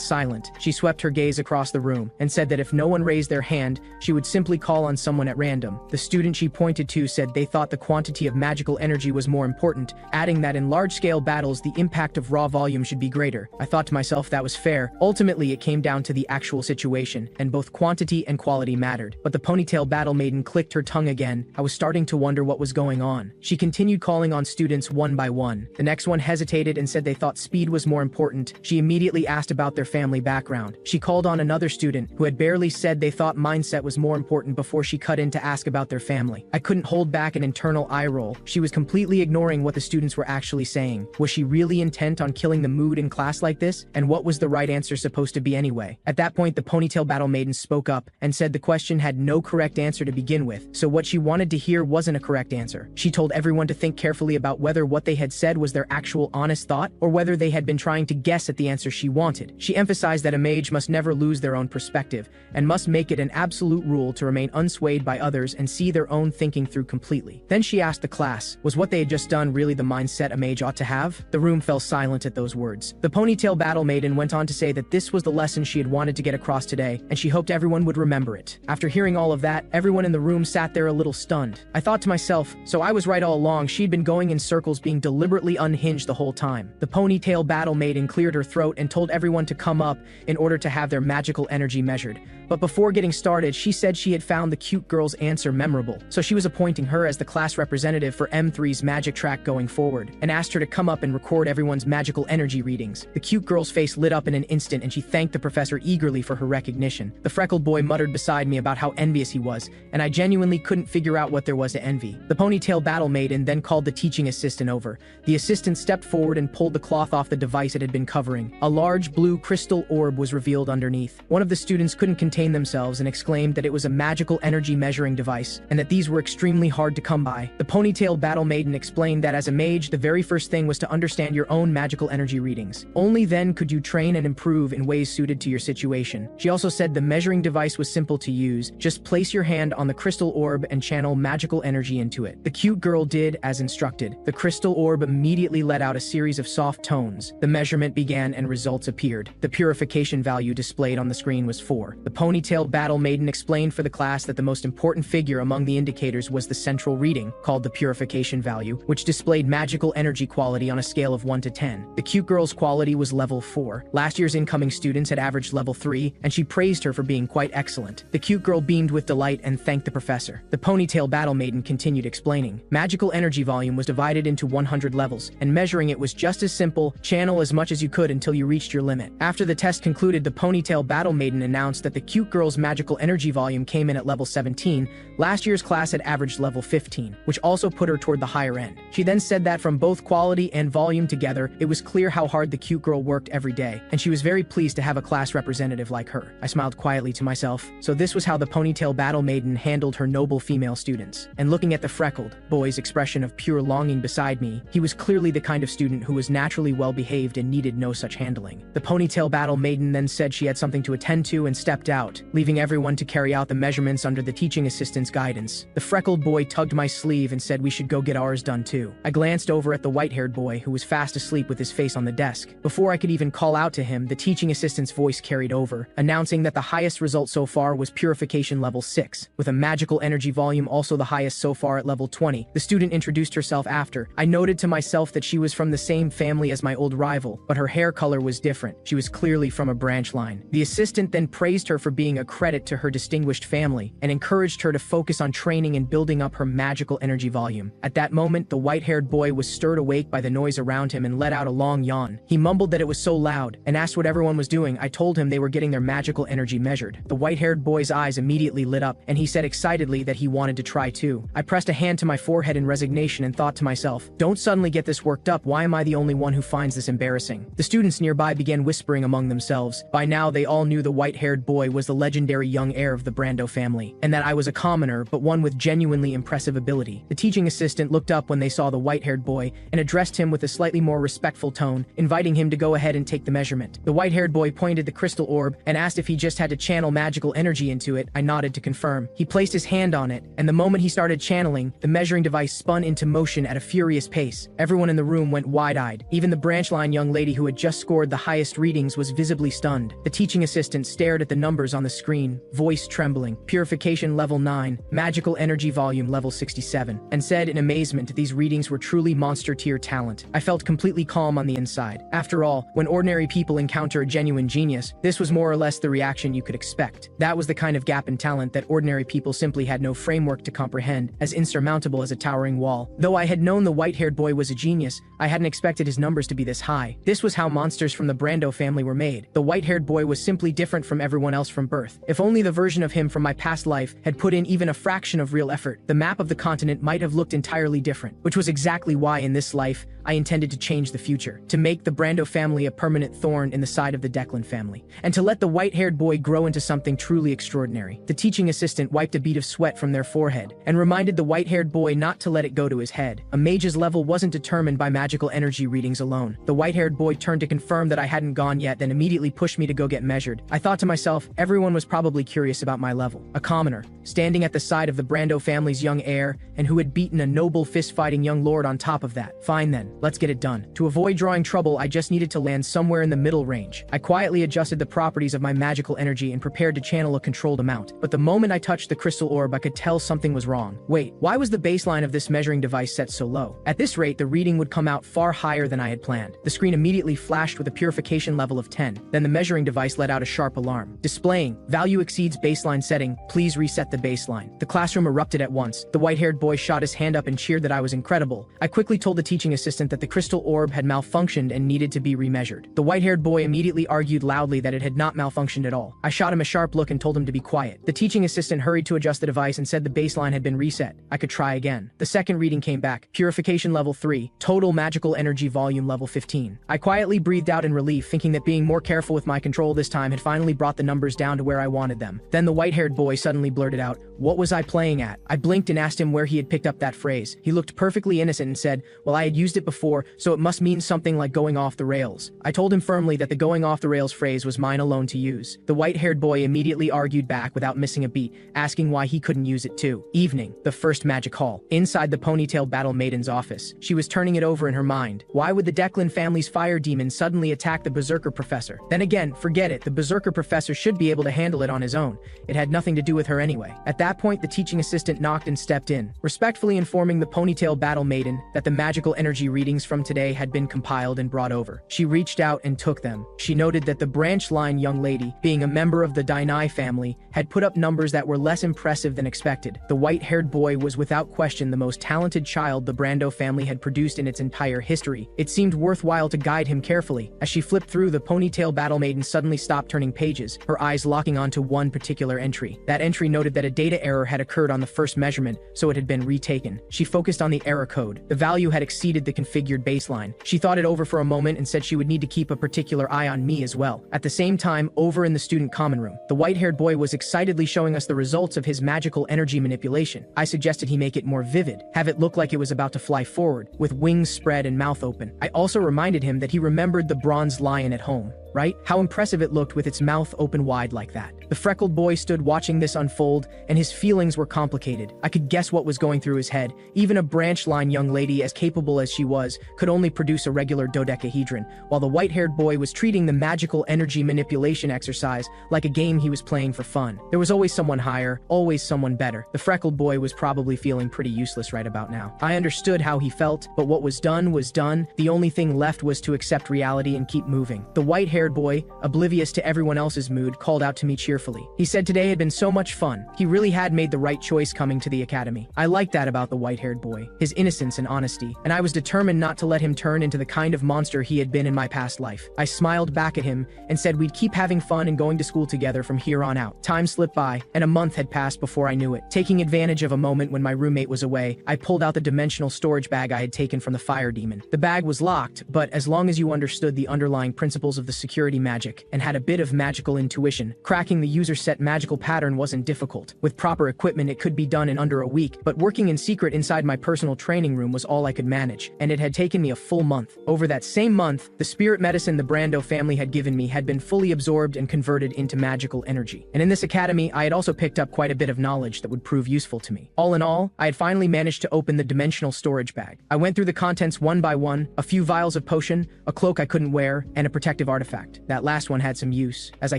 silent. She swept her gaze across the room and said that if no one raised their hand, she would simply call on someone at random. The student she pointed to said they thought the quantity of magical energy was more important, adding that in large-scale battles the impact of raw volume should be greater. I thought to myself that was fair. Ultimately, it came down to the actual situation, and both quantity and quality mattered. But the ponytail battle maiden clicked her tongue again. I was starting to wonder what was going on. She continued calling on students one by one. The next one hesitated and said they thought speed was more important. She immediately asked about their family background. She called on another student who had barely said they thought mindset was more important before she cut in to ask about their family. I couldn't hold back an internal eye roll. She was completely ignoring what the students were actually saying. Was she really intent on killing the mood in class like this? And what was the right answer supposed to be anyway? At that point, the ponytail battle maiden spoke up and said the question had no correct answer to begin with, so what she wanted to hear wasn't a correct answer. She told everyone to think carefully about whether what they had said was their actual honest thought, or whether they had been trying to guess at the answer she wanted. She emphasized that a mage must never lose their own perspective, and must make it an absolute rule to remain unswayed by others and see their own thinking through completely. Then she asked the class, was what they had just done really the mindset a mage ought to have? The room fell silent at those words. The ponytail battle maiden went on to say that this was the lesson she had wanted to get across today, and she hoped everyone would remember it. After hearing all of that, everyone in the room sat there a little stunned. I thought to myself, so I was right all along. She'd been going in circles, being deliberately unhinged the whole time. The ponytail battle maiden cleared her throat and told everyone to come up in order to have their magical energy measured. But before getting started, she said she had found the cute girl's answer memorable, so she was appointing her as the class representative for M3's magic track going forward, and asked her to come up and record everyone's magical energy readings. The cute girl's face lit up in an instant and she thanked the professor eagerly for her recognition. The freckled boy muttered beside me about how envious he was, and I genuinely couldn't figure out what there was to envy. The ponytail battle maiden then called the teaching assistant over. The assistant stepped forward and pulled the cloth off the device it had been covering. A large blue crystal orb was revealed underneath. One of the students couldn't contain themselves and exclaimed that it was a magical energy measuring device, and that these were extremely hard to come by. The ponytail battle maiden explained that as a mage, the very first thing was to understand your own magical energy readings. Only then could you train and improve in ways suited to your situation. She also said the measuring device was simple to use. Just place your hand on the crystal orb and channel magical energy into it. The cute girl did as instructed. The crystal orb immediately let out a series of soft tones. The measurement began and results appeared. The purification value displayed on the screen was 4. The ponytail battle maiden explained for the class that the most important figure among the indicators was the central reading, called the purification value, which displayed magical energy quality on a scale of 1 to 10. The cute girl's quality was level 4. Last year's incoming students had averaged level 3, and she praised her for being quite excellent. The cute girl beamed with delight and thanked the professor. The ponytail battle maiden continued explaining. Magical energy volume was divided into 100 levels, and measuring it was just as simple. Channel as much as you could until you reached your limit. After the test concluded, the ponytail battle maiden announced that the cute girl's magical energy volume came in at level 17. Last year's class had averaged level 15, which also put her toward the higher end. She then said that from both quality and volume together, it was clear how hard the cute girl worked every day, and she was very pleased to have a class representative like her. I smiled quietly to myself. So this was how the ponytail battle maiden handled her noble female students. And looking at the freckled boy's expression of pure longing beside me, he was clearly the kind of student who was naturally well behaved and needed no such handling. The ponytail battle maiden then said she had something to attend to and stepped out, leaving everyone to carry out the measurements under the teaching assistant's guidance. The freckled boy tugged my sleeve and said we should go get ours done too. I glanced over at the white-haired boy who was fast asleep with his face on the desk. Before I could even call out to him, the teaching assistant's voice carried over, announcing that the highest result so far was purification level 6, with a magical energy volume also the highest so far at level 20. The student introduced herself after. I noted to myself that she was from the same family as my old rival, but her hair color was different. She was clearly from a branch line. The assistant then praised her for being a credit to her distinguished family, and encouraged her to focus on training and building up her magical energy volume. At that moment, the white-haired boy was stirred awake by the noise around him and let out a long yawn. He mumbled that it was so loud, and asked what everyone was doing. I told him they were getting their magical energy measured. The white-haired boy's eyes immediately lit up, and he said excitedly that he wanted to try too. I pressed a hand to my forehead in resignation and thought to myself, don't suddenly get this worked up. Why am I the only one who finds this embarrassing? The students nearby began whispering among themselves. By now, they all knew the white-haired boy was the legendary young heir of the Brando family, and that I was a commoner, but one with genuinely impressive ability. The teaching assistant looked up when they saw the white-haired boy and addressed him with a slightly more respectful tone, inviting him to go ahead and take the measurement. The white-haired boy pointed the crystal orb and asked if he just had to channel magical energy into it. I nodded to confirm. He placed his hand on it, and the moment he started channeling, the measuring device spun into motion at a furious pace. Everyone in the room went wide-eyed. Even the branch line young lady who had just scored the highest readings was visibly stunned. The teaching assistant stared at the numbers on the screen, voice trembling. Purification level 9, magical energy volume level 67, and said in amazement these readings were truly monster-tier talent. I felt completely calm on the inside. After all, when ordinary people encounter a genuine genius, this was more or less the reaction you could expect. That was the kind of gap in talent that ordinary people simply had no framework to comprehend, as insurmountable as a towering wall. Though I had known the white-haired boy was a genius, I hadn't expected his numbers to be this high. This was how monsters from the Brando family were made. The white-haired boy was simply different from everyone else from birth. If only the version of him from my past life had put in even a fraction of real effort, the map of the continent might have looked entirely different, which was exactly why in this life, I intended to change the future, to make the Brando family a permanent thorn in the side of the Declan family, and to let the white-haired boy grow into something truly extraordinary. The teaching assistant wiped a bead of sweat from their forehead and reminded the white-haired boy not to let it go to his head. A mage's level wasn't determined by magical energy readings alone. The white-haired boy turned to confirm that I hadn't gone yet, then immediately pushed me to go get measured. I thought to myself, everyone was probably curious about my level. A commoner, standing at the side of the Brando family's young heir, and who had beaten a noble fist-fighting young lord on top of that. Fine then, let's get it done. To avoid drawing trouble, I just needed to land somewhere in the middle range. I quietly adjusted the properties of my magical energy and prepared to channel a controlled amount. But the moment I touched the crystal orb, I could tell something was wrong. Wait, why was the baseline of this measuring device set so low? At this rate, the reading would come out far higher than I had planned. The screen immediately flashed with a purification level of 10. Then the measuring device let out a sharp alarm, displaying, value exceeds baseline setting, please reset the baseline. The classroom erupted at once. The white-haired boy shot his hand up and cheered that I was incredible. I quickly told the teaching assistant that the crystal orb had malfunctioned and needed to be remeasured. The white-haired boy immediately argued loudly that it had not malfunctioned at all. I shot him a sharp look and told him to be quiet. The teaching assistant hurried to adjust the device and said the baseline had been reset. I could try again. The second reading came back. Purification level 3, total magical energy volume level 15. I quietly breathed out in relief, thinking that being more careful with my control this time had finally brought the numbers down down to where I wanted them. Then the white-haired boy suddenly blurted out, "What was I playing at?" I blinked and asked him where he had picked up that phrase. He looked perfectly innocent and said, "Well, I had used it before, so it must mean something like going off the rails." I told him firmly that the going off the rails phrase was mine alone to use. The white-haired boy immediately argued back without missing a beat, asking why he couldn't use it too. Evening, the first magic hall. Inside the ponytail battle maiden's office, she was turning it over in her mind. Why would the Declan family's fire demon suddenly attack the berserker professor? Then again, forget it, the berserker professor should be able to handle it on his own. It had nothing to do with her anyway. At that point, the teaching assistant knocked and stepped in, respectfully informing the ponytail battle maiden that the magical energy readings from today had been compiled and brought over. She reached out and took them. She noted that the branch line young lady, being a member of the Dainai family, had put up numbers that were less impressive than expected. The white-haired boy was without question the most talented child the Brando family had produced in its entire history. It seemed worthwhile to guide him carefully. As she flipped through, the ponytail battle maiden suddenly stopped turning pages, her eyes locking onto one particular entry. That entry noted that a data error had occurred on the first measurement, so it had been retaken. She focused on the error code. The value had exceeded the configured baseline. She thought it over for a moment and said she would need to keep a particular eye on me as well. At the same time, over in the student common room, the white-haired boy was excitedly showing us the results of his magical energy manipulation. I suggested he make it more vivid, have it look like it was about to fly forward, with wings spread and mouth open. I also reminded him that he remembered the bronze lion at home. Right? How impressive it looked with its mouth open wide like that. The freckled boy stood watching this unfold, and his feelings were complicated. I could guess what was going through his head. Even a branch line young lady, as capable as she was, could only produce a regular dodecahedron, while the white-haired boy was treating the magical energy manipulation exercise like a game he was playing for fun. There was always someone higher, always someone better. The freckled boy was probably feeling pretty useless right about now. I understood how he felt, but what was done was done. The only thing left was to accept reality and keep moving. The white-haired boy, oblivious to everyone else's mood, called out to me cheerfully. He said today had been so much fun. He really had made the right choice coming to the academy. I liked that about the white-haired boy, his innocence and honesty, and I was determined not to let him turn into the kind of monster he had been in my past life. I smiled back at him and said we'd keep having fun and going to school together from here on out. Time slipped by, and a month had passed before I knew it. Taking advantage of a moment when my roommate was away, I pulled out the dimensional storage bag I had taken from the fire demon. The bag was locked, but as long as you understood the underlying principles of the security magic and had a bit of magical intuition, cracking the user set magical pattern wasn't difficult. With proper equipment, it could be done in under a week, but working in secret inside my personal training room was all I could manage, and it had taken me a full month. Over that same month, the spirit medicine the Brando family had given me had been fully absorbed and converted into magical energy. And in this academy, I had also picked up quite a bit of knowledge that would prove useful to me. All in all, I had finally managed to open the dimensional storage bag. I went through the contents one by one: a few vials of potion, a cloak I couldn't wear, and a protective artifact. That last one had some use. As I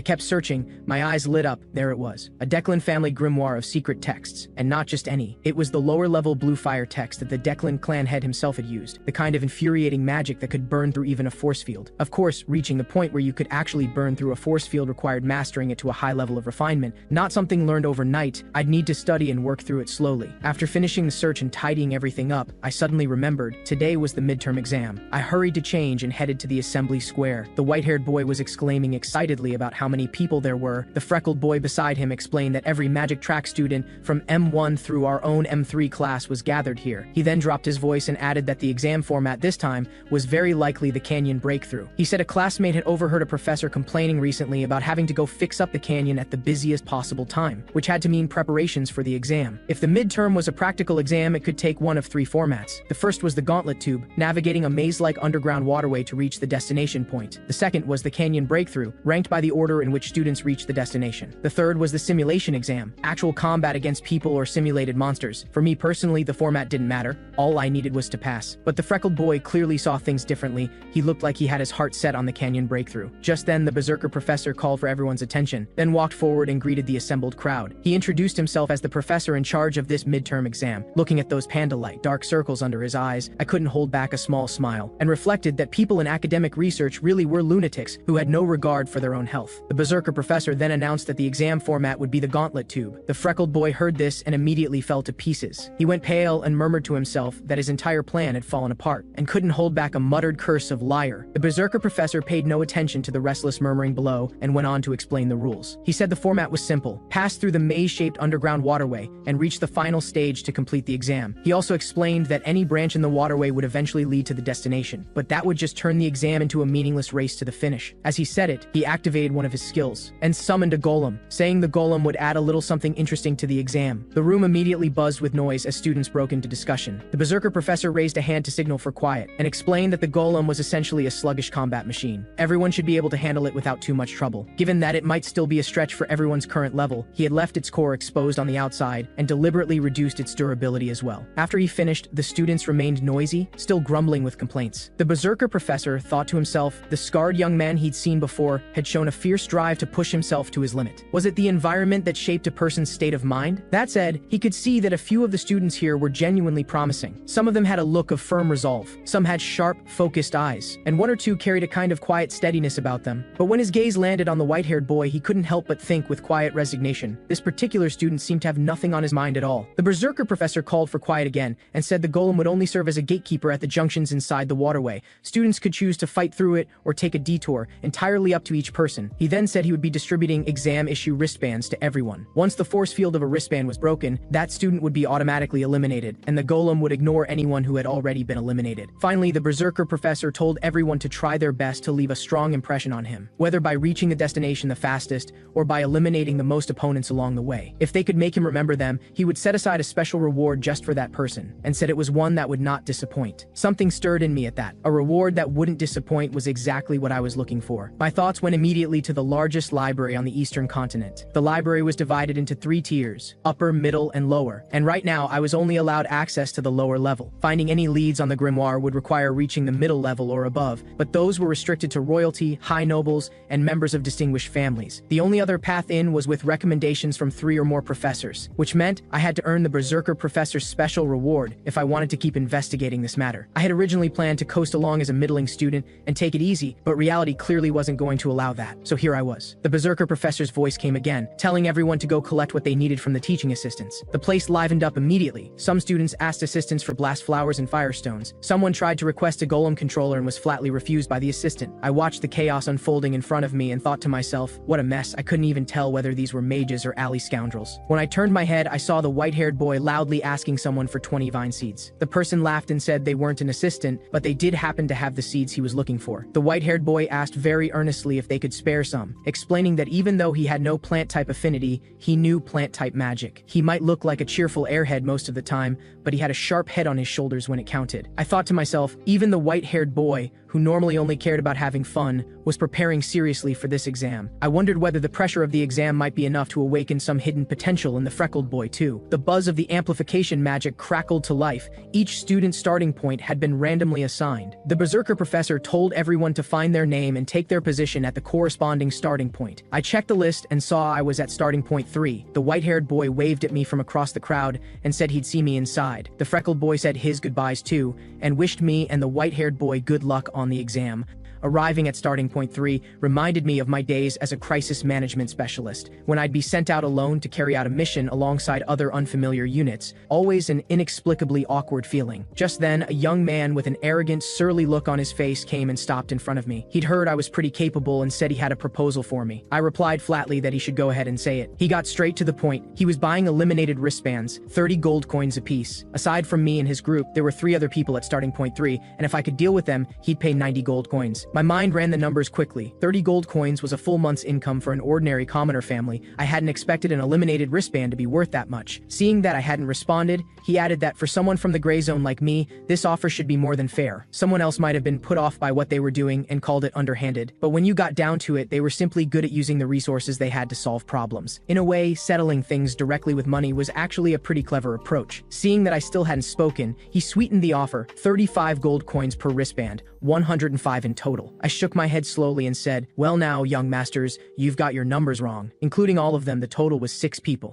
kept searching, my eyes lit up. There it was. A Declan family grimoire of secret texts, and not just any. It was the lower-level blue fire text that the Declan clan head himself had used, the kind of infuriating magic that could burn through even a force field. Of course, reaching the point where you could actually burn through a force field required mastering it to a high level of refinement, not something learned overnight. I'd need to study and work through it slowly. After finishing the search and tidying everything up, I suddenly remembered today was the midterm exam. I hurried to change and headed to the assembly square. The white-haired boy was exclaiming excitedly about how many people there were. The freckled boy beside him explained that every magic track student from M1 through our own M3 class was gathered here. He then dropped his voice and added that the exam format this time was very likely the canyon breakthrough. He said a classmate had overheard a professor complaining recently about having to go fix up the canyon at the busiest possible time, which had to mean preparations for the exam. If the midterm was a practical exam, it could take one of three formats. The first was the gauntlet tube, navigating a maze-like underground waterway to reach the destination point. The second was the canyon breakthrough, ranked by the order in which students reached the destination. The third was the simulation exam, actual combat against people or simulated monsters. For me personally, the format didn't matter. All I needed was to pass. But the freckled boy clearly saw things differently. He looked like he had his heart set on the canyon breakthrough. Just then, the berserker professor called for everyone's attention, then walked forward and greeted the assembled crowd. He introduced himself as the professor in charge of this midterm exam. Looking at those panda-like dark circles under his eyes, I couldn't hold back a small smile, and reflected that people in academic research really were lunatics who had no regard for their own health. The berserker professor then announced that the exam format would be the gauntlet tube. The freckled boy heard this and immediately fell to pieces. He went pale and murmured to himself that his entire plan had fallen apart, and couldn't hold back a muttered curse of liar. The berserker professor paid no attention to the restless murmuring below and went on to explain the rules. He said the format was simple: pass through the maze-shaped underground waterway and reach the final stage to complete the exam. He also explained that any branch in the waterway would eventually lead to the destination, but that would just turn the exam into a meaningless race to the finish. finish. As he said it, he activated one of his skills and summoned a golem, saying the golem would add a little something interesting to the exam. The room immediately buzzed with noise as students broke into discussion. The berserker professor raised a hand to signal for quiet and explained that the golem was essentially a sluggish combat machine. Everyone should be able to handle it without too much trouble. Given that it might still be a stretch for everyone's current level, he had left its core exposed on the outside and deliberately reduced its durability as well. After he finished, the students remained noisy, still grumbling with complaints. The berserker professor thought to himself, the scarred young man he'd seen before had shown a fierce drive to push himself to his limit. Was it the environment that shaped a person's state of mind? That said, he could see that a few of the students here were genuinely promising. Some of them had a look of firm resolve, some had sharp, focused eyes, and one or two carried a kind of quiet steadiness about them. But when his gaze landed on the white-haired boy, he couldn't help but think with quiet resignation. This particular student seemed to have nothing on his mind at all. The berserker professor called for quiet again and said the golem would only serve as a gatekeeper at the junctions inside the waterway. Students could choose to fight through it or take a detour, entirely up to each person. He then said he would be distributing exam-issue wristbands to everyone. Once the force field of a wristband was broken, that student would be automatically eliminated, and the golem would ignore anyone who had already been eliminated. Finally, the berserker professor told everyone to try their best to leave a strong impression on him, whether by reaching the destination the fastest or by eliminating the most opponents along the way. If they could make him remember them, he would set aside a special reward just for that person, and said it was one that would not disappoint. Something stirred in me at that. A reward that wouldn't disappoint was exactly what I was looking for. My thoughts went immediately to the largest library on the eastern continent. The library was divided into 3 tiers, upper, middle, and lower, and right now I was only allowed access to the lower level. Finding any leads on the grimoire would require reaching the middle level or above, but those were restricted to royalty, high nobles, and members of distinguished families. The only other path in was with recommendations from 3 or more professors, which meant I had to earn the berserker professor's special reward if I wanted to keep investigating this matter. I had originally planned to coast along as a middling student and take it easy, but reality clearly wasn't going to allow that. So here I was. The berserker professor's voice came again, telling everyone to go collect what they needed from the teaching assistants. The place livened up immediately. Some students asked assistants for blast flowers and firestones. Someone tried to request a golem controller and was flatly refused by the assistant. I watched the chaos unfolding in front of me and thought to myself, what a mess. I couldn't even tell whether these were mages or alley scoundrels. When I turned my head, I saw the white-haired boy loudly asking someone for 20 vine seeds. The person laughed and said they weren't an assistant, but they did happen to have the seeds he was looking for. The white-haired boy asked very earnestly if they could spare some, explaining that even though he had no plant-type affinity, he knew plant-type magic. He might look like a cheerful airhead most of the time, but he had a sharp head on his shoulders when it counted. I thought to myself, even the white-haired boy, who normally only cared about having fun, was preparing seriously for this exam. I wondered whether the pressure of the exam might be enough to awaken some hidden potential in the freckled boy too. The buzz of the amplification magic crackled to life. Each student's starting point had been randomly assigned. The berserker professor told everyone to find their name and take their position at the corresponding starting point. I checked the list and saw I was at starting point 3. The white-haired boy waved at me from across the crowd and said he'd see me inside. The freckled boy said his goodbyes too, and wished me and the white-haired boy good luck on the exam. Arriving at starting point 3 reminded me of my days as a crisis management specialist, when I'd be sent out alone to carry out a mission alongside other unfamiliar units, always an inexplicably awkward feeling. Just then, a young man with an arrogant, surly look on his face came and stopped in front of me. He'd heard I was pretty capable and said he had a proposal for me. I replied flatly that he should go ahead and say it. He got straight to the point. He was buying eliminated wristbands, 30 gold coins apiece. Aside from me and his group, there were 3 other people at starting point 3, and if I could deal with them, he'd pay 90 gold coins. My mind ran the numbers quickly. 30 gold coins was a full month's income for an ordinary commoner family. I hadn't expected an eliminated wristband to be worth that much. Seeing that I hadn't responded, he added that for someone from the gray zone like me, this offer should be more than fair. Someone else might have been put off by what they were doing and called it underhanded, but when you got down to it, they were simply good at using the resources they had to solve problems. In a way, settling things directly with money was actually a pretty clever approach. Seeing that I still hadn't spoken, he sweetened the offer, 35 gold coins per wristband, 105 in total. I shook my head slowly and said, well now, young masters, you've got your numbers wrong. Including all of them, the total was 6 people.